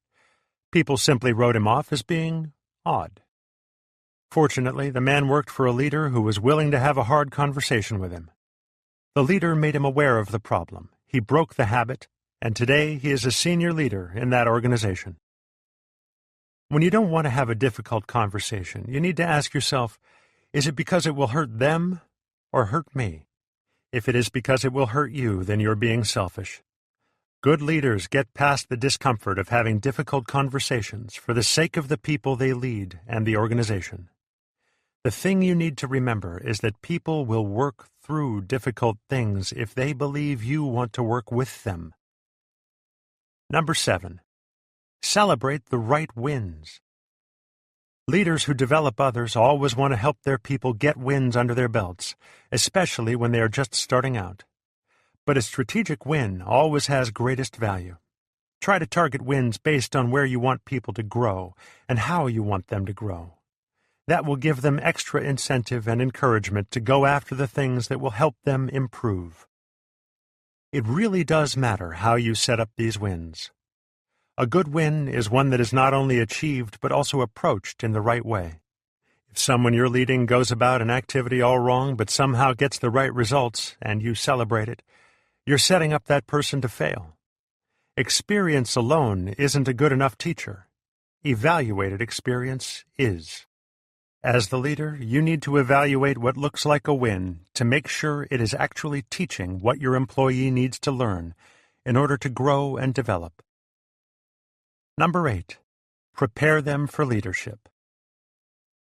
People simply wrote him off as being odd. Fortunately, the man worked for a leader who was willing to have a hard conversation with him. The leader made him aware of the problem. He broke the habit, and today he is a senior leader in that organization. When you don't want to have a difficult conversation, you need to ask yourself, is it because it will hurt them or hurt me? If it is because it will hurt you, then you're being selfish. Good leaders get past the discomfort of having difficult conversations for the sake of the people they lead and the organization. The thing you need to remember is that people will work through difficult things if they believe you want to work with them. Number 7. Celebrate the right wins. Leaders who develop others always want to help their people get wins under their belts, especially when they are just starting out. But a strategic win always has greatest value. Try to target wins based on where you want people to grow and how you want them to grow. That will give them extra incentive and encouragement to go after the things that will help them improve. It really does matter how you set up these wins. A good win is one that is not only achieved but also approached in the right way. If someone you're leading goes about an activity all wrong but somehow gets the right results and you celebrate it, you're setting up that person to fail. Experience alone isn't a good enough teacher. Evaluated experience is. As the leader, you need to evaluate what looks like a win to make sure it is actually teaching what your employee needs to learn in order to grow and develop. Number 8. Prepare them for leadership.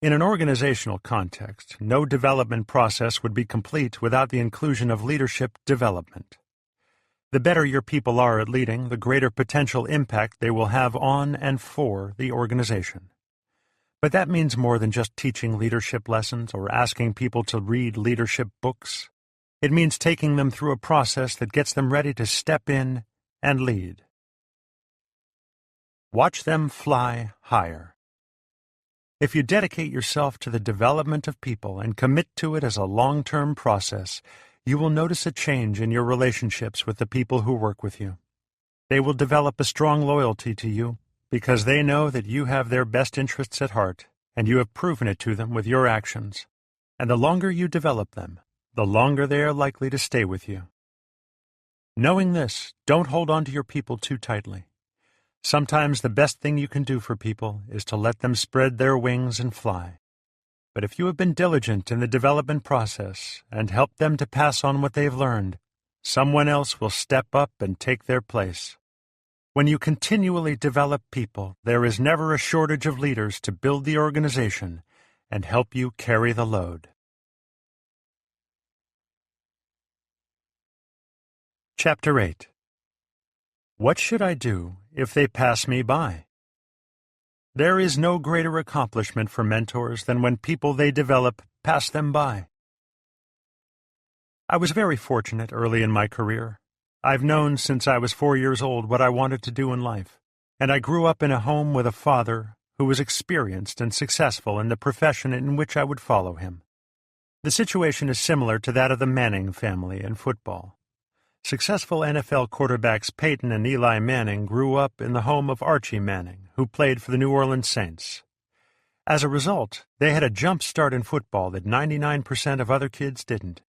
In an organizational context, no development process would be complete without the inclusion of leadership development. The better your people are at leading, the greater potential impact they will have on and for the organization. But that means more than just teaching leadership lessons or asking people to read leadership books. It means taking them through a process that gets them ready to step in and lead. Watch them fly higher. If you dedicate yourself to the development of people and commit to it as a long-term process, you will notice a change in your relationships with the people who work with you. They will develop a strong loyalty to you because they know that you have their best interests at heart and you have proven it to them with your actions. And the longer you develop them, the longer they are likely to stay with you. Knowing this, don't hold on to your people too tightly. Sometimes the best thing you can do for people is to let them spread their wings and fly. But if you have been diligent in the development process and helped them to pass on what they've learned, someone else will step up and take their place. When you continually develop people, there is never a shortage of leaders to build the organization and help you carry the load. Chapter 8. What should I do if they pass me by? There is no greater accomplishment for mentors than when people they develop pass them by. I was very fortunate early in my career. I've known since I was 4 years old what I wanted to do in life, and I grew up in a home with a father who was experienced and successful in the profession in which I would follow him. The situation is similar to that of the Manning family in football. Successful NFL quarterbacks Peyton and Eli Manning grew up in the home of Archie Manning, who played for the New Orleans Saints. As a result, they had a jump start in football that 99% of other kids didn't.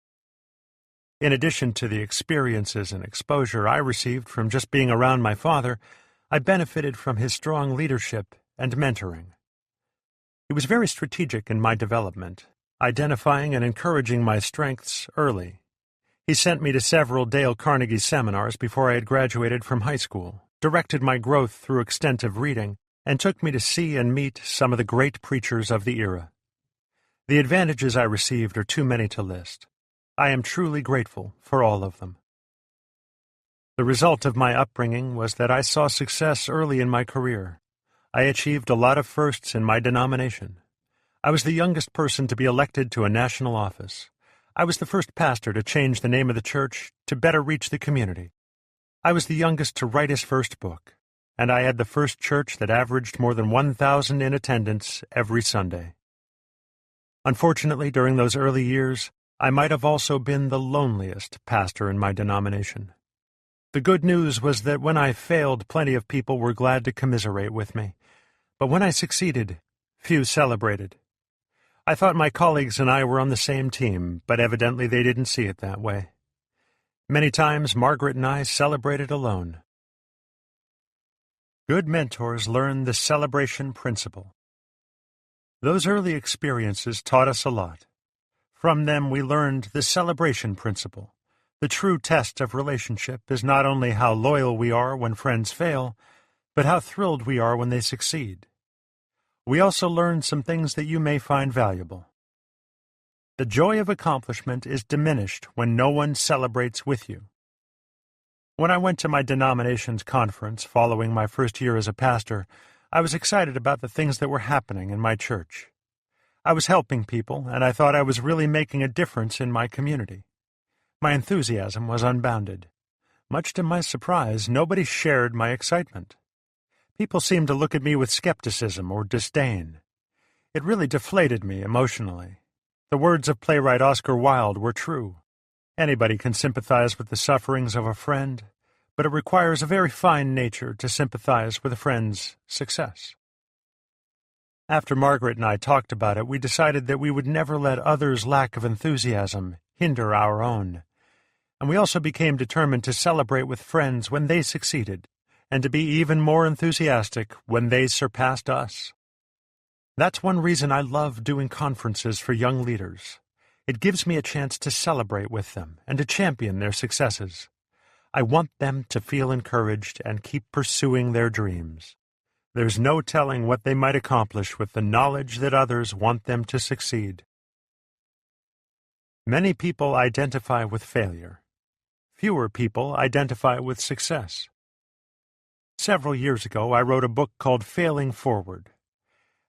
In addition to the experiences and exposure I received from just being around my father, I benefited from his strong leadership and mentoring. He was very strategic in my development, identifying and encouraging my strengths early. He sent me to several Dale Carnegie seminars before I had graduated from high school, directed my growth through extensive reading, and took me to see and meet some of the great preachers of the era. The advantages I received are too many to list. I am truly grateful for all of them. The result of my upbringing was that I saw success early in my career. I achieved a lot of firsts in my denomination. I was the youngest person to be elected to a national office. I was the first pastor to change the name of the church to better reach the community. I was the youngest to write his first book, and I had the first church that averaged more than 1,000 in attendance every Sunday. Unfortunately, during those early years, I might have also been the loneliest pastor in my denomination. The good news was that when I failed, plenty of people were glad to commiserate with me. But when I succeeded, few celebrated. I thought my colleagues and I were on the same team, but evidently they didn't see it that way. Many times, Margaret and I celebrated alone. Good mentors learn the celebration principle. Those early experiences taught us a lot. From them we learned the celebration principle. The true test of relationship is not only how loyal we are when friends fail, but how thrilled we are when they succeed. We also learned some things that you may find valuable. The joy of accomplishment is diminished when no one celebrates with you. When I went to my denomination's conference following my first year as a pastor, I was excited about the things that were happening in my church. I was helping people, and I thought I was really making a difference in my community. My enthusiasm was unbounded. Much to my surprise, nobody shared my excitement. People seemed to look at me with skepticism or disdain. It really deflated me emotionally. The words of playwright Oscar Wilde were true. Anybody can sympathize with the sufferings of a friend, but it requires a very fine nature to sympathize with a friend's success. After Margaret and I talked about it, we decided that we would never let others' lack of enthusiasm hinder our own. And we also became determined to celebrate with friends when they succeeded, and to be even more enthusiastic when they surpassed us. That's one reason I love doing conferences for young leaders. It gives me a chance to celebrate with them and to champion their successes. I want them to feel encouraged and keep pursuing their dreams. There's no telling what they might accomplish with the knowledge that others want them to succeed. Many people identify with failure. Fewer people identify with success. Several years ago, I wrote a book called Failing Forward.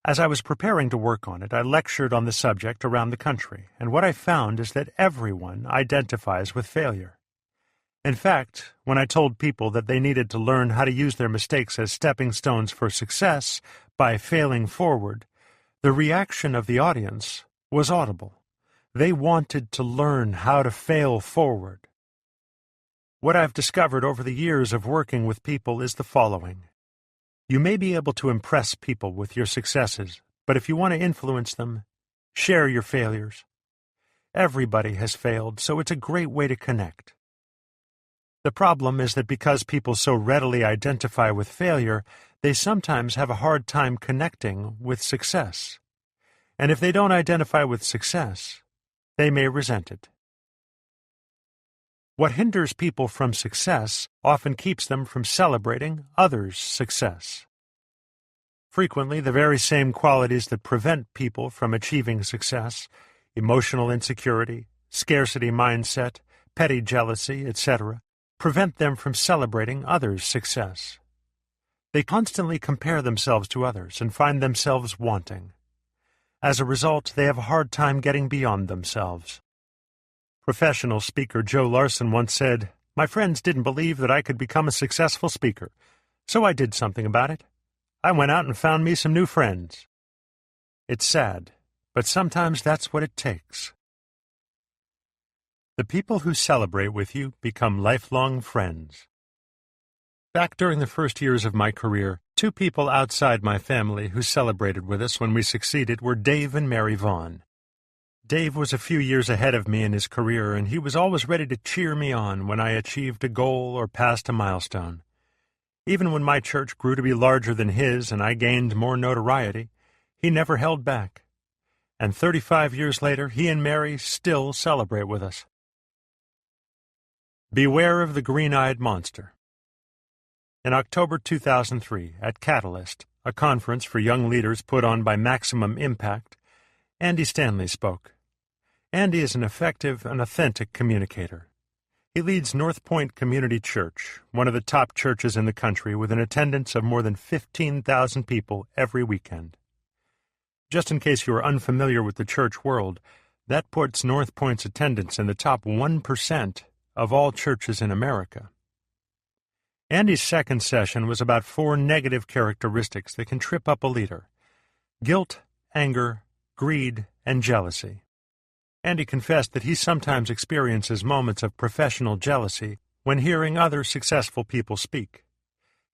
As I was preparing to work on it, I lectured on the subject around the country, and what I found is that everyone identifies with failure. In fact, when I told people that they needed to learn how to use their mistakes as stepping stones for success by failing forward, the reaction of the audience was audible. They wanted to learn how to fail forward. What I've discovered over the years of working with people is the following. You may be able to impress people with your successes, but if you want to influence them, share your failures. Everybody has failed, so it's a great way to connect. The problem is that because people so readily identify with failure, they sometimes have a hard time connecting with success. And if they don't identify with success, they may resent it. What hinders people from success often keeps them from celebrating others' success. Frequently, the very same qualities that prevent people from achieving success, emotional insecurity, scarcity mindset, petty jealousy, etc., prevent them from celebrating others' success. They constantly compare themselves to others and find themselves wanting. As a result, they have a hard time getting beyond themselves. Professional speaker Joe Larson once said, "My friends didn't believe that I could become a successful speaker, so I did something about it. I went out and found me some new friends." It's sad, but sometimes that's what it takes. The people who celebrate with you become lifelong friends. Back during the first years of my career, two people outside my family who celebrated with us when we succeeded were Dave and Mary Vaughn. Dave was a few years ahead of me in his career, and he was always ready to cheer me on when I achieved a goal or passed a milestone. Even when my church grew to be larger than his and I gained more notoriety, he never held back. And 35 years later, he and Mary still celebrate with us. Beware of the green-eyed monster. In October 2003, at Catalyst, a conference for young leaders put on by Maximum Impact, Andy Stanley spoke. Andy is an effective and authentic communicator. He leads North Point Community Church, one of the top churches in the country, with an attendance of more than 15,000 people every weekend. Just in case you are unfamiliar with the church world, that puts North Point's attendance in the top 1% of all churches in America. Andy's second session was about 4 negative characteristics that can trip up a leader: guilt, anger, greed, and jealousy. Andy confessed that he sometimes experiences moments of professional jealousy when hearing other successful people speak.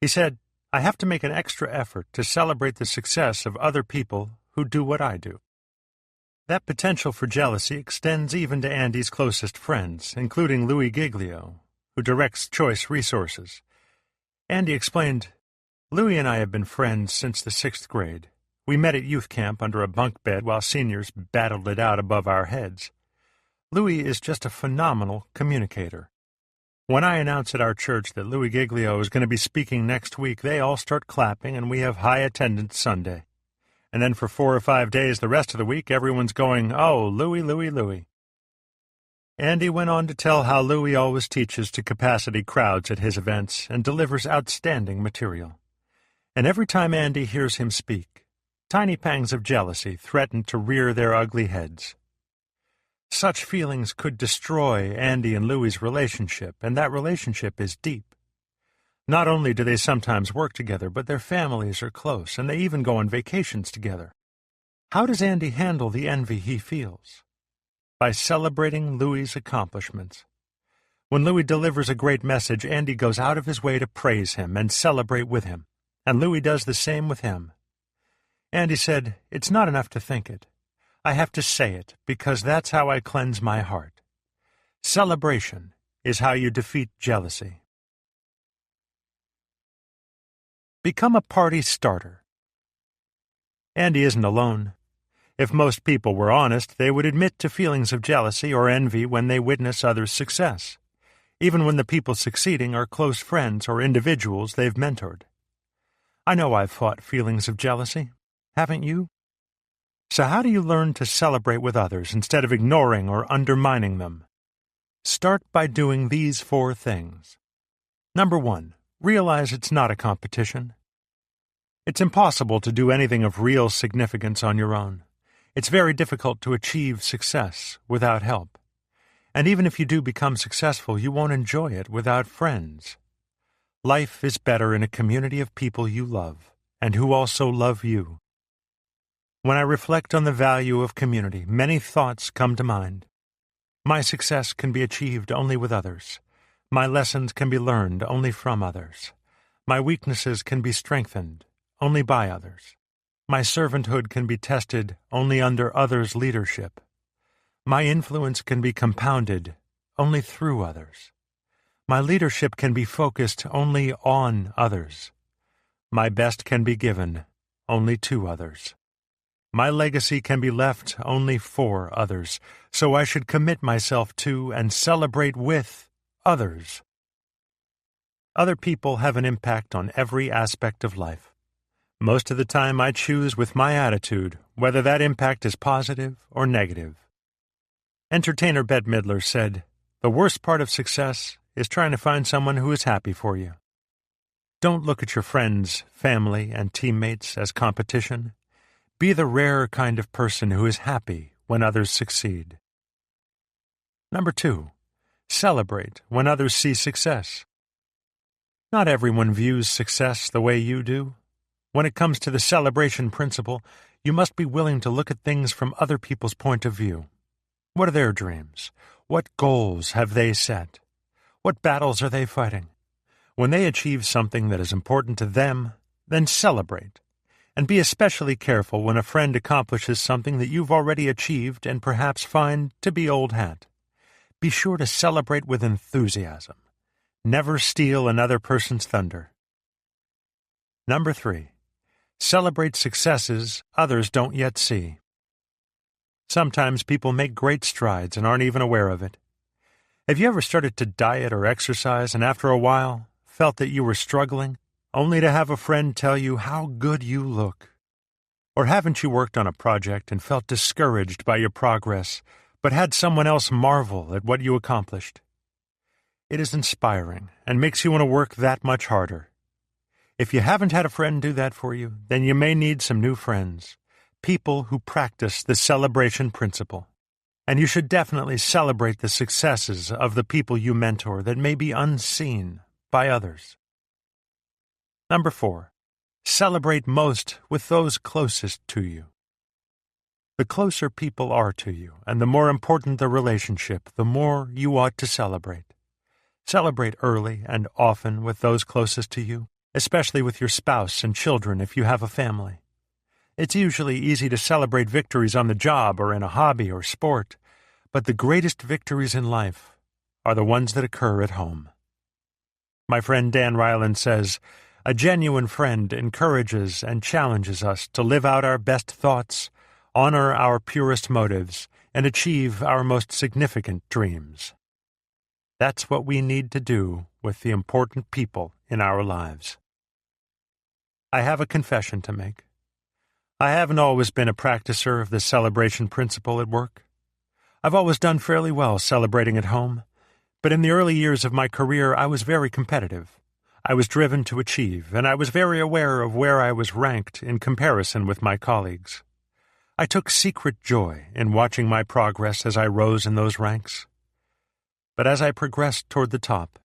He said, "I have to make an extra effort to celebrate the success of other people who do what I do." That potential for jealousy extends even to Andy's closest friends, including Louis Giglio, who directs Choice Resources. Andy explained, "Louis and I have been friends since the 6th grade. We met at youth camp under a bunk bed while seniors battled it out above our heads. Louis is just a phenomenal communicator. When I announce at our church that Louis Giglio is going to be speaking next week, they all start clapping and we have high attendance Sunday. And then for 4 or 5 days the rest of the week, everyone's going, 'Oh, Louis, Louis, Louis.'" Andy went on to tell how Louis always teaches to capacity crowds at his events and delivers outstanding material. And every time Andy hears him speak, tiny pangs of jealousy threaten to rear their ugly heads. Such feelings could destroy Andy and Louie's relationship, and that relationship is deep. Not only do they sometimes work together, but their families are close, and they even go on vacations together. How does Andy handle the envy he feels? By celebrating Louie's accomplishments. When Louis delivers a great message, Andy goes out of his way to praise him and celebrate with him, and Louis does the same with him. Andy said, "It's not enough to think it. I have to say it, because that's how I cleanse my heart. Celebration is how you defeat jealousy." Become a party starter. Andy isn't alone. If most people were honest, they would admit to feelings of jealousy or envy when they witness others' success, even when the people succeeding are close friends or individuals they've mentored. I know I've fought feelings of jealousy. Haven't you? So how do you learn to celebrate with others instead of ignoring or undermining them? Start by doing these 4 things. Number 1, realize it's not a competition. It's impossible to do anything of real significance on your own. It's very difficult to achieve success without help. And even if you do become successful, you won't enjoy it without friends. Life is better in a community of people you love, and who also love you. When I reflect on the value of community, many thoughts come to mind. My success can be achieved only with others. My lessons can be learned only from others. My weaknesses can be strengthened only by others. My servanthood can be tested only under others' leadership. My influence can be compounded only through others. My leadership can be focused only on others. My best can be given only to others. My legacy can be left only for others, so I should commit myself to and celebrate with others. Other people have an impact on every aspect of life. Most of the time I choose with my attitude whether that impact is positive or negative. Entertainer Bette Midler said, "The worst part of success is trying to find someone who is happy for you." Don't look at your friends, family, and teammates as competition. Be the rare kind of person who is happy when others succeed. Number 2, celebrate when others see success. Not everyone views success the way you do. When it comes to the celebration principle, you must be willing to look at things from other people's point of view. What are their dreams? What goals have they set? What battles are they fighting? When they achieve something that is important to them, then celebrate. And be especially careful when a friend accomplishes something that you've already achieved and perhaps find to be old hat. Be sure to celebrate with enthusiasm. Never steal another person's thunder. Number 3, celebrate successes others don't yet see. Sometimes people make great strides and aren't even aware of it. Have you ever started to diet or exercise and after a while felt that you were struggling, only to have a friend tell you how good you look? Or haven't you worked on a project and felt discouraged by your progress, but had someone else marvel at what you accomplished? It is inspiring and makes you want to work that much harder. If you haven't had a friend do that for you, then you may need some new friends, people who practice the celebration principle. And you should definitely celebrate the successes of the people you mentor that may be unseen by others. Number 4, celebrate most with those closest to you. The closer people are to you, and the more important the relationship, the more you ought to celebrate. Celebrate early and often with those closest to you, especially with your spouse and children if you have a family. It's usually easy to celebrate victories on the job or in a hobby or sport, but the greatest victories in life are the ones that occur at home. My friend Dan Ryland says, "A genuine friend encourages and challenges us to live out our best thoughts, honor our purest motives, and achieve our most significant dreams." That's what we need to do with the important people in our lives. I have a confession to make. I haven't always been a practicer of the celebration principle at work. I've always done fairly well celebrating at home, but in the early years of my career I was very competitive. I was driven to achieve, and I was very aware of where I was ranked in comparison with my colleagues. I took secret joy in watching my progress as I rose in those ranks. But as I progressed toward the top,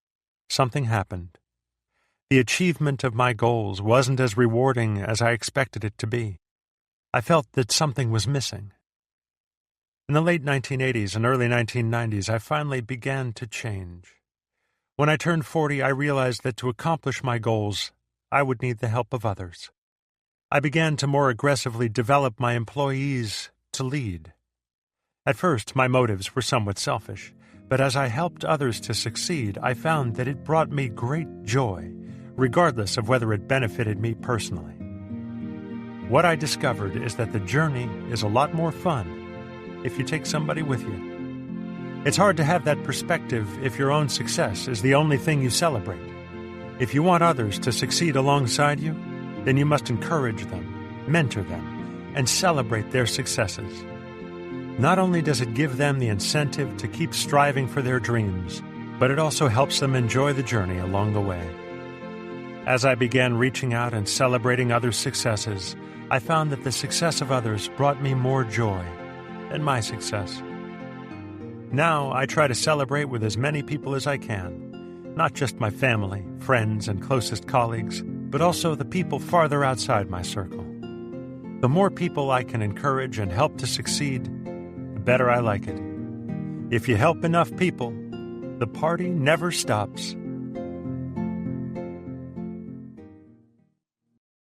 something happened. The achievement of my goals wasn't as rewarding as I expected it to be. I felt that something was missing. In the late 1980s and early 1990s, I finally began to change. When I turned 40, I realized that to accomplish my goals, I would need the help of others. I began to more aggressively develop my employees to lead. At first, my motives were somewhat selfish, but as I helped others to succeed, I found that it brought me great joy, regardless of whether it benefited me personally. What I discovered is that the journey is a lot more fun if you take somebody with you. It's hard to have that perspective if your own success is the only thing you celebrate. If you want others to succeed alongside you, then you must encourage them, mentor them, and celebrate their successes. Not only does it give them the incentive to keep striving for their dreams, but it also helps them enjoy the journey along the way. As I began reaching out and celebrating others' successes, I found that the success of others brought me more joy than my success. Now I try to celebrate with as many people as I can, not just my family, friends, and closest colleagues, but also the people farther outside my circle. The more people I can encourage and help to succeed, the better I like it. If you help enough people, the party never stops.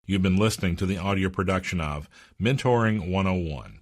You've been listening to the audio production of Mentoring 101.